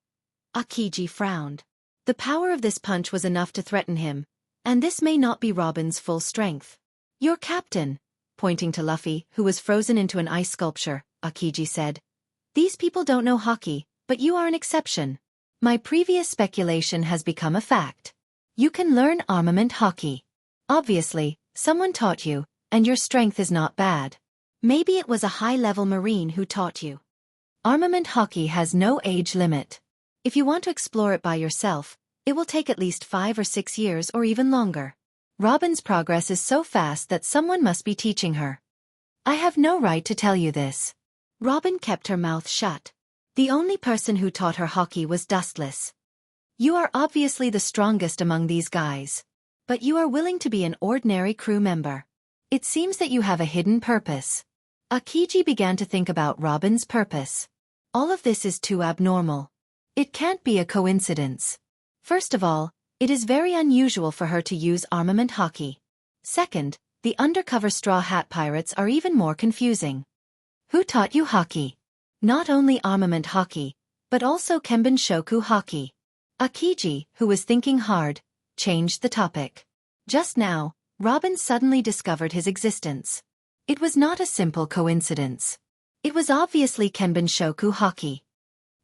Akiji frowned. The power of this punch was enough to threaten him, and this may not be Robin's full strength. Your captain, pointing to Luffy, who was frozen into an ice sculpture, Akiji said. These people don't know hockey, but you are an exception. My previous speculation has become a fact. You can learn armament hockey. Obviously, someone taught you, and your strength is not bad. Maybe it was a high-level Marine who taught you. Armament hockey has no age limit. If you want to explore it by yourself, it will take at least 5 or 6 years or even longer. Robin's progress is so fast that someone must be teaching her. I have no right to tell you this. Robin kept her mouth shut. The only person who taught her hockey was Dustless. You are obviously the strongest among these guys. But you are willing to be an ordinary crew member. It seems that you have a hidden purpose. Akiji began to think about Robin's purpose. All of this is too abnormal. It can't be a coincidence. First of all, it is very unusual for her to use armament hockey. Second, the undercover Straw Hat Pirates are even more confusing. Who taught you hockey? Not only armament hockey, but also Kenbun Shoku hockey. Akiji, who was thinking hard, changed the topic. Just now, Robin suddenly discovered his existence. It was not a simple coincidence. It was obviously Kenbun Shoku hockey.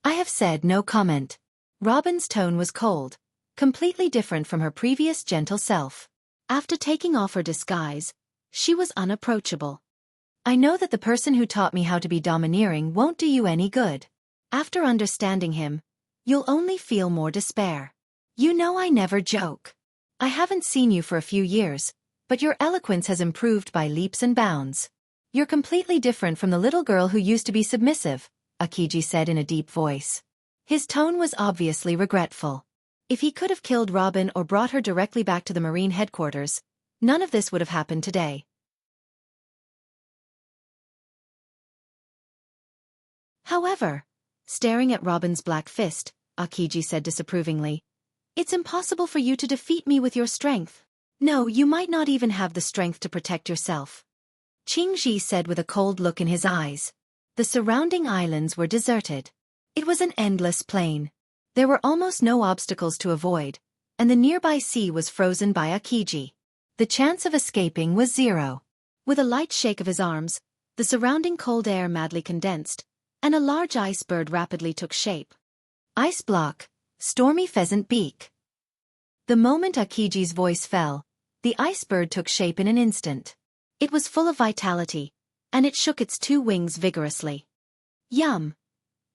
I have said no comment. Robin's tone was cold, completely different from her previous gentle self. After taking off her disguise, she was unapproachable. I know that the person who taught me how to be domineering won't do you any good. After understanding him, you'll only feel more despair. You know I never joke. I haven't seen you for a few years, but your eloquence has improved by leaps and bounds. You're completely different from the little girl who used to be submissive, Akiji said in a deep voice. His tone was obviously regretful. If he could have killed Robin or brought her directly back to the Marine headquarters, none of this would have happened today. However, staring at Robin's black fist, Akiji said disapprovingly, "It's impossible for you to defeat me with your strength. No, you might not even have the strength to protect yourself," Qingji said with a cold look in his eyes. The surrounding islands were deserted. It was an endless plain. There were almost no obstacles to avoid, and the nearby sea was frozen by Akiji. The chance of escaping was zero. With a light shake of his arms, the surrounding cold air madly condensed, and a large ice bird rapidly took shape. Ice block, stormy pheasant beak. The moment Akiji's voice fell, the ice bird took shape in an instant. It was full of vitality, and it shook its two wings vigorously. Yum!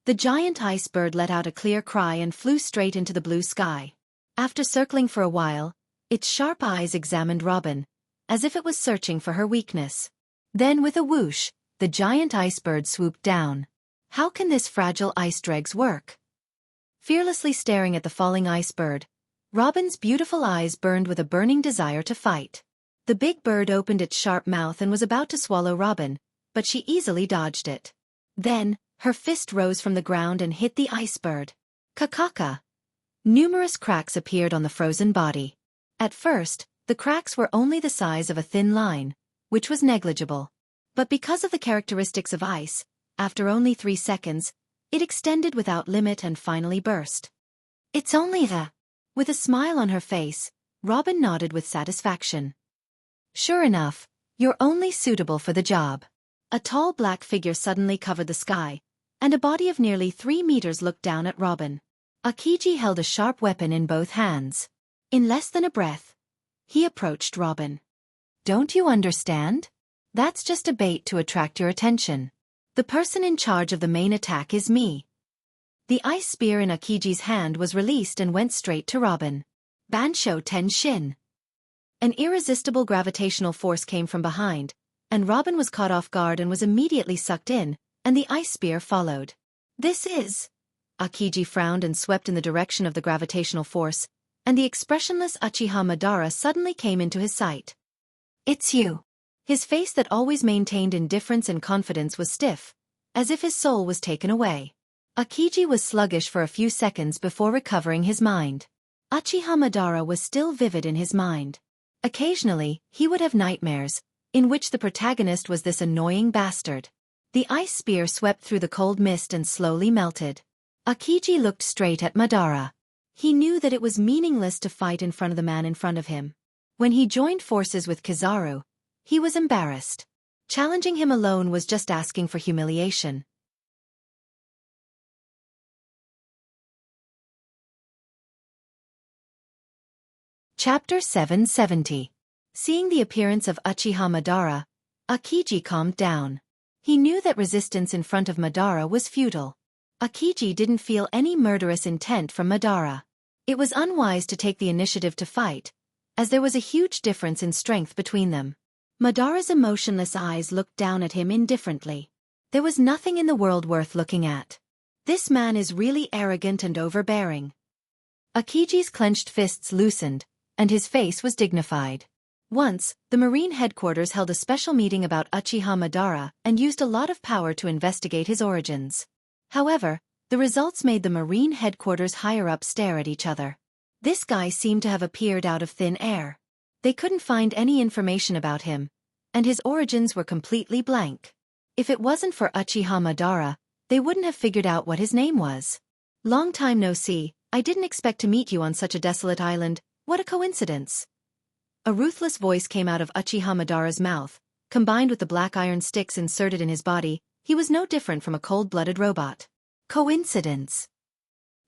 The giant ice bird let out a clear cry and flew straight into the blue sky. After circling for a while, its sharp eyes examined Robin, as if it was searching for her weakness. Then with a whoosh, the giant ice bird swooped down. How can this fragile ice dregs work? Fearlessly staring at the falling ice bird, Robin's beautiful eyes burned with a burning desire to fight. The big bird opened its sharp mouth and was about to swallow Robin, but she easily dodged it. Then, her fist rose from the ground and hit the ice bird. Kakaka! Numerous cracks appeared on the frozen body. At first, the cracks were only the size of a thin line, which was negligible. But because of the characteristics of ice, after only 3 seconds, it extended without limit and finally burst. It's only the... With a smile on her face, Robin nodded with satisfaction. Sure enough, you're only suitable for the job. A tall black figure suddenly covered the sky, and a body of nearly 3 meters looked down at Robin. Akiji held a sharp weapon in both hands. In less than a breath, he approached Robin. Don't you understand? That's just a bait to attract your attention. The person in charge of the main attack is me. The ice spear in Akiji's hand was released and went straight to Robin. Bansho Tenshin. An irresistible gravitational force came from behind, and Robin was caught off guard and was immediately sucked in, and the ice spear followed. This is... Akiji frowned and swept in the direction of the gravitational force, and the expressionless Uchiha Madara suddenly came into his sight. It's you. His face that always maintained indifference and confidence was stiff, as if his soul was taken away. Akiji was sluggish for a few seconds before recovering his mind. Uchiha Madara was still vivid in his mind. Occasionally, he would have nightmares, in which the protagonist was this annoying bastard. The ice spear swept through the cold mist and slowly melted. Akiji looked straight at Madara. He knew that it was meaningless to fight in front of the man in front of him. When he joined forces with Kizaru, he was embarrassed. Challenging him alone was just asking for humiliation. Chapter 770. Seeing the appearance of Uchiha Madara, Akiji calmed down. He knew that resistance in front of Madara was futile. Akiji didn't feel any murderous intent from Madara. It was unwise to take the initiative to fight, as there was a huge difference in strength between them. Madara's emotionless eyes looked down at him indifferently. There was nothing in the world worth looking at. This man is really arrogant and overbearing. Akiji's clenched fists loosened, and his face was dignified. Once, the Marine headquarters held a special meeting about Uchiha Madara and used a lot of power to investigate his origins. However, the results made the Marine headquarters higher-up stare at each other. This guy seemed to have appeared out of thin air. They couldn't find any information about him, and his origins were completely blank. If it wasn't for Uchiha Madara, they wouldn't have figured out what his name was. Long time no see, I didn't expect to meet you on such a desolate island, what a coincidence. A ruthless voice came out of Uchiha Madara's mouth. Combined with the black iron sticks inserted in his body, he was no different from a cold-blooded robot. Coincidence.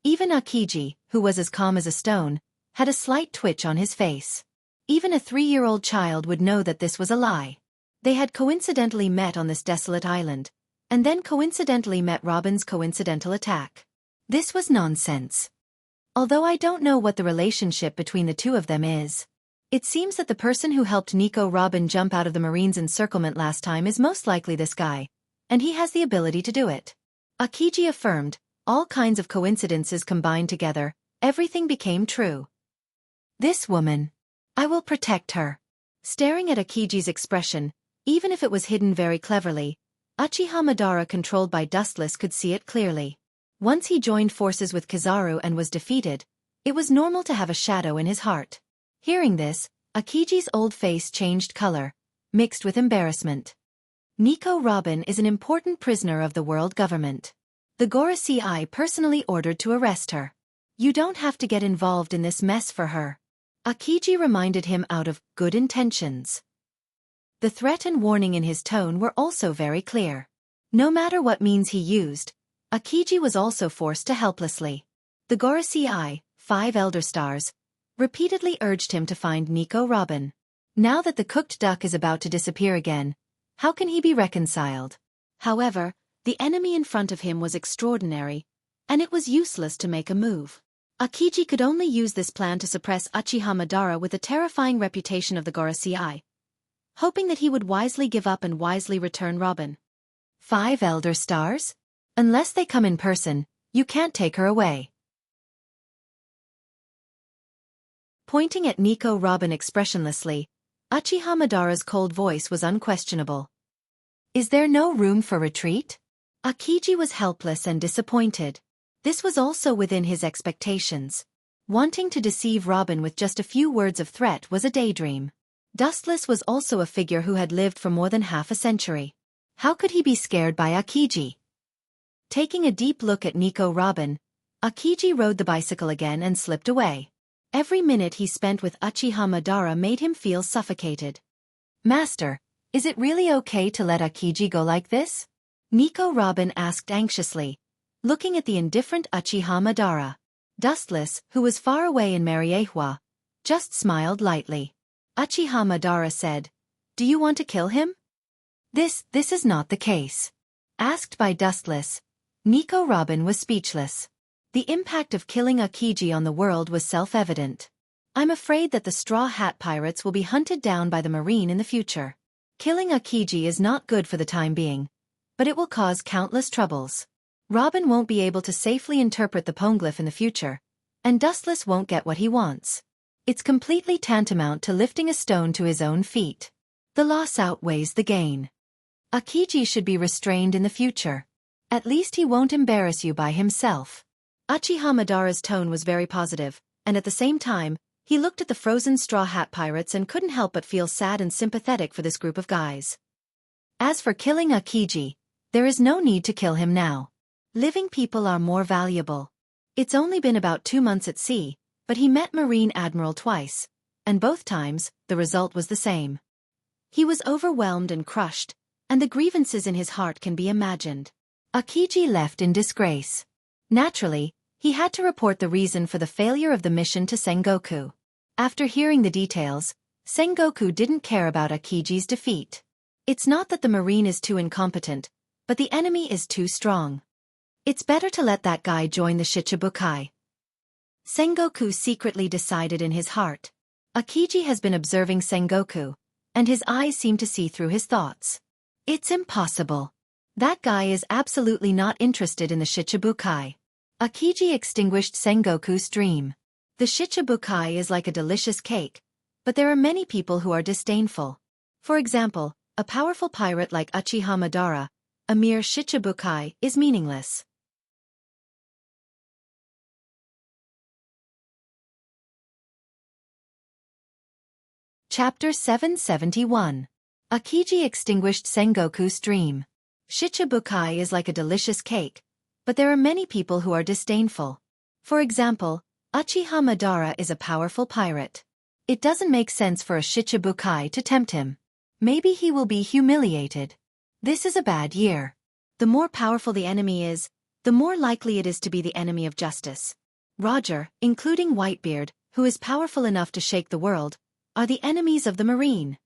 Even Akiji, who was as calm as a stone, had a slight twitch on his face. Even a 3-year-old child would know that this was a lie. They had coincidentally met on this desolate island, and then coincidentally met Robin's coincidental attack. This was nonsense. Although I don't know what the relationship between the two of them is. It seems that the person who helped Nico Robin jump out of the Marine's encirclement last time is most likely this guy, and he has the ability to do it. Akiji affirmed, all kinds of coincidences combined together, everything became true. This woman. I will protect her. Staring at Akiji's expression, even if it was hidden very cleverly, Uchiha Madara controlled by Dustless could see it clearly. Once he joined forces with Kizaru and was defeated, it was normal to have a shadow in his heart. Hearing this, Akiji's old face changed color, mixed with embarrassment. Nico Robin is an important prisoner of the world government. The Gorosei personally ordered to arrest her. You don't have to get involved in this mess for her. Akiji reminded him out of good intentions. The threat and warning in his tone were also very clear. No matter what means he used, Akiji was also forced to helplessly. The Gorosei, 5 Elder Stars, repeatedly urged him to find Nico Robin. Now that the cooked duck is about to disappear again, how can he be reconciled? However, the enemy in front of him was extraordinary, and it was useless to make a move. Akiji could only use this plan to suppress Uchiha Madara with the terrifying reputation of the Gorosei, hoping that he would wisely give up and wisely return Robin. 5 Elder Stars? Unless they come in person, you can't take her away. Pointing at Nico Robin expressionlessly, Uchiha Madara's cold voice was unquestionable. Is there no room for retreat? Akiji was helpless and disappointed. This was also within his expectations. Wanting to deceive Robin with just a few words of threat was a daydream. Dustless was also a figure who had lived for more than half a century. How could he be scared by Akiji? Taking a deep look at Nico Robin, Akiji rode the bicycle again and slipped away. Every minute he spent with Uchiha Madara made him feel suffocated. Master, is it really okay to let Akiji go like this? Nico Robin asked anxiously, looking at the indifferent Uchiha Madara. Dustless, who was far away in Mariehua, just smiled lightly. Uchiha Madara said, Do you want to kill him? This is not the case. Asked by Dustless, Nico Robin was speechless. The impact of killing Akiji on the world was self-evident. I'm afraid that the Straw Hat Pirates will be hunted down by the Marine in the future. Killing Akiji is not good for the time being, but it will cause countless troubles. Robin won't be able to safely interpret the poneglyph in the future, and Dustless won't get what he wants. It's completely tantamount to lifting a stone to his own feet. The loss outweighs the gain. Akiji should be restrained in the future. At least he won't embarrass you by himself. Uchiha Madara's tone was very positive, and at the same time, he looked at the frozen Straw Hat Pirates and couldn't help but feel sad and sympathetic for this group of guys. As for killing Akiji, there is no need to kill him now. Living people are more valuable. It's only been about 2 months at sea, but he met Marine Admiral twice, and both times, the result was the same. He was overwhelmed and crushed, and the grievances in his heart can be imagined. Akiji left in disgrace. Naturally, he had to report the reason for the failure of the mission to Sengoku. After hearing the details, Sengoku didn't care about Akiji's defeat. It's not that the Marine is too incompetent, but the enemy is too strong. It's better to let that guy join the Shichibukai. Sengoku secretly decided in his heart. Akiji has been observing Sengoku, and his eyes seem to see through his thoughts. It's impossible. That guy is absolutely not interested in the Shichibukai. Akiji extinguished Sengoku's dream. The Shichibukai is like a delicious cake, but there are many people who are disdainful. For example, a powerful pirate like Uchiha Madara, a mere Shichibukai, is meaningless. Chapter 771. Akiji extinguished Sengoku's dream. Shichibukai is like a delicious cake, but there are many people who are disdainful. For example, Uchiha Madara is a powerful pirate. It doesn't make sense for a Shichibukai to tempt him. Maybe he will be humiliated. This is a bad year. The more powerful the enemy is, the more likely it is to be the enemy of justice. Roger, including Whitebeard, who is powerful enough to shake the world, are the enemies of the Marine.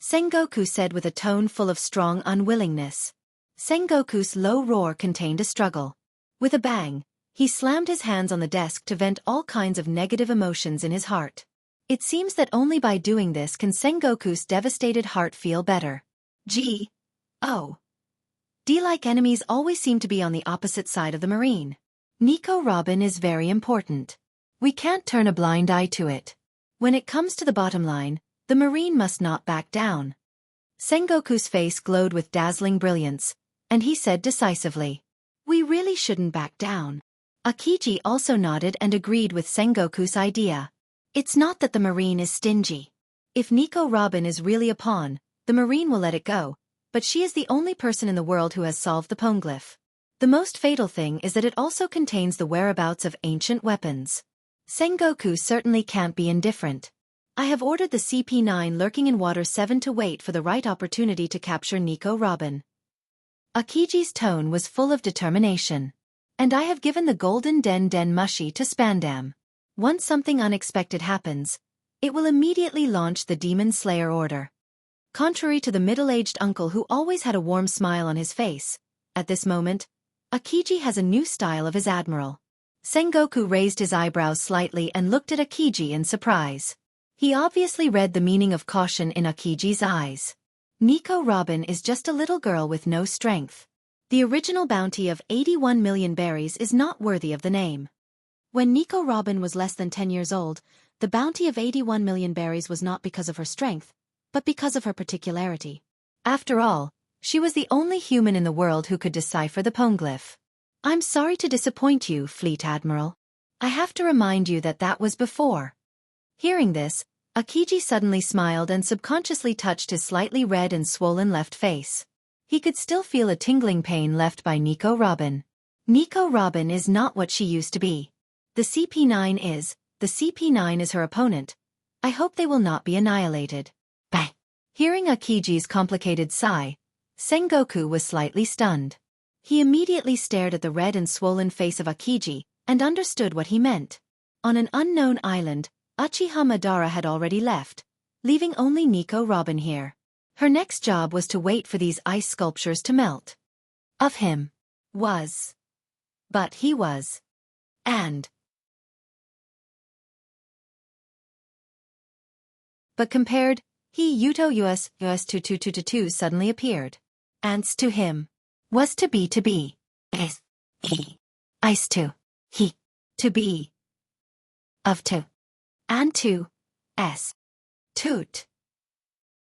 Sengoku said with a tone full of strong unwillingness. Sengoku's low roar contained a struggle. With a bang, he slammed his hands on the desk to vent all kinds of negative emotions in his heart. It seems that only by doing this can Sengoku's devastated heart feel better. D-like enemies always seem to be on the opposite side of the marine. Nico Robin is very important. We can't turn a blind eye to it. When it comes to the bottom line, the marine must not back down. Sengoku's face glowed with dazzling brilliance, and he said decisively, "We really shouldn't back down." Akiji also nodded and agreed with Sengoku's idea. It's not that the marine is stingy. If Nico Robin is really a pawn, the marine will let it go, but she is the only person in the world who has solved the poneglyph. The most fatal thing is that it also contains the whereabouts of ancient weapons. Sengoku certainly can't be indifferent. I have ordered the CP9 lurking in Water 7 to wait for the right opportunity to capture Nico Robin. Akiji's tone was full of determination. And I have given the golden Den Mushi to Spandam. Once something unexpected happens, it will immediately launch the Demon Slayer order. Contrary to the middle-aged uncle who always had a warm smile on his face, at this moment, Akiji has a new style of his admiral. Sengoku raised his eyebrows slightly and looked at Akiji in surprise. He obviously read the meaning of caution in Akiji's eyes. Nico Robin is just a little girl with no strength. The original bounty of 81 million berries is not worthy of the name. When Nico Robin was less than 10 years old, the bounty of 81 million berries was not because of her strength, but because of her particularity. After all, she was the only human in the world who could decipher the poneglyph. I'm sorry to disappoint you, Fleet Admiral. I have to remind you that that was before. Hearing this, Akiji suddenly smiled and subconsciously touched his slightly red and swollen left face. He could still feel a tingling pain left by Nico Robin. Nico Robin is not what she used to be. The CP9 is her opponent. I hope they will not be annihilated. Bah! Hearing Akiji's complicated sigh, Sengoku was slightly stunned. He immediately stared at the red and swollen face of Akiji, and understood what he meant. On an unknown island, Uchiha Madara had already left, leaving only Nico Robin here. Her next job was to wait for these ice sculptures to melt. Of him. Was. But he was. And. But compared, he Yuto US 2222 suddenly appeared. Ants to him. Was to be. Is. He. Ice to. He. To be. Of to. And to. S. Toot.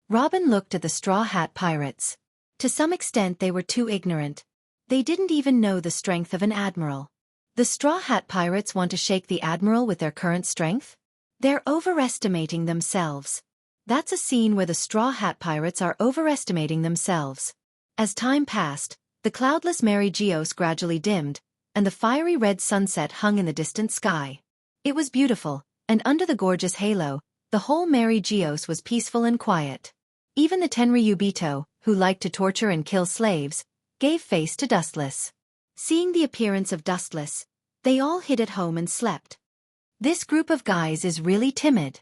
Robin looked at the Straw Hat Pirates. To some extent they were too ignorant. They didn't even know the strength of an admiral. The Straw Hat Pirates want to shake the admiral with their current strength? They're overestimating themselves. That's a scene where the Straw Hat Pirates are overestimating themselves. As time passed, the cloudless Mary Geos gradually dimmed, and the fiery red sunset hung in the distant sky. It was beautiful, and under the gorgeous halo, the whole Mary Geos was peaceful and quiet. Even the Tenryubito, who liked to torture and kill slaves, gave face to Dustless. Seeing the appearance of Dustless, they all hid at home and slept. This group of guys is really timid.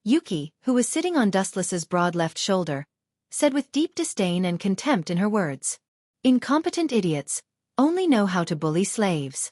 Yuki, who was sitting on Dustless's broad left shoulder, said with deep disdain and contempt in her words, "Incompetent idiots, only know how to bully slaves."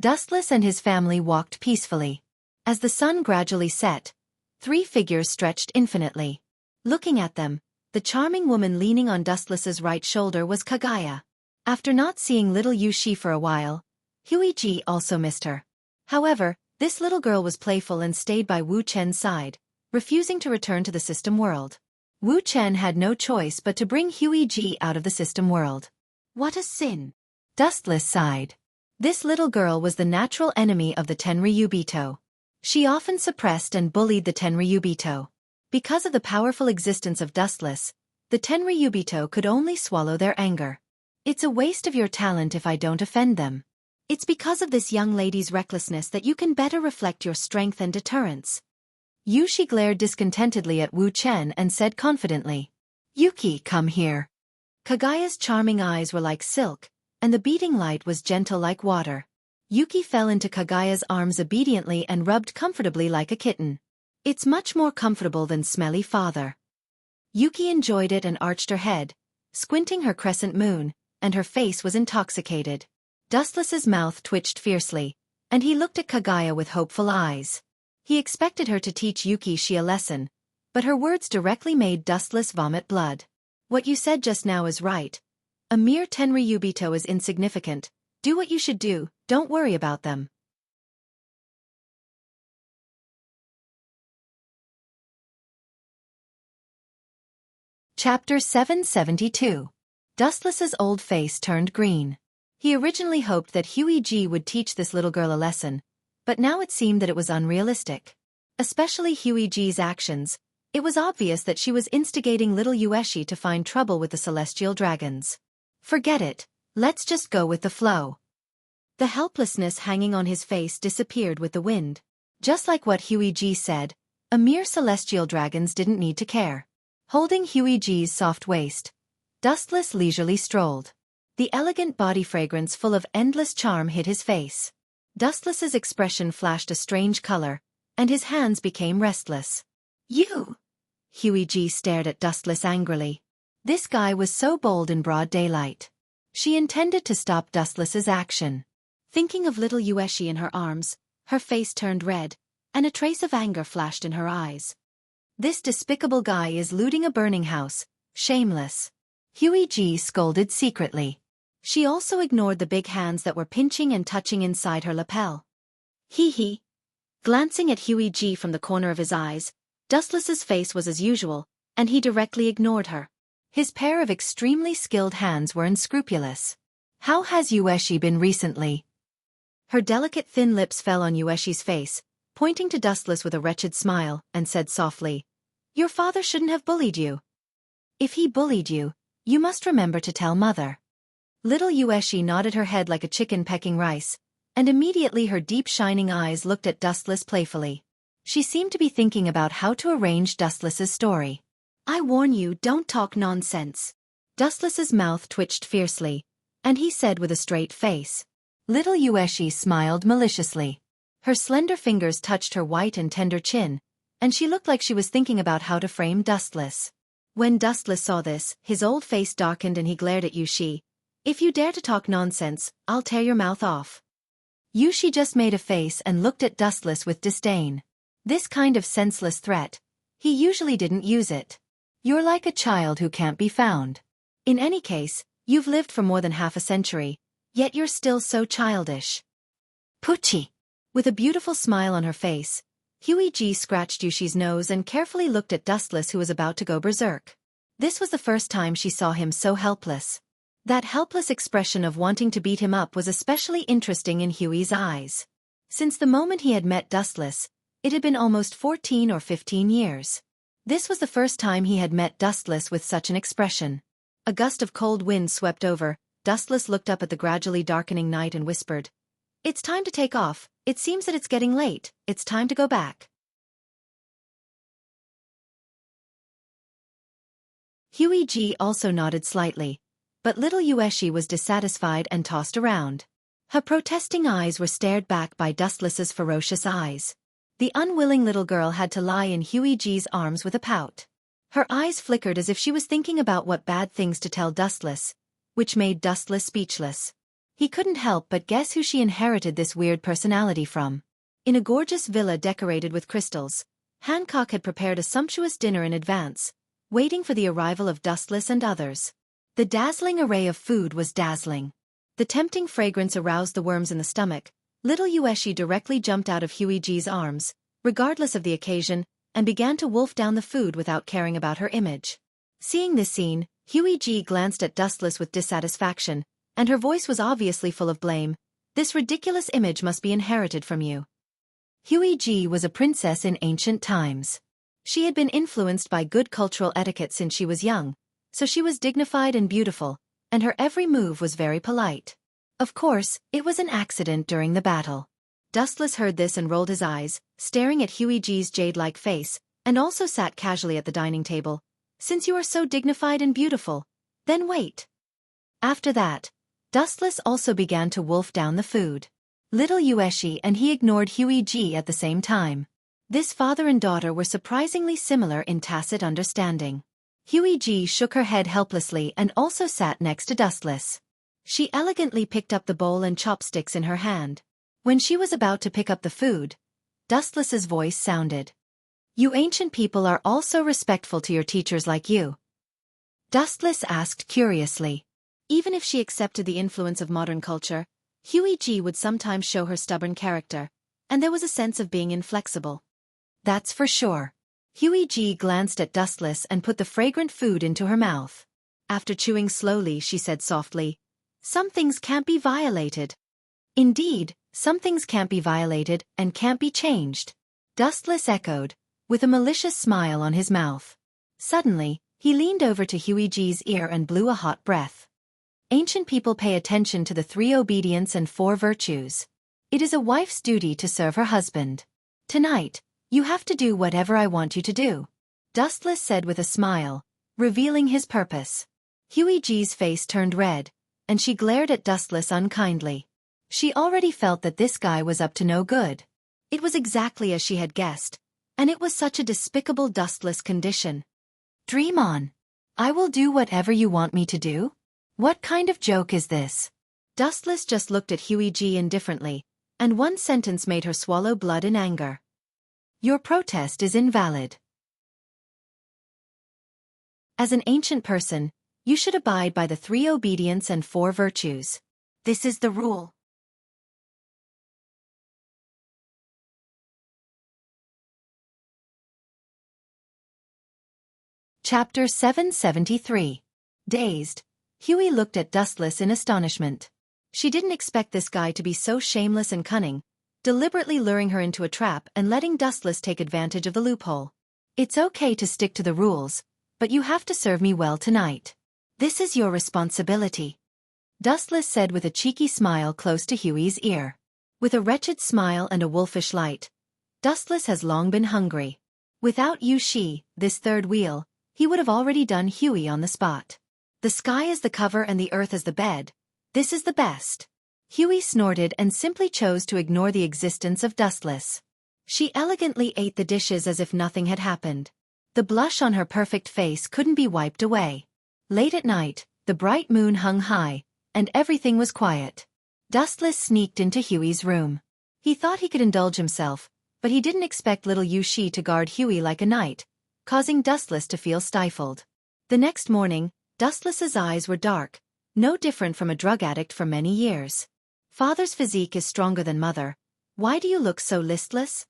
Dustless and his family walked peacefully. As the sun gradually set, 3 figures stretched infinitely. Looking at them, the charming woman leaning on Dustless's right shoulder was Kagaya. After not seeing little Yushi for a while, Huiji also missed her. However, this little girl was playful and stayed by Wu Chen's side, refusing to return to the system world. Wu Chen had no choice but to bring Huiji out of the system world. What a sin! Dustless sighed. This little girl was the natural enemy of the Tenryubito. She often suppressed and bullied the Tenryubito. Because of the powerful existence of Dustless, the Tenryubito could only swallow their anger. It's a waste of your talent if I don't offend them. It's because of this young lady's recklessness that you can better reflect your strength and deterrence. Yushi glared discontentedly at Wu Chen and said confidently, "Yuki, come here." Kagaya's charming eyes were like silk, and the beating light was gentle like water. Yuki fell into Kagaya's arms obediently and rubbed comfortably like a kitten. It's much more comfortable than smelly father. Yuki enjoyed it and arched her head, squinting her crescent moon, and her face was intoxicated. Dustless's mouth twitched fiercely, and he looked at Kaguya with hopeful eyes. He expected her to teach Yuki a lesson, but her words directly made Dustless vomit blood. What you said just now is right. A mere Tenryubito is insignificant. Do what you should do, don't worry about them. Chapter 772. Dustless's old face turned green. He originally hoped that Huey would teach this little girl a lesson, but now it seemed that it was unrealistic. Especially Huey's actions, it was obvious that she was instigating little Yueshi to find trouble with the celestial dragons. Forget it, let's just go with the flow. The helplessness hanging on his face disappeared with the wind. Just like what Huey said, a mere celestial dragons didn't need to care. Holding Huey's soft waist, Dustless leisurely strolled. The elegant body fragrance full of endless charm hid his face. Dustless's expression flashed a strange color, and his hands became restless. You! Huey stared at Dustless angrily. This guy was so bold in broad daylight. She intended to stop Dustless's action. Thinking of little Yueshi in her arms, her face turned red, and a trace of anger flashed in her eyes. This despicable guy is looting a burning house, shameless. Huey scolded secretly. She also ignored the big hands that were pinching and touching inside her lapel. Hee. Glancing at Huey from the corner of his eyes, Dustless's face was as usual, and he directly ignored her. His pair of extremely skilled hands were unscrupulous. How has Yueshi been recently? Her delicate thin lips fell on Yueshi's face, pointing to Dustless with a wretched smile, and said softly, "Your father shouldn't have bullied you. If he bullied you, you must remember to tell mother." Little Yueshi nodded her head like a chicken pecking rice, and immediately her deep shining eyes looked at Dustless playfully. She seemed to be thinking about how to arrange Dustless's story. "I warn you, don't talk nonsense." Dustless's mouth twitched fiercely, and he said with a straight face. Little Yueshi smiled maliciously. Her slender fingers touched her white and tender chin, and she looked like she was thinking about how to frame Dustless. When Dustless saw this, his old face darkened and he glared at Yushi. "If you dare to talk nonsense, I'll tear your mouth off." Yushi just made a face and looked at Dustless with disdain. This kind of senseless threat. He usually didn't use it. You're like a child who can't be found. In any case, you've lived for more than half a century, yet you're still so childish. Pucci. With a beautiful smile on her face, Huey scratched Yushi's nose and carefully looked at Dustless, who was about to go berserk. This was the first time she saw him so helpless. That helpless expression of wanting to beat him up was especially interesting in Huey's eyes. Since the moment he had met Dustless, it had been almost 14 or 15 years. This was the first time he had met Dustless with such an expression. A gust of cold wind swept over. Dustless looked up at the gradually darkening night and whispered, "It's time to take off. It seems that it's getting late. It's time to go back." Huey also nodded slightly, but little Yueshi was dissatisfied and tossed around. Her protesting eyes were stared back by Dustless's ferocious eyes. The unwilling little girl had to lie in Huey arms with a pout. Her eyes flickered as if she was thinking about what bad things to tell Dustless, which made Dustless speechless. He couldn't help but guess who she inherited this weird personality from. In a gorgeous villa decorated with crystals, Hancock had prepared a sumptuous dinner in advance, waiting for the arrival of Dustless and others. The dazzling array of food was dazzling. The tempting fragrance aroused the worms in the stomach. Little Yueshi directly jumped out of Huey arms, regardless of the occasion, and began to wolf down the food without caring about her image. Seeing this scene, Huey glanced at Dustless with dissatisfaction, and her voice was obviously full of blame. "This ridiculous image must be inherited from you." Huey was a princess in ancient times. She had been influenced by good cultural etiquette since she was young, so she was dignified and beautiful, and her every move was very polite. Of course, it was an accident during the battle. Dustless heard this and rolled his eyes, staring at Huey jade-like face, and also sat casually at the dining table. "Since you are so dignified and beautiful, then wait." After that, Dustless also began to wolf down the food. Little Yueshi and he ignored Huey at the same time. This father and daughter were surprisingly similar in tacit understanding. Huey shook her head helplessly and also sat next to Dustless. She elegantly picked up the bowl and chopsticks in her hand. When she was about to pick up the food, Dustless's voice sounded. "You ancient people are all so respectful to your teachers like you?" Dustless asked curiously. Even if she accepted the influence of modern culture, Huey would sometimes show her stubborn character, and there was a sense of being inflexible. "That's for sure." Huey glanced at Dustless and put the fragrant food into her mouth. After chewing slowly, she said softly, "Some things can't be violated." "Indeed, some things can't be violated and can't be changed," Dustless echoed, with a malicious smile on his mouth. Suddenly, he leaned over to Huey's ear and blew a hot breath. "Ancient people pay attention to the 3 obedience and 4 virtues. It is a wife's duty to serve her husband. Tonight, you have to do whatever I want you to do," Dustless said with a smile, revealing his purpose. Huey's face turned red, and she glared at Dustless unkindly. She already felt that this guy was up to no good. It was exactly as she had guessed, and it was such a despicable Dustless condition. "Dream on. I will do whatever you want me to do? What kind of joke is this?" Dustless just looked at Huey indifferently, and one sentence made her swallow blood in anger. "Your protest is invalid. As an ancient person, you should abide by the 3 obedience and 4 virtues. This is the rule." Chapter 773. Dazed, Huey looked at Dustless in astonishment. She didn't expect this guy to be so shameless and cunning, deliberately luring her into a trap and letting Dustless take advantage of the loophole. "It's okay to stick to the rules, but you have to serve me well tonight. This is your responsibility," Dustless said with a cheeky smile close to Huey's ear. With a wretched smile and a wolfish light, Dustless has long been hungry. Without this third wheel, he would have already done Huey on the spot. "The sky is the cover and the earth is the bed. This is the best." Huey snorted and simply chose to ignore the existence of Dustless. She elegantly ate the dishes as if nothing had happened. The blush on her perfect face couldn't be wiped away. Late at night, the bright moon hung high, and everything was quiet. Dustless sneaked into Huey's room. He thought he could indulge himself, but he didn't expect little Yushi to guard Huey like a knight, causing Dustless to feel stifled. The next morning, Dustless's eyes were dark, no different from a drug addict for many years. "Father's physique is stronger than mother. Why do you look so listless?"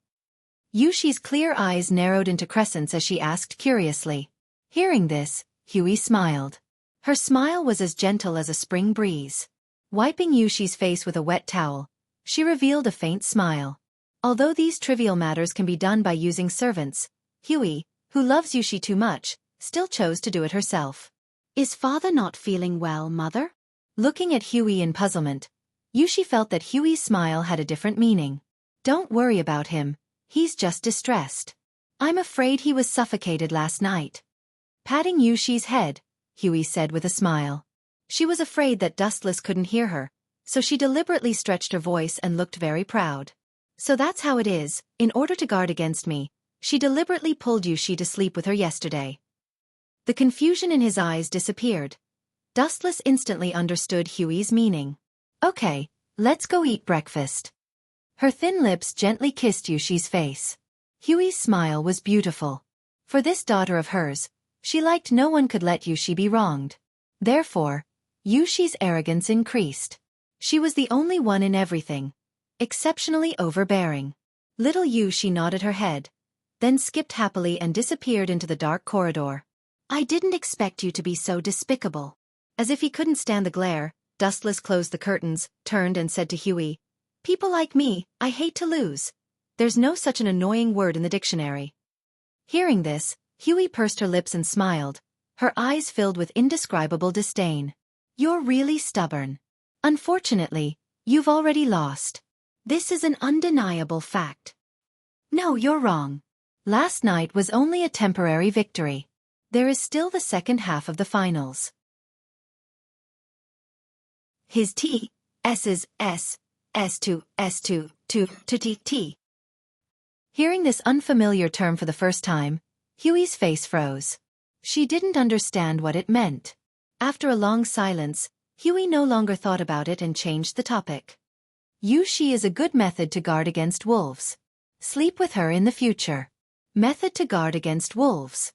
Yushi's clear eyes narrowed into crescents as she asked curiously. Hearing this, Huey smiled. Her smile was as gentle as a spring breeze. Wiping Yushi's face with a wet towel, she revealed a faint smile. Although these trivial matters can be done by using servants, Huey, who loves Yushi too much, still chose to do it herself. "Is father not feeling well, mother?" Looking at Huey in puzzlement, Yushi felt that Huey's smile had a different meaning. "Don't worry about him, he's just distressed. I'm afraid he was suffocated last night." Patting Yushi's head, Huey said with a smile. She was afraid that Dustless couldn't hear her, so she deliberately stretched her voice and looked very proud. "So that's how it is, in order to guard against me, she deliberately pulled Yushi to sleep with her yesterday." The confusion in his eyes disappeared. Dustless instantly understood Huey's meaning. "Okay, let's go eat breakfast." Her thin lips gently kissed Yushi's face. Huey's smile was beautiful. For this daughter of hers, she liked no one could let Yushi be wronged. Therefore, Yushi's arrogance increased. She was the only one in everything, exceptionally overbearing. Little Yushi nodded her head, then skipped happily and disappeared into the dark corridor. "I didn't expect you to be so despicable." As if he couldn't stand the glare, Dustless closed the curtains, turned and said to Huey, "People like me, I hate to lose. There's no such an annoying word in the dictionary." Hearing this, Huey pursed her lips and smiled, her eyes filled with indescribable disdain. "You're really stubborn. Unfortunately, you've already lost. This is an undeniable fact." "No, you're wrong. Last night was only a temporary victory. There is still the second half of the finals." His T, S's, S2, T. Hearing this unfamiliar term for the first time, Huey's face froze. She didn't understand what it meant. After a long silence, Huey no longer thought about it and changed the topic. Yushi is a good method to guard against wolves. Sleep with her in the future. Method to guard against wolves.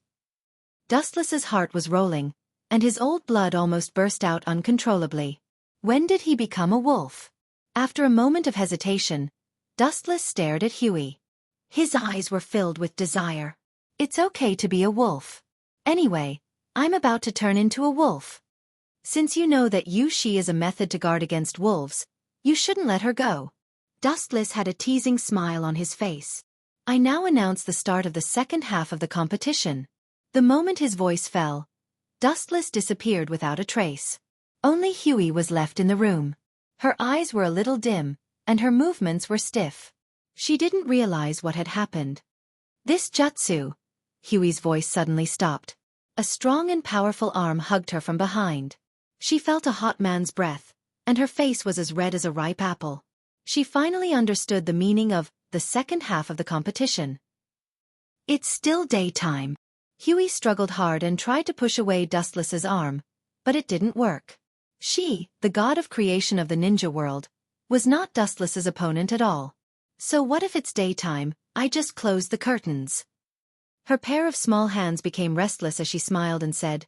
Dustless's heart was rolling, and his old blood almost burst out uncontrollably. When did he become a wolf? After a moment of hesitation, Dustless stared at Huey. His eyes were filled with desire. It's okay to be a wolf. Anyway, I'm about to turn into a wolf. Since you know that Yushi is a method to guard against wolves, you shouldn't let her go. Dustless had a teasing smile on his face. I now announce the start of the second half of the competition. The moment his voice fell, Dustless disappeared without a trace. Only Huey was left in the room. Her eyes were a little dim, and her movements were stiff. She didn't realize what had happened. This jutsu. Huey's voice suddenly stopped. A strong and powerful arm hugged her from behind. She felt a hot man's breath, and her face was as red as a ripe apple. She finally understood the meaning of the second half of the competition. It's still daytime. Huey struggled hard and tried to push away Dustless's arm, but it didn't work. She, the god of creation of the ninja world, was not Dustless's opponent at all. So what if it's daytime? I just closed the curtains. Her pair of small hands became restless as she smiled and said,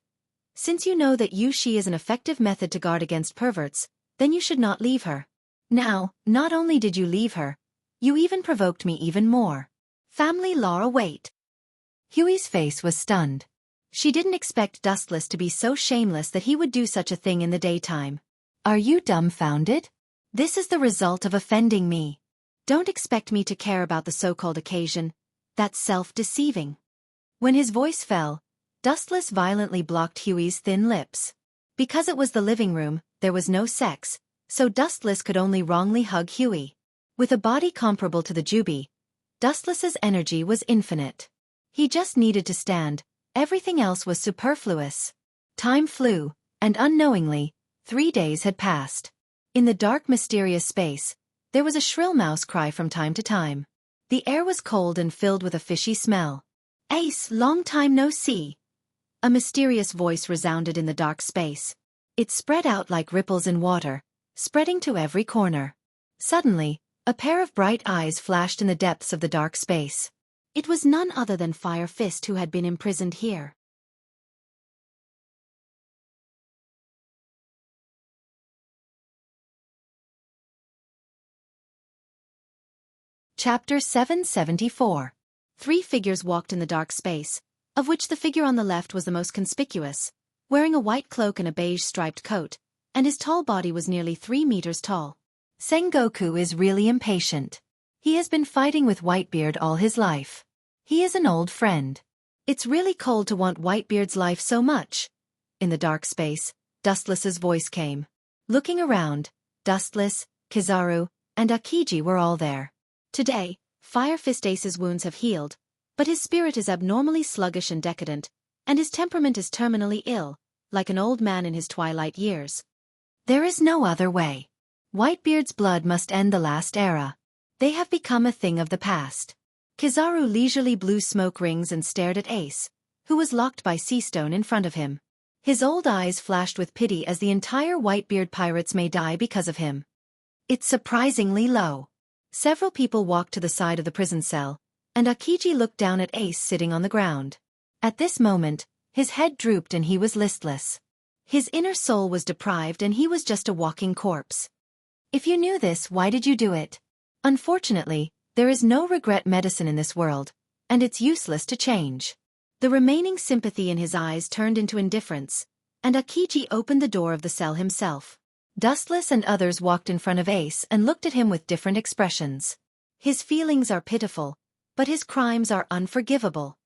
Since you know that Yushi is an effective method to guard against perverts, then you should not leave her. Now, not only did you leave her, you even provoked me even more. Family law wait. Huey's face was stunned. She didn't expect Dustless to be so shameless that he would do such a thing in the daytime. Are you dumbfounded? This is the result of offending me. Don't expect me to care about the so-called occasion. That's self-deceiving. When his voice fell, Dustless violently blocked Huey's thin lips. Because it was the living room, there was no sex, so Dustless could only wrongly hug Huey. With a body comparable to the Jubi, Dustless's energy was infinite. He just needed to stand, everything else was superfluous. Time flew, and unknowingly, 3 days had passed. In the dark mysterious space, there was a shrill mouse cry from time to time. The air was cold and filled with a fishy smell. Ace, long time no see. A mysterious voice resounded in the dark space. It spread out like ripples in water, spreading to every corner. Suddenly, a pair of bright eyes flashed in the depths of the dark space. It was none other than Fire Fist who had been imprisoned here. Chapter 774. 3 figures walked in the dark space, of which the figure on the left was the most conspicuous, wearing a white cloak and a beige striped coat, and his tall body was nearly 3 meters tall. Sengoku is really impatient. He has been fighting with Whitebeard all his life. He is an old friend. It's really cold to want Whitebeard's life so much. In the dark space, Dustless's voice came. Looking around, Dustless, Kizaru, and Akiji were all there. Today, Fire Fist Ace's wounds have healed, but his spirit is abnormally sluggish and decadent, and his temperament is terminally ill, like an old man in his twilight years. There is no other way. Whitebeard's blood must end the last era. They have become a thing of the past. Kizaru leisurely blew smoke rings and stared at Ace, who was locked by Seastone in front of him. His old eyes flashed with pity as the entire Whitebeard pirates may die because of him. It's surprisingly low. Several people walked to the side of the prison cell, and Akiji looked down at Ace sitting on the ground. At this moment, his head drooped and he was listless. His inner soul was deprived and he was just a walking corpse. If you knew this, why did you do it? Unfortunately, there is no regret medicine in this world, and it's useless to change. The remaining sympathy in his eyes turned into indifference, and Akiji opened the door of the cell himself. Dustless and others walked in front of Ace and looked at him with different expressions. His feelings are pitiful, but his crimes are unforgivable.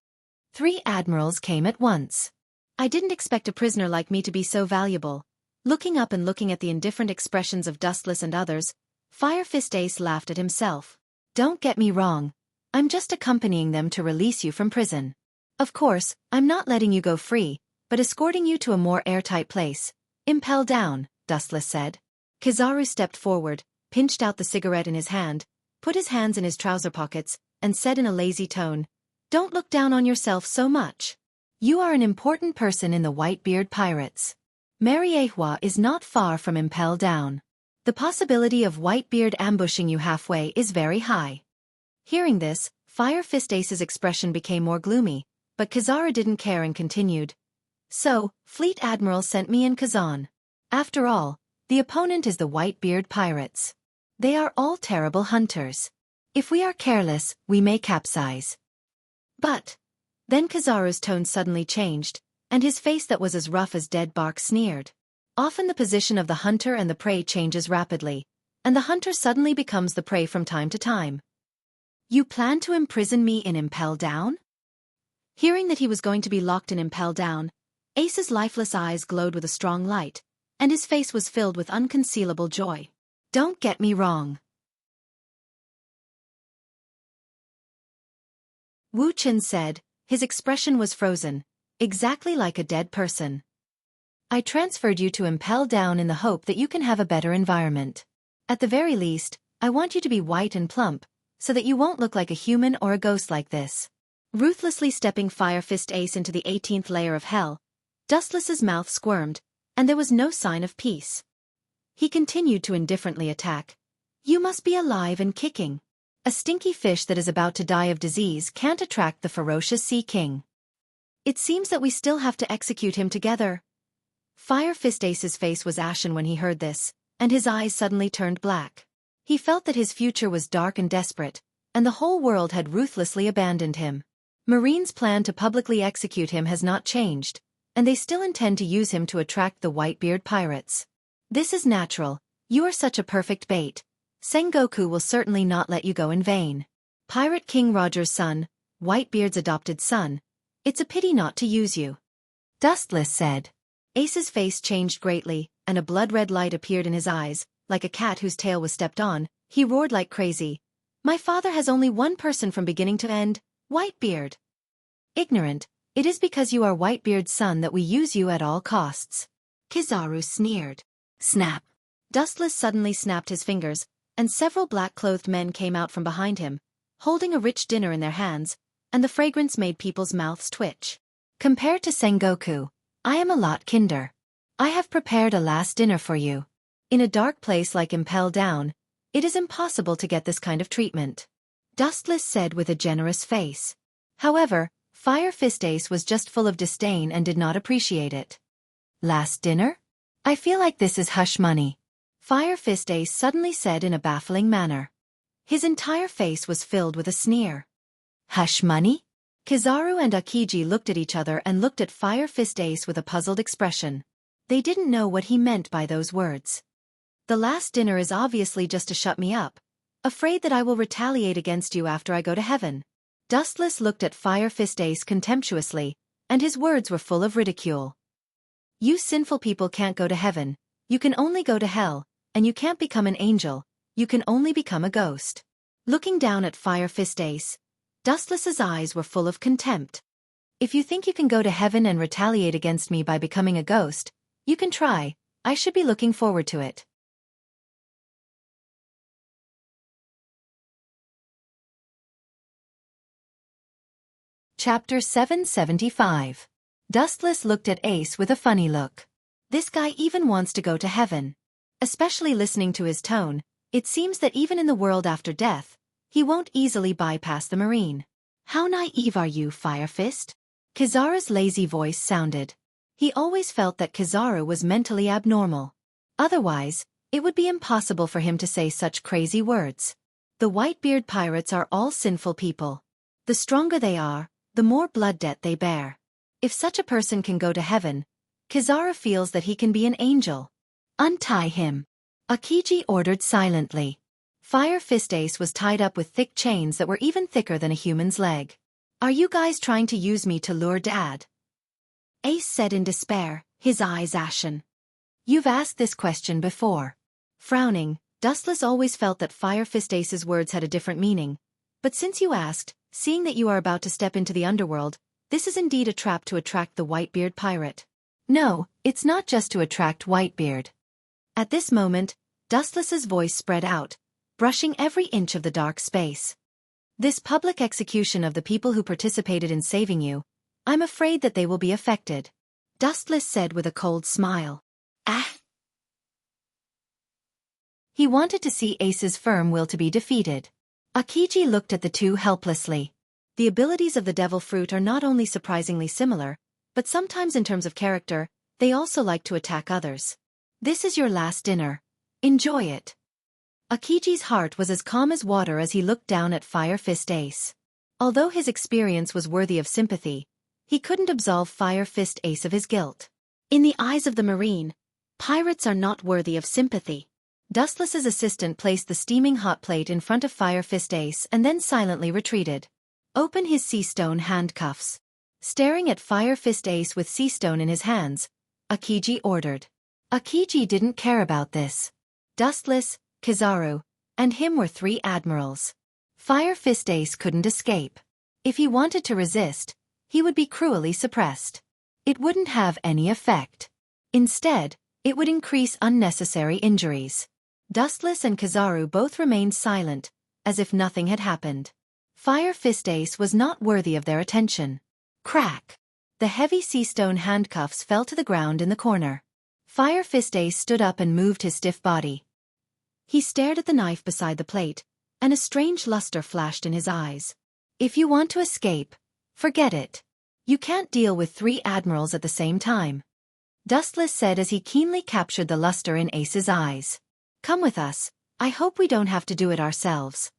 3 admirals came at once. I didn't expect a prisoner like me to be so valuable. Looking up and looking at the indifferent expressions of Dustless and others, Fire Fist Ace laughed at himself. Don't get me wrong. I'm just accompanying them to release you from prison. Of course, I'm not letting you go free, but escorting you to a more airtight place. Impel down, Dustless said. Kizaru stepped forward, pinched out the cigarette in his hand, put his hands in his trouser pockets, and said in a lazy tone, Don't look down on yourself so much. You are an important person in the Whitebeard Pirates. Mariehua is not far from Impel Down. The possibility of Whitebeard ambushing you halfway is very high. Hearing this, Fire Fist Ace's expression became more gloomy, but Kizaru didn't care and continued. So, Fleet Admiral sent me and Kazan. After all, the opponent is the Whitebeard Pirates. They are all terrible hunters. If we are careless, we may capsize. But... Then Kizaru's tone suddenly changed, and his face that was as rough as dead bark sneered. Often the position of the hunter and the prey changes rapidly, and the hunter suddenly becomes the prey from time to time. You plan to imprison me in Impel Down? Hearing that he was going to be locked in Impel Down, Ace's lifeless eyes glowed with a strong light, and his face was filled with unconcealable joy. Don't get me wrong. Wu Chen said. His expression was frozen, exactly like a dead person. I transferred you to Impel Down in the hope that you can have a better environment. At the very least, I want you to be white and plump, so that you won't look like a human or a ghost like this. Ruthlessly stepping Fire Fist Ace into the 18th layer of hell, Dustless's mouth squirmed, and there was no sign of peace. He continued to indifferently attack. You must be alive and kicking. A stinky fish that is about to die of disease can't attract the ferocious Sea King. It seems that we still have to execute him together. Fire Fist Ace's face was ashen when he heard this, and his eyes suddenly turned black. He felt that his future was dark and desperate, and the whole world had ruthlessly abandoned him. Marine's plan to publicly execute him has not changed, and they still intend to use him to attract the Whitebeard Pirates. This is natural. You are such a perfect bait. Sengoku will certainly not let you go in vain. Pirate King Roger's son, Whitebeard's adopted son. It's a pity not to use you. Dustless said. Ace's face changed greatly, and a blood-red light appeared in his eyes, like a cat whose tail was stepped on. He roared like crazy. My father has only one person from beginning to end, Whitebeard. Ignorant, it is because you are Whitebeard's son that we use you at all costs. Kizaru sneered. Snap. Dustless suddenly snapped his fingers, and several black-clothed men came out from behind him, holding a rich dinner in their hands, and the fragrance made people's mouths twitch. Compared to Sengoku, I am a lot kinder. I have prepared a last dinner for you. In a dark place like Impel Down, it is impossible to get this kind of treatment. Dustless said with a generous face. However, Fire Fist Ace was just full of disdain and did not appreciate it. Last dinner? I feel like this is hush money. Fire Fist Ace suddenly said in a baffling manner. His entire face was filled with a sneer. Hush money? Kizaru and Akiji looked at each other and looked at Fire Fist Ace with a puzzled expression. They didn't know what he meant by those words. The last dinner is obviously just to shut me up, afraid that I will retaliate against you after I go to heaven. Dustless looked at Fire Fist Ace contemptuously, and his words were full of ridicule. You sinful people can't go to heaven, you can only go to hell, and you can't become an angel, you can only become a ghost. Looking down at Fire Fist Ace, Dustless's eyes were full of contempt. If you think you can go to heaven and retaliate against me by becoming a ghost, you can try. I should be looking forward to it. Chapter 775. Dustless looked at Ace with a funny look. This guy even wants to go to heaven. Especially listening to his tone, it seems that even in the world after death, he won't easily bypass the marine. How naive are you, Fire Fist? Kizaru's lazy voice sounded. He always felt that Kizaru was mentally abnormal. Otherwise, it would be impossible for him to say such crazy words. The Whitebeard Pirates are all sinful people. The stronger they are, the more blood debt they bear. If such a person can go to heaven, Kizaru feels that he can be an angel. Untie him. Akiji ordered silently. Fire Fist Ace was tied up with thick chains that were even thicker than a human's leg. Are you guys trying to use me to lure Dad? Ace said in despair, his eyes ashen. You've asked this question before. Frowning, Dustless always felt that Fire Fist Ace's words had a different meaning. But since you asked, seeing that you are about to step into the underworld, this is indeed a trap to attract the Whitebeard pirate. No, it's not just to attract Whitebeard. At this moment, Dustless's voice spread out, brushing every inch of the dark space. This public execution of the people who participated in saving you, I'm afraid that they will be affected. Dustless said with a cold smile. Ah! He wanted to see Ace's firm will to be defeated. Akiji looked at the two helplessly. The abilities of the devil fruit are not only surprisingly similar, but sometimes in terms of character, they also like to attack others. This is your last dinner. Enjoy it. Akiji's heart was as calm as water as he looked down at Fire Fist Ace. Although his experience was worthy of sympathy, he couldn't absolve Fire Fist Ace of his guilt. In the eyes of the Marine, pirates are not worthy of sympathy. Dustless's assistant placed the steaming hot plate in front of Fire Fist Ace and then silently retreated. Open his sea stone handcuffs. Staring at Fire Fist Ace with sea stone in his hands, Akiji ordered. Akiji didn't care about this. Dustless, Kizaru, and him were 3 admirals. Fire Fist Ace couldn't escape. If he wanted to resist, he would be cruelly suppressed. It wouldn't have any effect. Instead, it would increase unnecessary injuries. Dustless and Kizaru both remained silent, as if nothing had happened. Fire Fist Ace was not worthy of their attention. Crack! The heavy sea stone handcuffs fell to the ground in the corner. Fire Fist Ace stood up and moved his stiff body. He stared at the knife beside the plate, and a strange luster flashed in his eyes. If you want to escape, forget it. You can't deal with 3 admirals at the same time. Dustless said as he keenly captured the luster in Ace's eyes. Come with us, I hope we don't have to do it ourselves.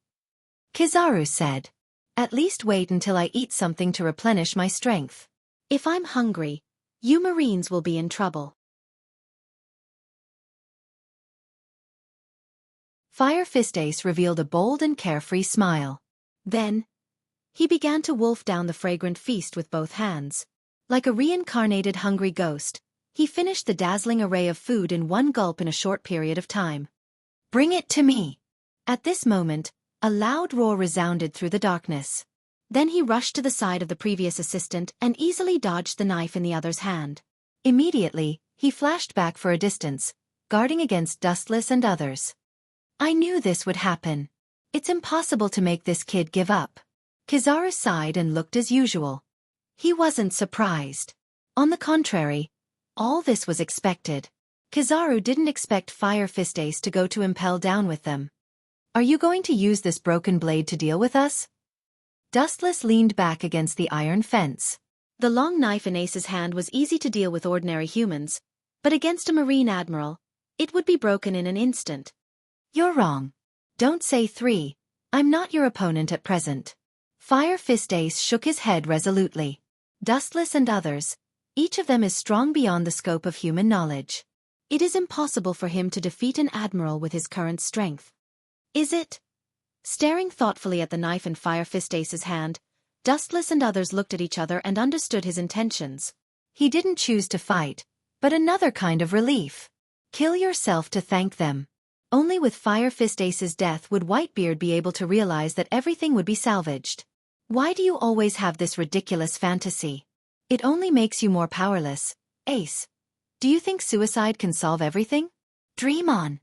Kizaru said. At least wait until I eat something to replenish my strength. If I'm hungry, you Marines will be in trouble. Fire Fist Ace revealed a bold and carefree smile. Then, he began to wolf down the fragrant feast with both hands. Like a reincarnated hungry ghost, he finished the dazzling array of food in one gulp in a short period of time. Bring it to me! At this moment, a loud roar resounded through the darkness. Then he rushed to the side of the previous assistant and easily dodged the knife in the other's hand. Immediately, he flashed back for a distance, guarding against Dustless and others. I knew this would happen. It's impossible to make this kid give up. Kizaru sighed and looked as usual. He wasn't surprised. On the contrary, all this was expected. Kizaru didn't expect Fire Fist Ace to go to impel down with them. Are you going to use this broken blade to deal with us? Dustless leaned back against the iron fence. The long knife in Ace's hand was easy to deal with ordinary humans, but against a Marine admiral, it would be broken in an instant. You're wrong. Don't say 3. I'm not your opponent at present. Fire Fist Ace shook his head resolutely. Dustless and others, each of them is strong beyond the scope of human knowledge. It is impossible for him to defeat an admiral with his current strength. Is it? Staring thoughtfully at the knife in Fire Fist Ace's hand, Dustless and others looked at each other and understood his intentions. He didn't choose to fight, but another kind of relief. Kill yourself to thank them. Only with Fire Fist Ace's death would Whitebeard be able to realize that everything would be salvaged. Why do you always have this ridiculous fantasy? It only makes you more powerless, Ace. Do you think suicide can solve everything? Dream on.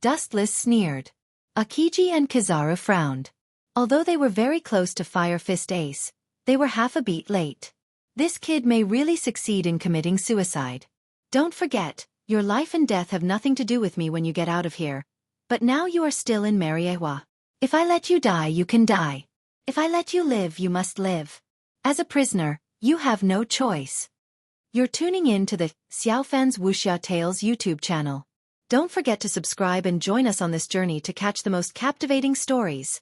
Dustless sneered. Akiji and Kizaru frowned. Although they were very close to Fire Fist Ace, they were half a beat late. This kid may really succeed in committing suicide. Don't forget, your life and death have nothing to do with me when you get out of here. But now you are still in Mariewa. If I let you die, you can die. If I let you live, you must live. As a prisoner, you have no choice. You're tuning in to the Xiaofan's Wuxia Tales YouTube channel. Don't forget to subscribe and join us on this journey to catch the most captivating stories.